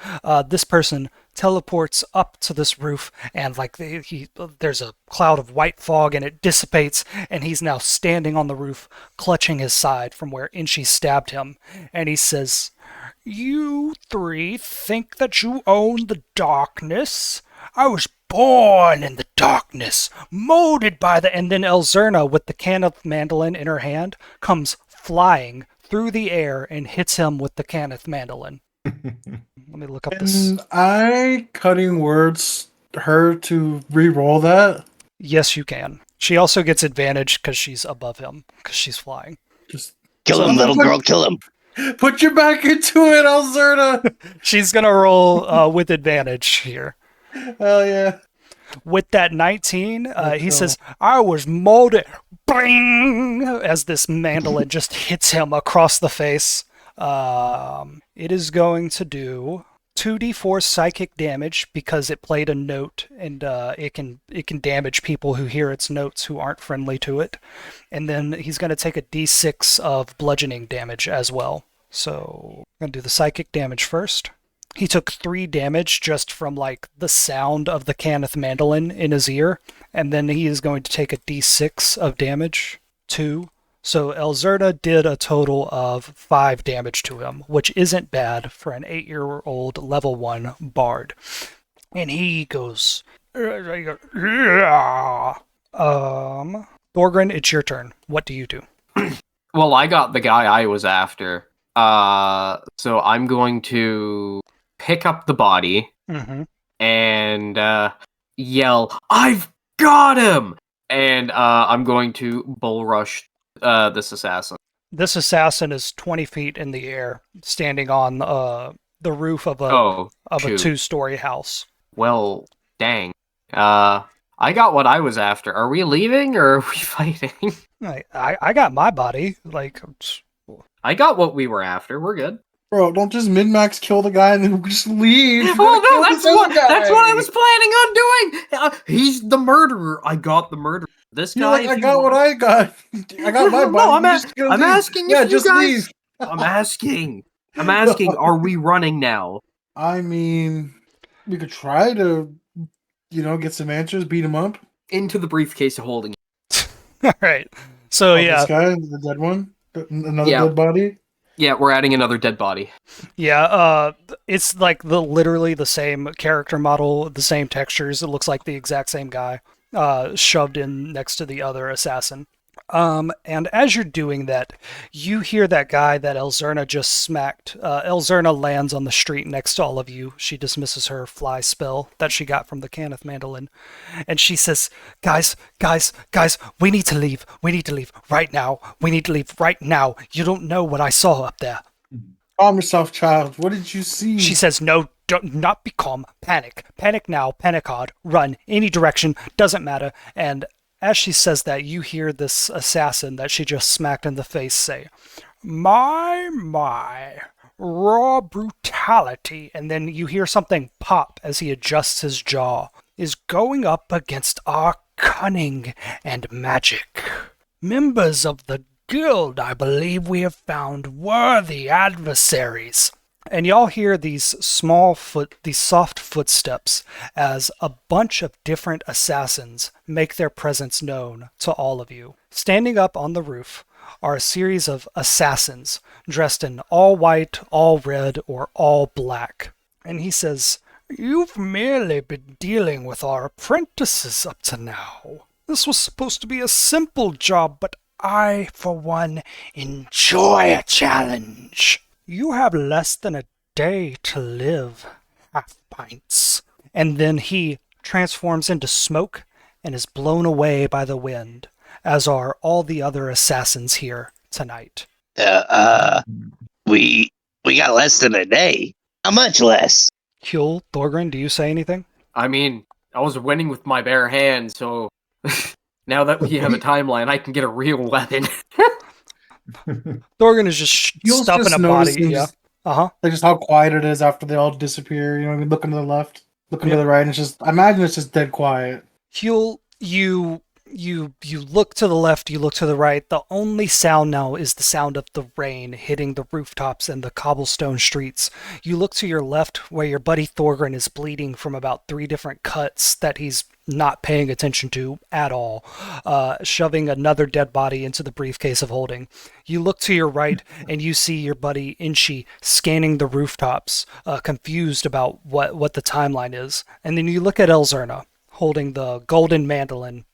C: this person teleports up to this roof, and there's a cloud of white fog, and it dissipates, and he's now standing on the roof, clutching his side from where Inchi stabbed him, and he says, "You three think that you own the darkness? I was born in the darkness, molded by the..." And then Elzerna, with the Cannith mandolin in her hand, comes flying through the air and hits him with the Cannith mandolin. Let me look up this.
D: Can I cutting words her to re-roll that?
C: Yes, you can. She also gets advantage because she's above him, because she's flying.
D: Just
A: Kill him, little girl, kill him.
D: put your back into it, Elzerna.
C: She's going to roll with advantage here.
D: Hell yeah.
C: With that 19, he
D: go.
C: says, "I was molded," bing, as this mandolin just hits him across the face. It is going to do 2d4 psychic damage because it played a note, and it can damage people who hear its notes who aren't friendly to it. And then he's going to take a d6 of bludgeoning damage as well. So I'm going to do the psychic damage first. He took 3 damage just from the sound of the Cannith mandolin in his ear, and then he is going to take a d6 of damage, 2. So Elzerna did a total of 5 damage to him, which isn't bad for an 8-year-old level 1 bard. And he goes, Thorgrin, it's your turn. What do you do?
B: Well, I got the guy I was after. So I'm going to pick up the body and yell, "I've got him!" And I'm going to bull rush this assassin.
C: This assassin is 20 feet in the air, standing on the roof of a 2-story house.
B: Well, dang. I got what I was after. Are we leaving or are we fighting?
C: I got my body.
B: I got what we were after. We're good.
D: Bro, don't just min-max kill the guy and then just leave. You
B: Oh
D: gotta
B: no,
D: kill this other
B: that's
D: guy.
B: what I was planning on doing. He's the murderer. I got the murderer. This
D: You're
B: guy.
D: like, I got what I got. I got my body.
B: No,
D: I'm
B: asking.
D: Yeah,
B: If you
D: just
B: guys...
D: leave.
B: I'm asking. Are we running now?
D: I mean, we could try to, get some answers, beat him up.
B: Into the briefcase holding.
C: All right. So
D: This guy, the dead one, another dead body.
B: Yeah, we're adding another dead body.
C: Yeah, it's literally the same character model, the same textures. It looks like the exact same guy, shoved in next to the other assassin. And as you're doing that, you hear that guy that Elzerna just smacked. Elzerna lands on the street next to all of you. She dismisses her fly spell that she got from the Cannith mandolin. And she says, guys, we need to leave. We need to leave right now. We need to leave right now. You don't know what I saw up there.
D: Calm yourself, child. What did you see?
C: She says, no, don't not be calm. Panic. Panic now. Panic hard. Run. Any direction. Doesn't matter. And as she says that, you hear this assassin that she just smacked in the face say, my, raw brutality. And then you hear something pop as he adjusts his jaw. Is going up against our cunning and magic. Members of the guild, I believe we have found worthy adversaries. And y'all hear these soft footsteps as a bunch of different assassins make their presence known to all of you. Standing up on the roof are a series of assassins dressed in all white, all red, or all black. And he says, you've merely been dealing with our apprentices up to now. This was supposed to be a simple job, but I, for one, enjoy a challenge. You have less than a day to live, half pints. And then he transforms into smoke and is blown away by the wind, as are all the other assassins here tonight.
A: We got less than a day. How much less?
C: Huel, Thorgrin, do you say anything?
B: I mean, I was winning with my bare hands, so now that we have a timeline, I can get a real weapon.
C: Thorgrin is just stuffing a body. Yeah.
D: Like just how quiet it is after they all disappear. Looking to the left, looking to the right, and it's just, I imagine it's just dead quiet.
C: Huel, you You look to the left, you look to the right. The only sound now is the sound of the rain hitting the rooftops and the cobblestone streets. You look to your left where your buddy Thorgrin is bleeding from about 3 different cuts that he's not paying attention to at all, shoving another dead body into the briefcase of holding. You look to your right and you see your buddy Inchi scanning the rooftops, confused about what the timeline is. And then you look at Elzerna holding the golden mandolin.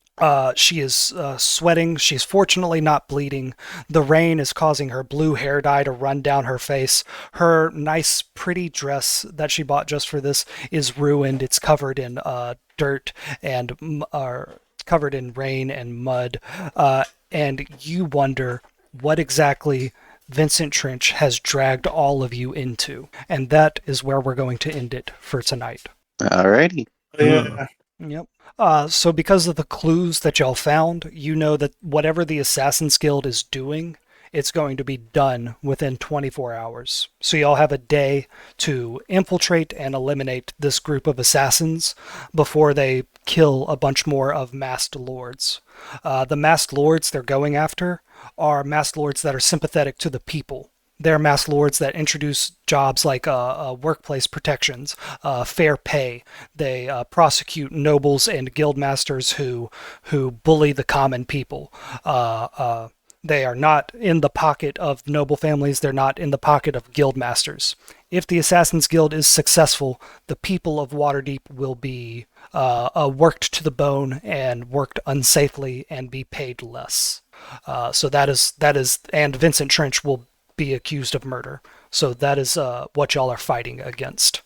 C: She is sweating. She's fortunately not bleeding. The rain is causing her blue hair dye to run down her face. Her nice, pretty dress that she bought just for this is ruined. It's covered in dirt and covered in rain and mud. And you wonder what exactly Vincent Trench has dragged all of you into. And that is where we're going to end it for tonight.
A: Alrighty.
D: Yeah.
C: Yep. So because of the clues that y'all found, you know that whatever the Assassin's Guild is doing, it's going to be done within 24 hours. So y'all have a day to infiltrate and eliminate this group of assassins before they kill a bunch more of masked lords. The masked lords they're going after are masked lords that are sympathetic to the people. They're masked lords that introduce jobs like workplace protections, fair pay. They prosecute nobles and guildmasters who bully the common people. They are not in the pocket of noble families. They're not in the pocket of guildmasters. If the Assassin's Guild is successful, the people of Waterdeep will be worked to the bone and worked unsafely and be paid less. So that is, and Vincent Trench will be accused of murder. So that is what y'all are fighting against.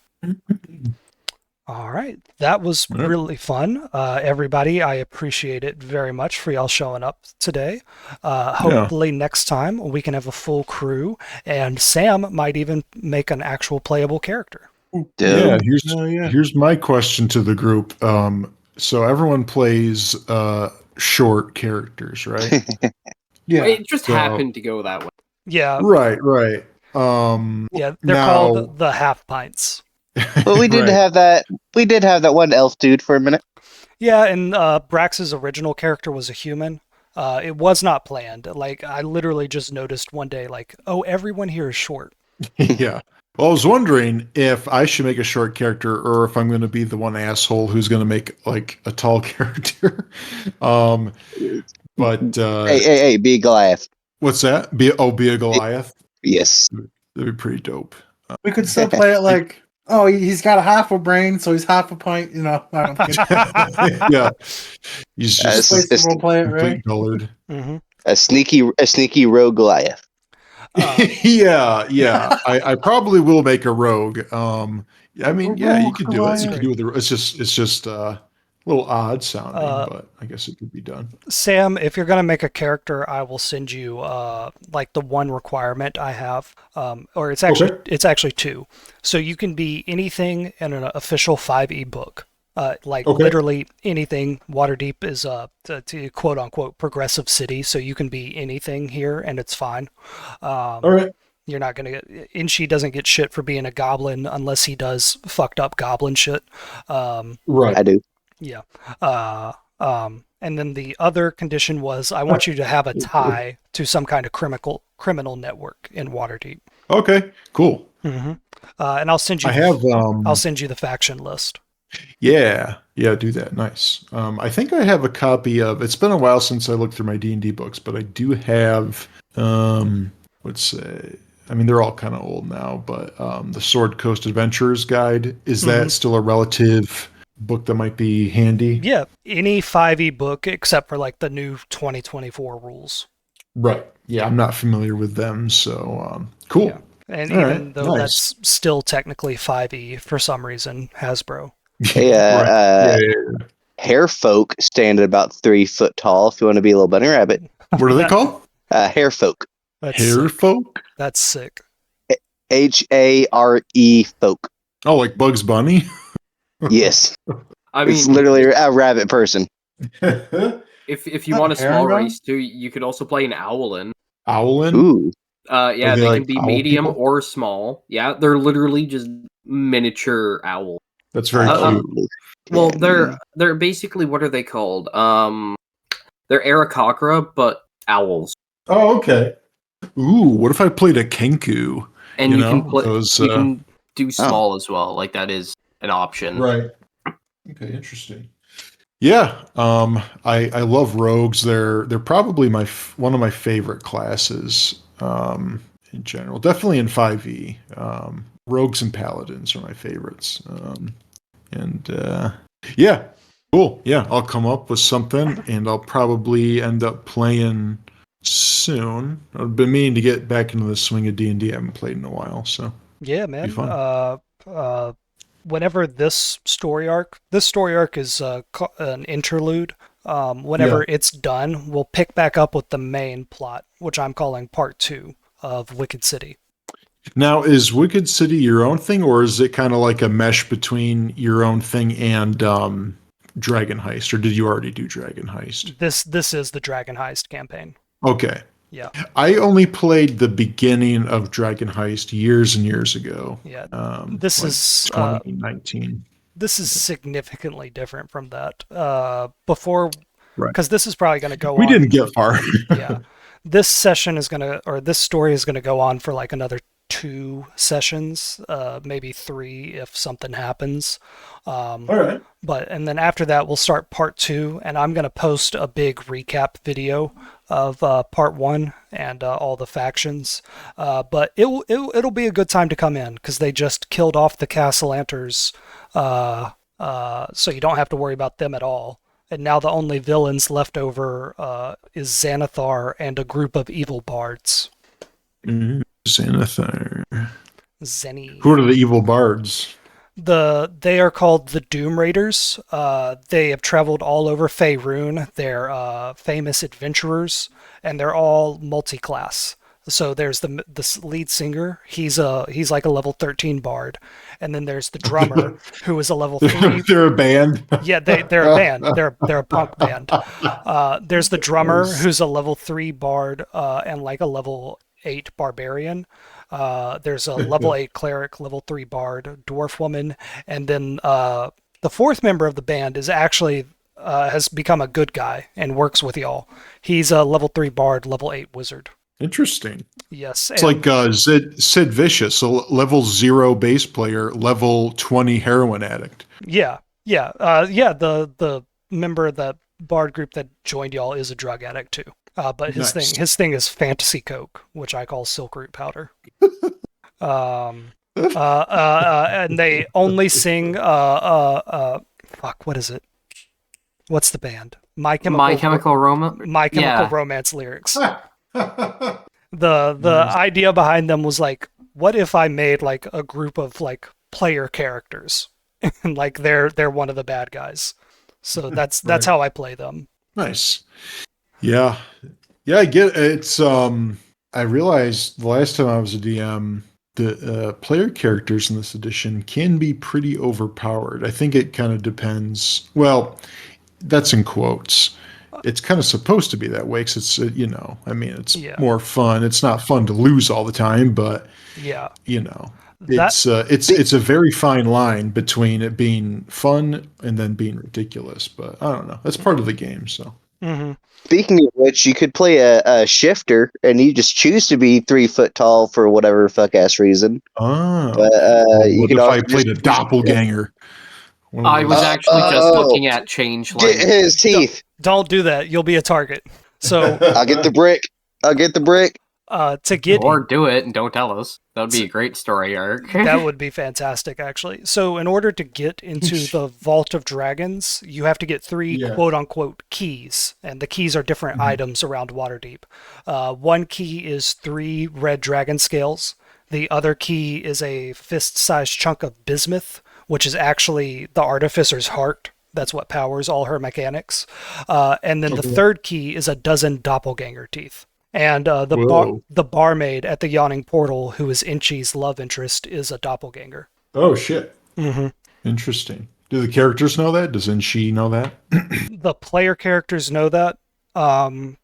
C: All right. That was really fun. Everybody, I appreciate it very much for y'all showing up today. Hopefully next time we can have a full crew and Sam might even make an actual playable character.
E: Yeah, here's my question to the group. So everyone plays short characters, right?
D: Yeah.
B: It just happened to go that way.
C: Yeah.
E: Right.
C: Yeah, they're called the half pints.
A: Well, we did have that. We did have that one elf dude for a minute.
C: Yeah, and Brax's original character was a human. It was not planned. Like, I literally just noticed one day, like, oh, everyone here is short.
E: Yeah. Well, I was wondering if I should make a short character or if I'm going to be the one asshole who's going to make like a tall character. But
A: Hey, be a Goliath.
E: What's that? Be a Goliath?
A: Yes.
E: That'd be pretty dope.
D: We could still play it like, oh, he's got a half a brain, so he's half a pint. You know, I don't kidding.
E: Yeah, he's just
D: we'll play it right.
E: colored.
C: Mm-hmm.
A: A sneaky rogue Goliath.
E: Yeah. I probably will make a rogue. I mean, yeah, you could do it. You could do it. It's just a little odd sounding, but I guess it could be done.
C: Sam, if you're gonna make a character, I will send you like the one requirement I have, or it's actually 2. So you can be anything in an official 5e book. Literally anything. Waterdeep is to quote unquote progressive city, so you can be anything here and it's fine.
E: All right.
C: You're not gonna get Inchi doesn't get shit for being a goblin unless he does fucked up goblin shit.
E: Right.
A: I do.
C: Yeah. And then the other condition was I want you to have a tie to some kind of criminal network in Waterdeep.
E: Okay. Cool.
C: Mm-hmm. And I'll send you. I'll send you the faction list.
E: Yeah, do that. Nice. I think I have a copy of. It's been a while since I looked through my D&D books, but I do have. Let's say. I mean, they're all kind of old now, but the Sword Coast Adventurers Guide, is that still a relative book that might be handy?
C: Yeah, any 5e book except for like the new 2024 rules.
E: Right. Yeah, I'm not familiar with them, so cool.
C: Yeah. And even though that's still technically 5e for some reason, Hasbro.
A: Hey, hair folk stand at about 3 foot tall. If you want to be a little bunny rabbit.
E: What are they called?
A: Hair folk.
E: Hair folk?
C: That's sick.
A: HARE folk.
E: Oh, like Bugs Bunny?
A: Yes.
B: I mean,
A: it's literally a rabbit person.
B: If you want a small race too, you could also play an owlin.
E: Owlin?
A: Ooh.
B: Yeah, they can be medium or small. Yeah, they're literally just miniature owl.
E: That's very cute.
B: Well, they're basically, what are they called? They're Aarakocra, but owls.
E: Oh, okay. Ooh, what if I played a Kenku?
B: And you can you can do small as well. Like that is an option.
E: Right. Okay, interesting. Yeah, I love rogues. They're probably one of my favorite classes in general. Definitely in 5e. Rogues and paladins are my favorites. Yeah, cool. Yeah, I'll come up with something, and I'll probably end up playing soon. I've been meaning to get back into the swing of D&D. I haven't played in a while, so
C: Yeah, man.
E: be fun.
C: Whenever this story arc is an interlude. Whenever it's done, we'll pick back up with the main plot, which I'm calling Part 2 of Wicked City.
E: Now, is Wicked City your own thing, or is it kind of like a mesh between your own thing and Dragon Heist, or did you already do Dragon Heist?
C: This is the Dragon Heist campaign.
E: Okay.
C: Yeah.
E: I only played the beginning of Dragon Heist years and years ago.
C: Yeah.
E: This is 2019.
C: This is significantly different from that. Before,
E: right?
C: Because this is probably going to go on.
E: We didn't get far.
C: Yeah. This story is going to go on for like another 2 sessions, maybe 3 if something happens.
E: All right.
C: And then after that, we'll start Part 2, and I'm going to post a big recap video of Part 1 and all the factions. But it'll be a good time to come in, because they just killed off the Castellanters, so you don't have to worry about them at all. And now the only villains left over is Xanathar and a group of evil bards.
E: Xanathar.
C: Zenny.
E: Who are the evil bards?
C: They are called the Doom Raiders. They have traveled all over Faerun. They're famous adventurers, and they're all multi-class. So there's the lead singer. He's like a level 13 bard, and then there's the drummer who is a level 3.
E: They're a band.
C: Yeah, they're a band. They're a punk band. There's the drummer who's a level 3 bard and like a level 8 barbarian. There's a level 8 cleric, level 3 bard, dwarf woman, and then the 4th member of the band is actually has become a good guy and works with y'all. He's a level 3 bard, level 8 wizard.
E: Interesting.
C: Yes.
E: It's like Sid Vicious, so level 0 bass player, level 20 heroin addict.
C: Yeah. The member of that bard group that joined y'all is a drug addict too. But his thing is fantasy coke, which I call silk root powder. And they only sing what is it? What's the band? My Chemical Romance lyrics. The idea behind them was like, what if I made like a group of like player characters and like they're one of the bad guys. So that's how I play them.
E: Nice. Yeah, I get it. It's I realized the last time I was a DM, the player characters in this edition can be pretty overpowered. I think it kind of depends. Well, that's in quotes. It's kind of supposed to be that way, because it's it's more fun. It's not fun to lose all the time, but it's a very fine line between it being fun and then being ridiculous. But I don't know. That's part of the game. So.
C: Mm-hmm.
A: Speaking of which, you could play a shifter, and you just choose to be 3 foot tall for whatever fuck ass reason.
E: Oh,
A: you could
E: if I played a doppelganger?
B: I was actually just looking at change
A: get his teeth.
C: Don't do that. You'll be a target. So
A: I'll get the brick.
C: To get
B: or do it and don't tell us. That would be a great story arc.
C: That would be fantastic, actually. So in order to get into the Vault of Dragons, you have to get 3 quote-unquote keys, and the keys are different items around Waterdeep. One key is 3 red dragon scales. The other key is a fist-sized chunk of bismuth, which is actually the artificer's heart. That's what powers all her mechanics. And then the third key is a dozen doppelganger teeth. And the barmaid at the Yawning Portal, who is Inchi's love interest, is a doppelganger.
E: Oh, shit.
C: Mm-hmm.
E: Interesting. Do the characters know that? Does Inchi know that?
C: The player characters know that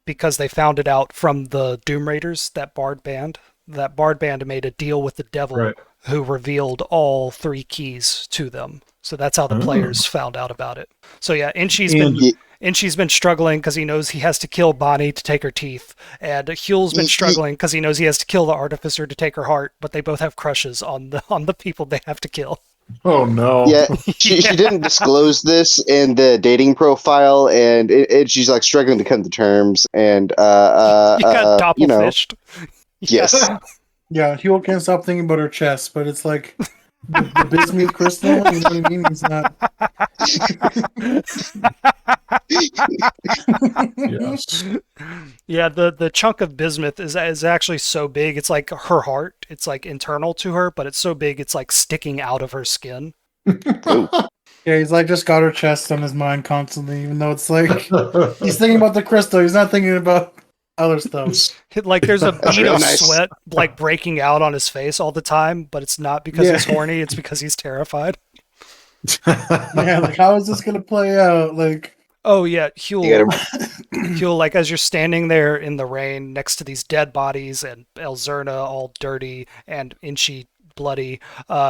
C: because they found it out from the Doom Raiders, that bard band. That bard band made a deal with the devil who revealed all 3 keys to them. So that's how the players found out about it. So yeah, Inchi's And she's been struggling because he knows he has to kill Bonnie to take her teeth. And Huel's been struggling because he knows he has to kill the artificer to take her heart. But they both have crushes on the people they have to kill.
E: Oh no.
A: Yeah, she didn't disclose this in the dating profile, and she's like struggling to come to terms. And
C: You got doppelfished.
A: Yes.
D: Yeah, Huel can't stop thinking about her chest, but it's like the bismuth crystal. You know what I mean? He's not.
E: Yes.
C: Yeah, the chunk of bismuth is actually so big. It's like her heart. It's like internal to her, but it's so big it's like sticking out of her skin.
D: Yeah, he's like just got her chest on his mind constantly, even though it's like he's thinking about the crystal. He's not thinking about other stuff.
C: Like there's a bead
A: real
C: of
A: nice.
C: sweat like breaking out on his face all the time, but it's not because he's horny. It's because he's terrified.
D: Yeah, like how is this gonna play out? Like,
C: Oh yeah,
A: You gotta-
C: Huel, like as you're standing there in the rain next to these dead bodies and Elzerna all dirty and Inchy bloody,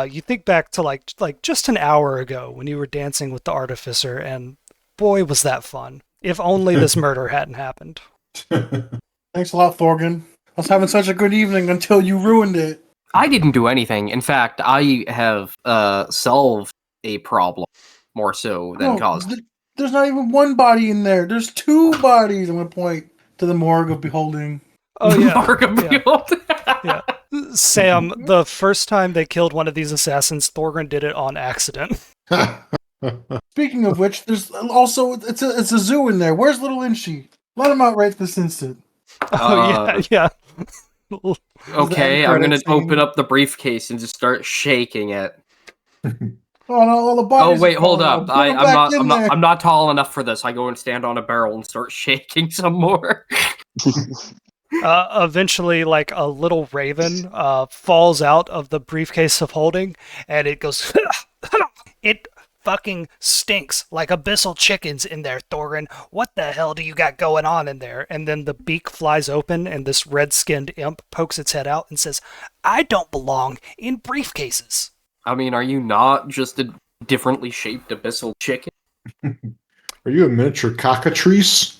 C: you think back to like just an hour ago when you were dancing with the artificer, and boy was that fun. If only this murder hadn't happened.
D: thanks a lot, Thorgan. I was having such a good evening until you ruined it.
B: I didn't do anything. In fact, I have solved a problem more so than
D: No,
B: caused.
D: there's not even one body in there. There's two bodies. I'm gonna point to the morgue of beholding.
C: Oh yeah,
B: Mark appealed.
C: yeah. Sam, the first time they killed one of these assassins, Thorgren did it on accident.
D: Speaking of which, there's also it's a zoo in there. Where's little Inchy? Let him out right this instant.
C: Oh yeah.
B: Okay, I'm gonna
D: credits scene.
B: open up the briefcase and just start shaking it.
D: Oh no, all the
B: Oh
D: bodies.
B: wait,
D: are
B: hold
D: falling
B: up!
D: out. Put 'em
B: I'm
D: back
B: not.
D: in
B: I'm not.
D: there.
B: I'm not tall enough for this. I go and stand on a barrel and start shaking some more.
C: Eventually, like a little raven falls out of the briefcase of holding, and it goes. It fucking stinks like abyssal chickens in there, Thorgren. What the hell do you got going on in there? And then the beak flies open, and this red-skinned imp pokes its head out and says, "I don't belong in briefcases."
B: I mean, are you not just a differently shaped abyssal chicken?
E: Are you a miniature cockatrice?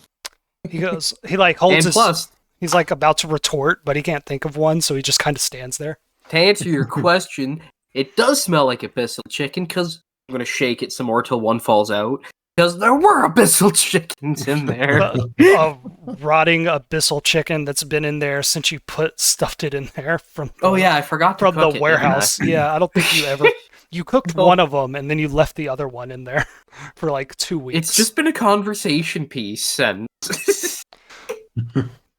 C: He goes. He like holds
B: And
C: his.
B: plus,
C: He's like about to retort, but he can't think of one, so he just kind of stands there.
B: to answer your question, it does smell like abyssal chicken because I'm gonna shake it some more till one falls out. Because there were abyssal chickens in there.
C: A rotting abyssal chicken that's been in there since you stuffed it in there from.
B: Oh yeah, I forgot to
C: from
B: cook
C: the
B: it,
C: warehouse.
B: didn't I?
C: Yeah, I don't think you ever. You cooked
B: No.
C: one of them and then you left the other one in there for like 2 weeks.
B: It's just been a conversation piece, and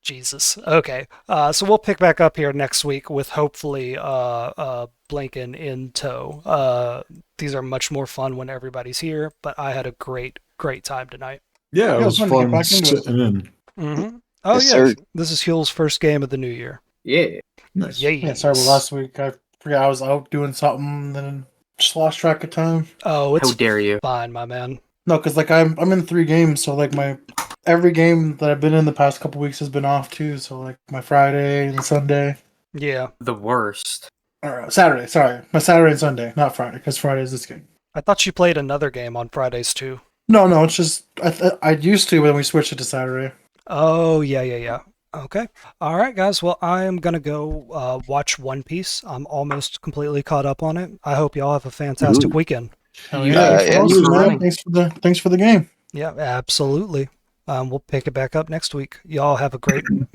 C: Jesus. Okay, so we'll pick back up here next week with hopefully Blinken in tow. These are much more fun when everybody's here, but I had a great time tonight.
E: Yeah, it was
D: fun to get
E: fun
D: back into it.
E: sitting in.
C: Mm-hmm. Oh
A: Yes,
C: yeah,
A: sir.
C: this is Huel's first game of the new year.
B: yeah.
E: Nice.
C: Yay!
D: Yeah, sorry, but last week I forgot I was out doing something, and then just lost track of time.
C: Oh,
B: How
C: it's
B: dare you?
C: fine, my man.
D: No, because like I'm in 3 games, so like every game that I've been in the past couple weeks has been off too. So like my Friday and Sunday,
C: Yeah,
B: The worst.
D: or Saturday. Sorry, my Saturday and Sunday, not Friday, because Friday is this game.
C: I thought you played another game on Fridays too.
D: No, it's just I used to, but then we switched it to Saturday.
C: Oh, yeah. Okay. All right, guys. Well, I am going to go watch One Piece. I'm almost completely caught up on it. I hope y'all have a fantastic weekend.
D: Hell
B: Yeah,
D: thanks for
A: yeah.
D: hosting,
B: for
D: man.
B: running.
D: Thanks for the game.
C: Yeah, absolutely. We'll pick it back up next week. Y'all have a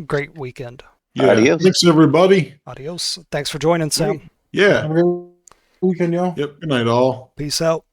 C: great weekend.
E: Yeah.
A: Adios.
E: Thanks, everybody.
C: Adios. Thanks for joining, Sam.
E: Yeah.
D: Have a good weekend, y'all.
E: Yep. Good night, all.
C: Peace out.